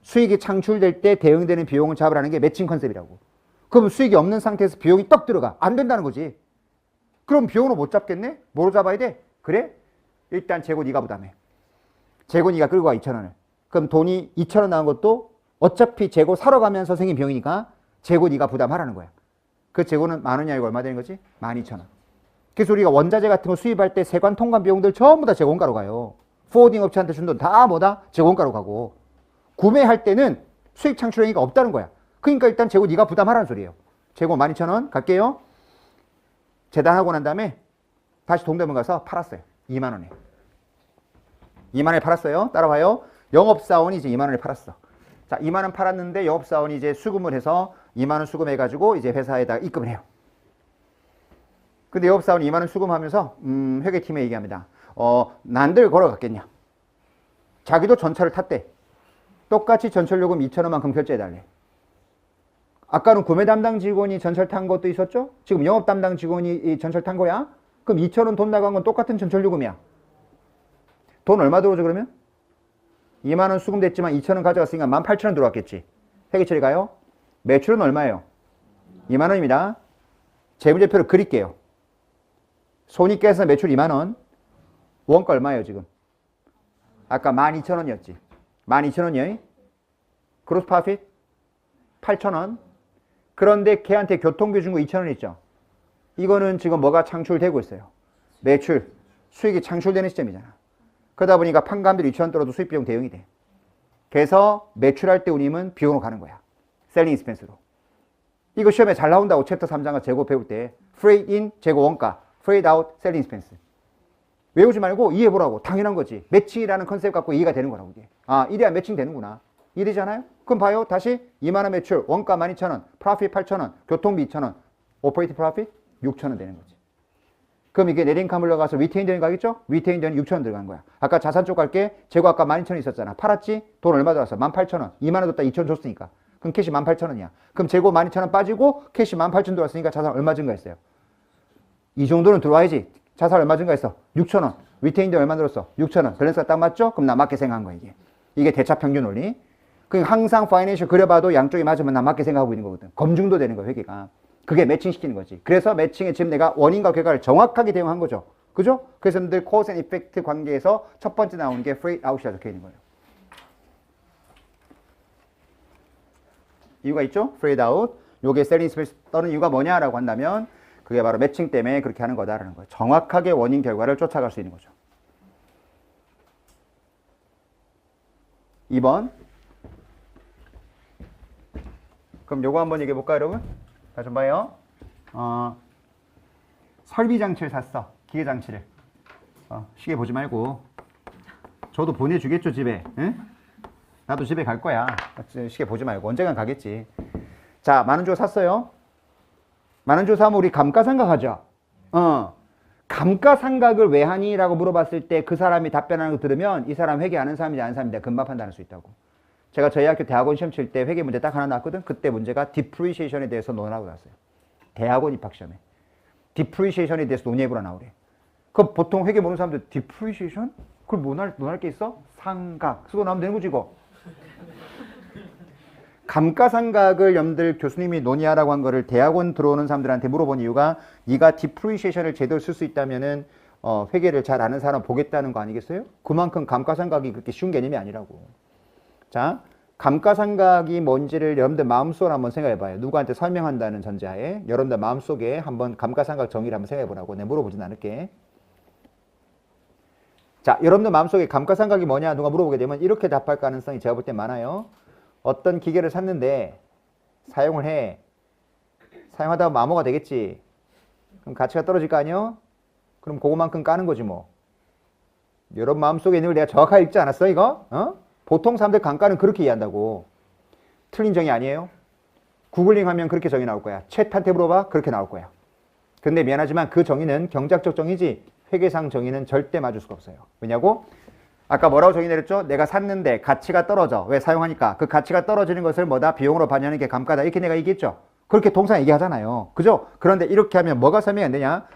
수익이 창출될 때 대응되는 비용을 잡으라는 게 매칭 컨셉이라고. 그럼 수익이 없는 상태에서 비용이 떡 들어가. 안 된다는 거지. 그럼 비용으로 못 잡겠네? 뭐로 잡아야 돼? 그래? 일단 재고 네가 부담해. 재고 네가 끌고 가 2,000원을. 그럼 돈이 2,000원 나온 것도 어차피 재고 사러 가면서 생긴 비용이니까 재고 네가 부담하라는 거야. 그 재고는 10,000원이 아니고 얼마 되는 거지? 12,000원. 그래서 우리가 원자재 같은 거 수입할 때 세관 통관 비용들 전부 다 재고원가로 가요. 포워딩 업체한테 준 돈 다 뭐다? 재고원가로 가고. 구매할 때는 수익 창출 행위가 없다는 거야. 그러니까 일단 재고 네가 부담하라는 소리예요. 재고 12,000원 갈게요. 재단하고 난 다음에 다시 동대문 가서 팔았어요. 2만 원에. 2만 원에 팔았어요. 따라와요. 영업사원이 이제 2만 원에 팔았어. 자, 2만 원 팔았는데 영업사원이 이제 수금을 해서 2만 원 수금해가지고 이제 회사에다가 입금을 해요. 근데 영업사원이 2만 원 수금하면서 회계팀에 얘기합니다. 난들 걸어갔겠냐. 자기도 전철을 탔대. 똑같이 전철요금 2,000원만큼 결제해달래. 아까는 구매 담당 직원이 전철 탄 것도 있었죠? 지금 영업 담당 직원이 이 전철 탄 거야? 그럼 2,000원 돈 나간 건 똑같은 전철요금이야. 돈 얼마 들어오죠 그러면? 2만 원 수금됐지만 2,000원 가져갔으니까 18,000원 들어왔겠지. 회계 처리 가요. 매출은 얼마예요? 2만 원입니다. 재무제표를 그릴게요. 손익계에서 매출 2만 원. 원가 얼마예요 지금? 아까 12,000원이었지. 12,000원이에요. 그로스 프로핏 8,000원. 그런데 걔한테 교통비 준 거 2,000원 있죠. 이거는 지금 뭐가 창출되고 있어요? 매출, 수익이 창출되는 시점이잖아. 그러다 보니까 판관비로 2,000원 떨어도 수입 비용 대응이 돼. 그래서 매출할 때 운임은 비용으로 가는 거야. 셀링 익스펜스로. 이거 시험에 잘 나온다고 챕터 3장과 재고 배울 때 freight in 재고 원가, freight out 셀링 익스펜스. 외우지 말고 이해해보라고. 당연한 거지. 매칭이라는 컨셉 갖고 이해가 되는 거라고 이게. 아, 이래야 매칭 되는구나. 이해되잖아요? 그럼 봐요. 다시 2만 원 매출, 원가 12,000원, 프로핏 8,000원, 교통비 2,000원, 오퍼레이팅 프로핏 6,000원 되는 거지. 그럼 이게 넷인컴을 들어가서 리테인 되는 가겠죠? 리테인 되는 6,000원 들어간 거야. 아까 자산 쪽 갈게. 재고 아까 12,000원 있었잖아. 팔았지? 돈 얼마 들어왔어? 18,000원. 2만 원 줬다 2,000원 줬으니까. 그럼 캐시 18,000원이야. 그럼 재고 12,000원 빠지고 캐시 18,000원 들어왔으니까 자산 얼마 증가했어요? 이 정도는 들어와야지. 자산 얼마 증가했어? 6,000원. 리테인드 얼마 들었어? 6,000원. 밸런스가 딱 맞죠? 그럼 나 맞게 생각한 거야 이게. 이게 대차 평균 원리. 그러니까 항상 파이낸셜 그려봐도 양쪽이 맞으면 나 맞게 생각하고 있는 거거든. 검증도 되는 거야 회계가. 그게 매칭시키는 거지. 그래서 매칭에 지금 내가 원인과 결과를 정확하게 대응한 거죠. 그죠? 그래서 여러분들 cause and effect 관계에서 첫 번째 나오는 게 freight out이라 적혀 있는 거예요. 이유가 있죠? freight out. 요게 selling expense 떠는 이유가 뭐냐라고 한다면 그게 바로 매칭 때문에 그렇게 하는 거다라는 거예요. 정확하게 원인 결과를 쫓아갈 수 있는 거죠. 2번. 그럼 요거 한번 얘기해 볼까요, 여러분? 자, 좀 봐요. 설비 장치를 샀어. 기계 장치를. 시계 보지 말고. 저도 보내주겠죠, 집에. 응? 나도 집에 갈 거야. 시계 보지 말고. 언젠간 가겠지. 자, 10,000원 주고 샀어요. 10,000원 주고 사면 우리 감가상각 하죠. 감가상각을 왜 하니? 라고 물어봤을 때 그 사람이 답변하는 거 들으면 이 사람 회계하는 사람인지 아는 사람인지 금방 판단할 수 있다고. 제가 저희 학교 대학원 시험 칠 때 회계 문제 딱 하나 나왔거든. 그때 문제가 디프리시에이션에 대해서 논하고 나왔어요. 대학원 입학 시험에. 디프리시에이션에 대해서 논의해보라 나오래. 그럼 보통 회계 모르는 사람들 디프리시에이션? 그걸 논할 게 있어? 상각. 쓰고 나오면 되는 거지 이거. 감가상각을 여러분들 교수님이 논의하라고 한 거를 대학원 들어오는 사람들한테 물어본 이유가 네가 디프리시에이션을 제대로 쓸 수 있다면은 회계를 잘 아는 사람 보겠다는 거 아니겠어요? 그만큼 감가상각이 그렇게 쉬운 개념이 아니라고. 자, 감가상각이 뭔지를 여러분들 마음속으로 한번 생각해 봐요. 누구한테 설명한다는 전제하에 여러분들 마음속에 한번 감가상각 정의를 한번 생각해 보라고. 내가 물어보진 않을게. 자, 여러분들 마음속에 감가상각이 뭐냐 누가 물어보게 되면 이렇게 답할 가능성이 제가 볼 때 많아요. 어떤 기계를 샀는데 사용을 해. 사용하다 보면 암호가 되겠지. 그럼 가치가 떨어질 거 아니요? 그럼 그거만큼 까는 거지 뭐. 여러분 마음속에 있는 걸 내가 정확하게 읽지 않았어 이거? 보통 사람들 감가는 그렇게 이해한다고. 틀린 정의 아니에요? 구글링 하면 그렇게 정의 나올 거야. 챗한테 물어봐 그렇게 나올 거야. 근데 미안하지만 그 정의는 경제학적 정의지 회계상 정의는 절대 맞을 수가 없어요. 왜냐고? 아까 뭐라고 정의 내렸죠? 내가 샀는데 가치가 떨어져. 왜? 사용하니까. 그 가치가 떨어지는 것을 뭐다? 비용으로 반영하는 게 감가다. 이렇게 내가 얘기했죠? 그렇게 동사 얘기하잖아요. 그죠? 그런데 이렇게 하면 뭐가 설명이 안 되냐?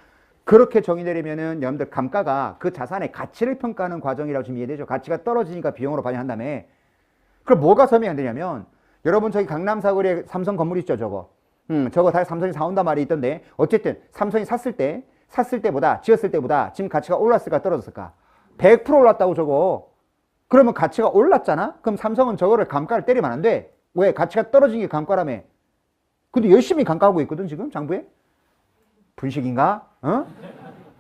그렇게 정의 내리면은 여러분들 감가가 그 자산의 가치를 평가하는 과정이라고 지금 이해되죠? 가치가 떨어지니까 비용으로 반영한다며. 그럼 뭐가 설명이 안 되냐면 여러분 저기 강남 사거리에 삼성 건물 있죠 저거. 저거 다 삼성이 사온단 말이 있던데 어쨌든 삼성이 샀을 때보다 지었을 때보다 지금 가치가 올랐을까 떨어졌을까? 100% 올랐다고 저거. 그러면 가치가 올랐잖아? 그럼 삼성은 저거를 감가를 때리면 안 돼. 왜? 가치가 떨어진 게 감가라며. 근데 열심히 감가하고 있거든 지금 장부에. 분식인가?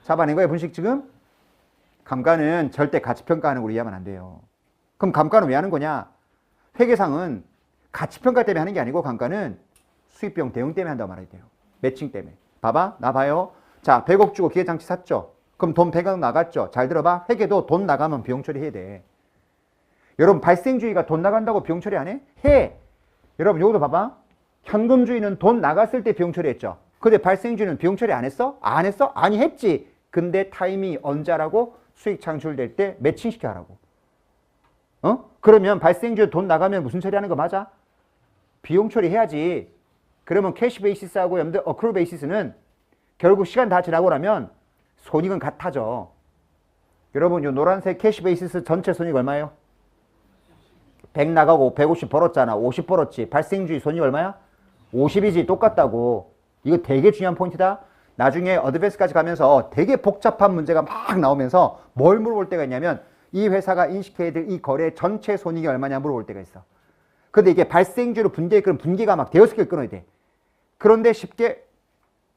잡아낸 거예요, 분식 지금? 감가는 절대 가치평가하는 걸 이해하면 안 돼요. 그럼 감가는 왜 하는 거냐? 회계상은 가치평가 때문에 하는 게 아니고 감가는 수익비용 대응 때문에 한다고 말해야 돼요. 매칭 때문에. 봐봐, 나 봐요. 자, 100억 주고 기계장치 샀죠. 그럼 돈 100억 나갔죠. 잘 들어봐. 회계도 돈 나가면 비용 처리해야 돼. 여러분, 발생주의가 돈 나간다고 비용 처리 안 해? 해. 여러분, 요것도 봐봐. 현금주의는 돈 나갔을 때 비용 처리했죠. 근데 발생주의는 비용 처리 안 했어? 안 했어? 아니, 했지. 근데 타임이 언제 하라고? 수익 창출될 때 매칭시켜 하라고. 그러면 발생주의 돈 나가면 무슨 처리하는 거 맞아? 비용 처리해야지. 그러면 캐시 베이시스하고 여러분들 어크루 베이시스는 결국 시간 다 지나고 나면 손익은 같아져. 여러분, 요 노란색 캐시 베이시스 전체 손익 얼마예요? 100 나가고 150 벌었잖아. 50 벌었지. 발생주의 손익 얼마야? 50이지. 똑같다고. 이거 되게 중요한 포인트다. 나중에 어드밴스까지 가면서 되게 복잡한 문제가 막 나오면서 뭘 물어볼 때가 있냐면 이 회사가 인식해야 될 이 거래 전체 손익이 얼마냐 물어볼 때가 있어. 근데 이게 발생주로 분기에 그럼 분기가 막 대여섯 개를 끊어야 돼. 그런데 쉽게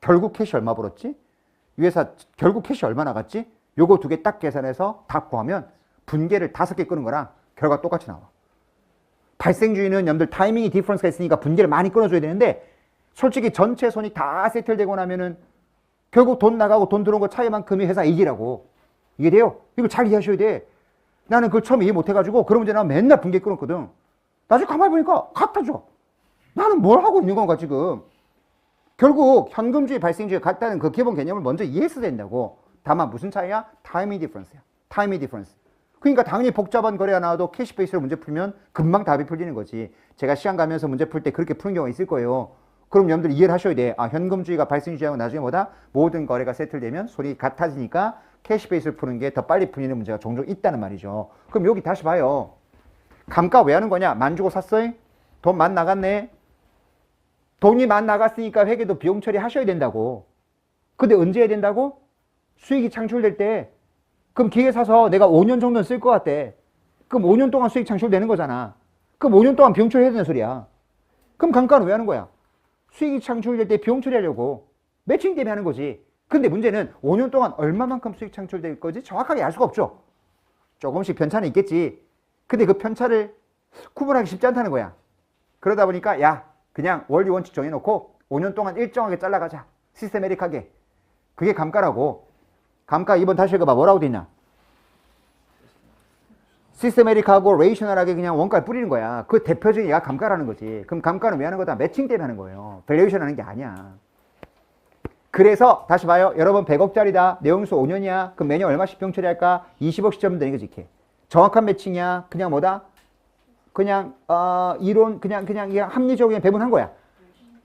결국 캐시 얼마 벌었지? 이 회사 결국 캐시 얼마 나갔지? 요거 두 개 딱 계산해서 다 구하면 분기를 5개 끄는 거랑 결과 똑같이 나와. 발생주의는 여러분들 타이밍이 디퍼런스가 있으니까 분기를 많이 끊어줘야 되는데 솔직히 전체 손익 다 세틀되고 나면은 결국 돈 나가고 돈 들어온 거 차이만큼이 회사 이익이라고. 이해돼요? 이거 잘 이해하셔야 돼. 나는 그걸 처음 이해 못해가지고 그런 문제 나면 맨날 분기 끊었거든. 나중에 가만히 보니까 같아져. 나는 뭘 하고 있는 건가 지금. 결국 현금주의 발생주의 같다는 그 기본 개념을 먼저 이해했어야 된다고. 다만 무슨 차이야? 타이밍 디퍼런스야. 타이밍 디퍼런스. 그러니까 당연히 복잡한 거래가 나와도 캐시 베이스로 문제 풀면 금방 답이 풀리는 거지. 제가 시간 가면서 문제 풀 때 그렇게 푸는 경우가 있을 거예요. 그럼 여러분들 이해를 하셔야 돼. 아, 현금주의가 발생주의하고 나중에 뭐다? 모든 거래가 세틀되면 손익이 같아지니까 캐시 베이스를 푸는 게 더 빨리 풀리는 문제가 종종 있다는 말이죠. 그럼 여기 다시 봐요. 감가 왜 하는 거냐? 만 주고 샀어요? 돈 만 나갔네? 돈이 만 나갔으니까 회계도 비용 처리하셔야 된다고. 근데 언제 해야 된다고? 수익이 창출될 때. 그럼 기계 사서 내가 5년 정도는 쓸 것 같대. 그럼 5년 동안 수익 창출되는 거잖아. 그럼 5년 동안 비용 처리해야 되는 소리야. 그럼 감가는 왜 하는 거야? 수익이 창출될 때 비용 처리하려고. 매칭 때문에 하는 거지. 근데 문제는 5년 동안 얼마만큼 수익 창출될 거지 정확하게 알 수가 없죠. 조금씩 편차는 있겠지. 근데 그 편차를 구분하기 쉽지 않다는 거야. 그러다 보니까 야 그냥 원리 원칙 정해놓고 5년 동안 일정하게 잘라가자. 시스테메릭하게. 그게 감가라고. 감가 2번 다시 읽어봐. 뭐라고 돼 있냐? 시스테메릭하고 레이셔널하게 그냥 원가를 뿌리는 거야. 그 대표적인 얘가 감가라는 거지. 그럼 감가는 왜 하는 거다? 매칭 때문에 하는 거예요. 밸류에이션 하는 게 아니야. 그래서 다시 봐요. 여러분 100억짜리다. 내용수 5년이야. 그럼 매년 얼마씩 비용 처리할까? 20억 시점 되는 거지. 이렇게. 정확한 매칭이야. 그냥 뭐다? 그냥 이론 그냥 합리적으로 그냥 배분한 거야.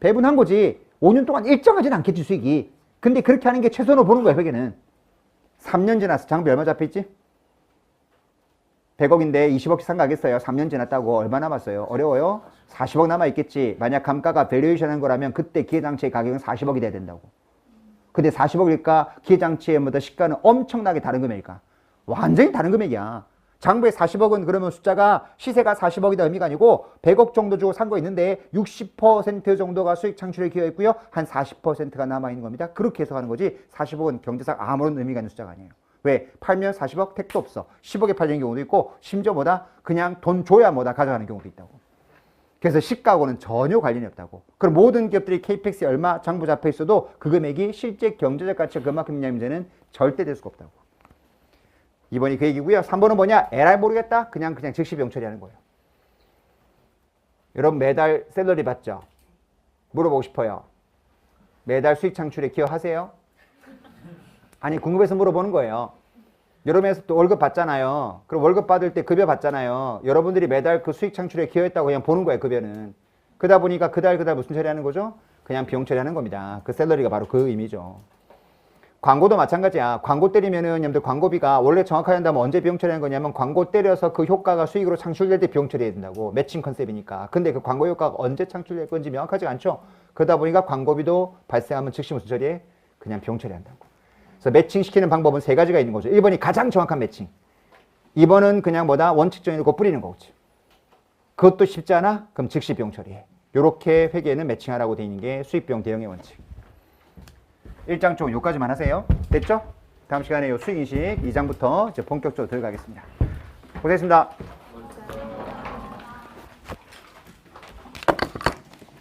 배분한 거지. 5년 동안 일정하진 않겠지 수익이. 근데 그렇게 하는 게 최선으로 보는 거야 회계는. 3년 지났어. 장비 얼마 잡혀있지? 100억인데 20억씩 상가하겠어요. 3년 지났다고 얼마 남았어요? 어려워요? 40억 남아있겠지. 만약 감가가 밸류에이션 한 거라면 그때 기계장치의 가격은 40억이 돼야 된다고. 근데 40억일까? 기계장치의 시가는 엄청나게 다른 금액일까? 완전히 다른 금액이야. 장부에 40억은 그러면 숫자가 시세가 40억이다 의미가 아니고 100억 정도 주고 산 거 있는데 60% 정도가 수익 창출에 기여했고요. 한 40%가 남아있는 겁니다. 그렇게 해석하는 거지 40억은 경제상 아무런 의미가 있는 숫자가 아니에요. 왜? 팔면 40억 택도 없어. 10억에 팔리는 경우도 있고 심지어 그냥 돈 줘야 가져가는 경우도 있다고. 그래서 시가하고는 전혀 관련이 없다고. 그럼 모든 기업들이 KPX에 얼마 장부 잡혀 있어도 그 금액이 실제 경제적 가치가 그만큼 있냐 문제는 절대 될 수가 없다고. 2번이 그 얘기고요. 3번은 뭐냐? 에라이 모르겠다. 그냥 즉시 비용 처리하는 거예요. 여러분 매달 샐러리 받죠? 물어보고 싶어요. 매달 수익 창출에 기여하세요? 아니 궁금해서 물어보는 거예요. 여러분에서 또 월급 받잖아요. 그럼 월급 받을 때 급여 받잖아요. 여러분들이 매달 그 수익 창출에 기여했다고 그냥 보는 거예요. 급여는. 그러다 보니까 그달 무슨 처리하는 거죠? 그냥 비용 처리하는 겁니다. 그 샐러리가 바로 그 의미죠. 광고도 마찬가지야. 광고 때리면은 여러분들 광고비가 원래 정확하게 한다면 언제 비용 처리하는 거냐면 광고 때려서 그 효과가 수익으로 창출될 때 비용 처리해야 된다고. 매칭 컨셉이니까. 근데 그 광고 효과가 언제 창출될 건지 명확하지 않죠. 그러다 보니까 광고비도 발생하면 즉시 무슨 처리해? 그냥 비용 처리한다고. 그래서 매칭시키는 방법은 3가지가 있는 거죠. 1번이 가장 정확한 매칭. 2번은 그냥 원칙 정해놓고 뿌리는 거지. 그것도 쉽지 않아? 그럼 즉시 비용 처리해. 이렇게 회계에는 매칭하라고 돼 있는 게 수익비용 대응의 원칙. 1장 쪽 요까지만 하세요. 됐죠? 다음 시간에 요 수익인식 2장부터 이제 본격적으로 들어가겠습니다. 고생했습니다.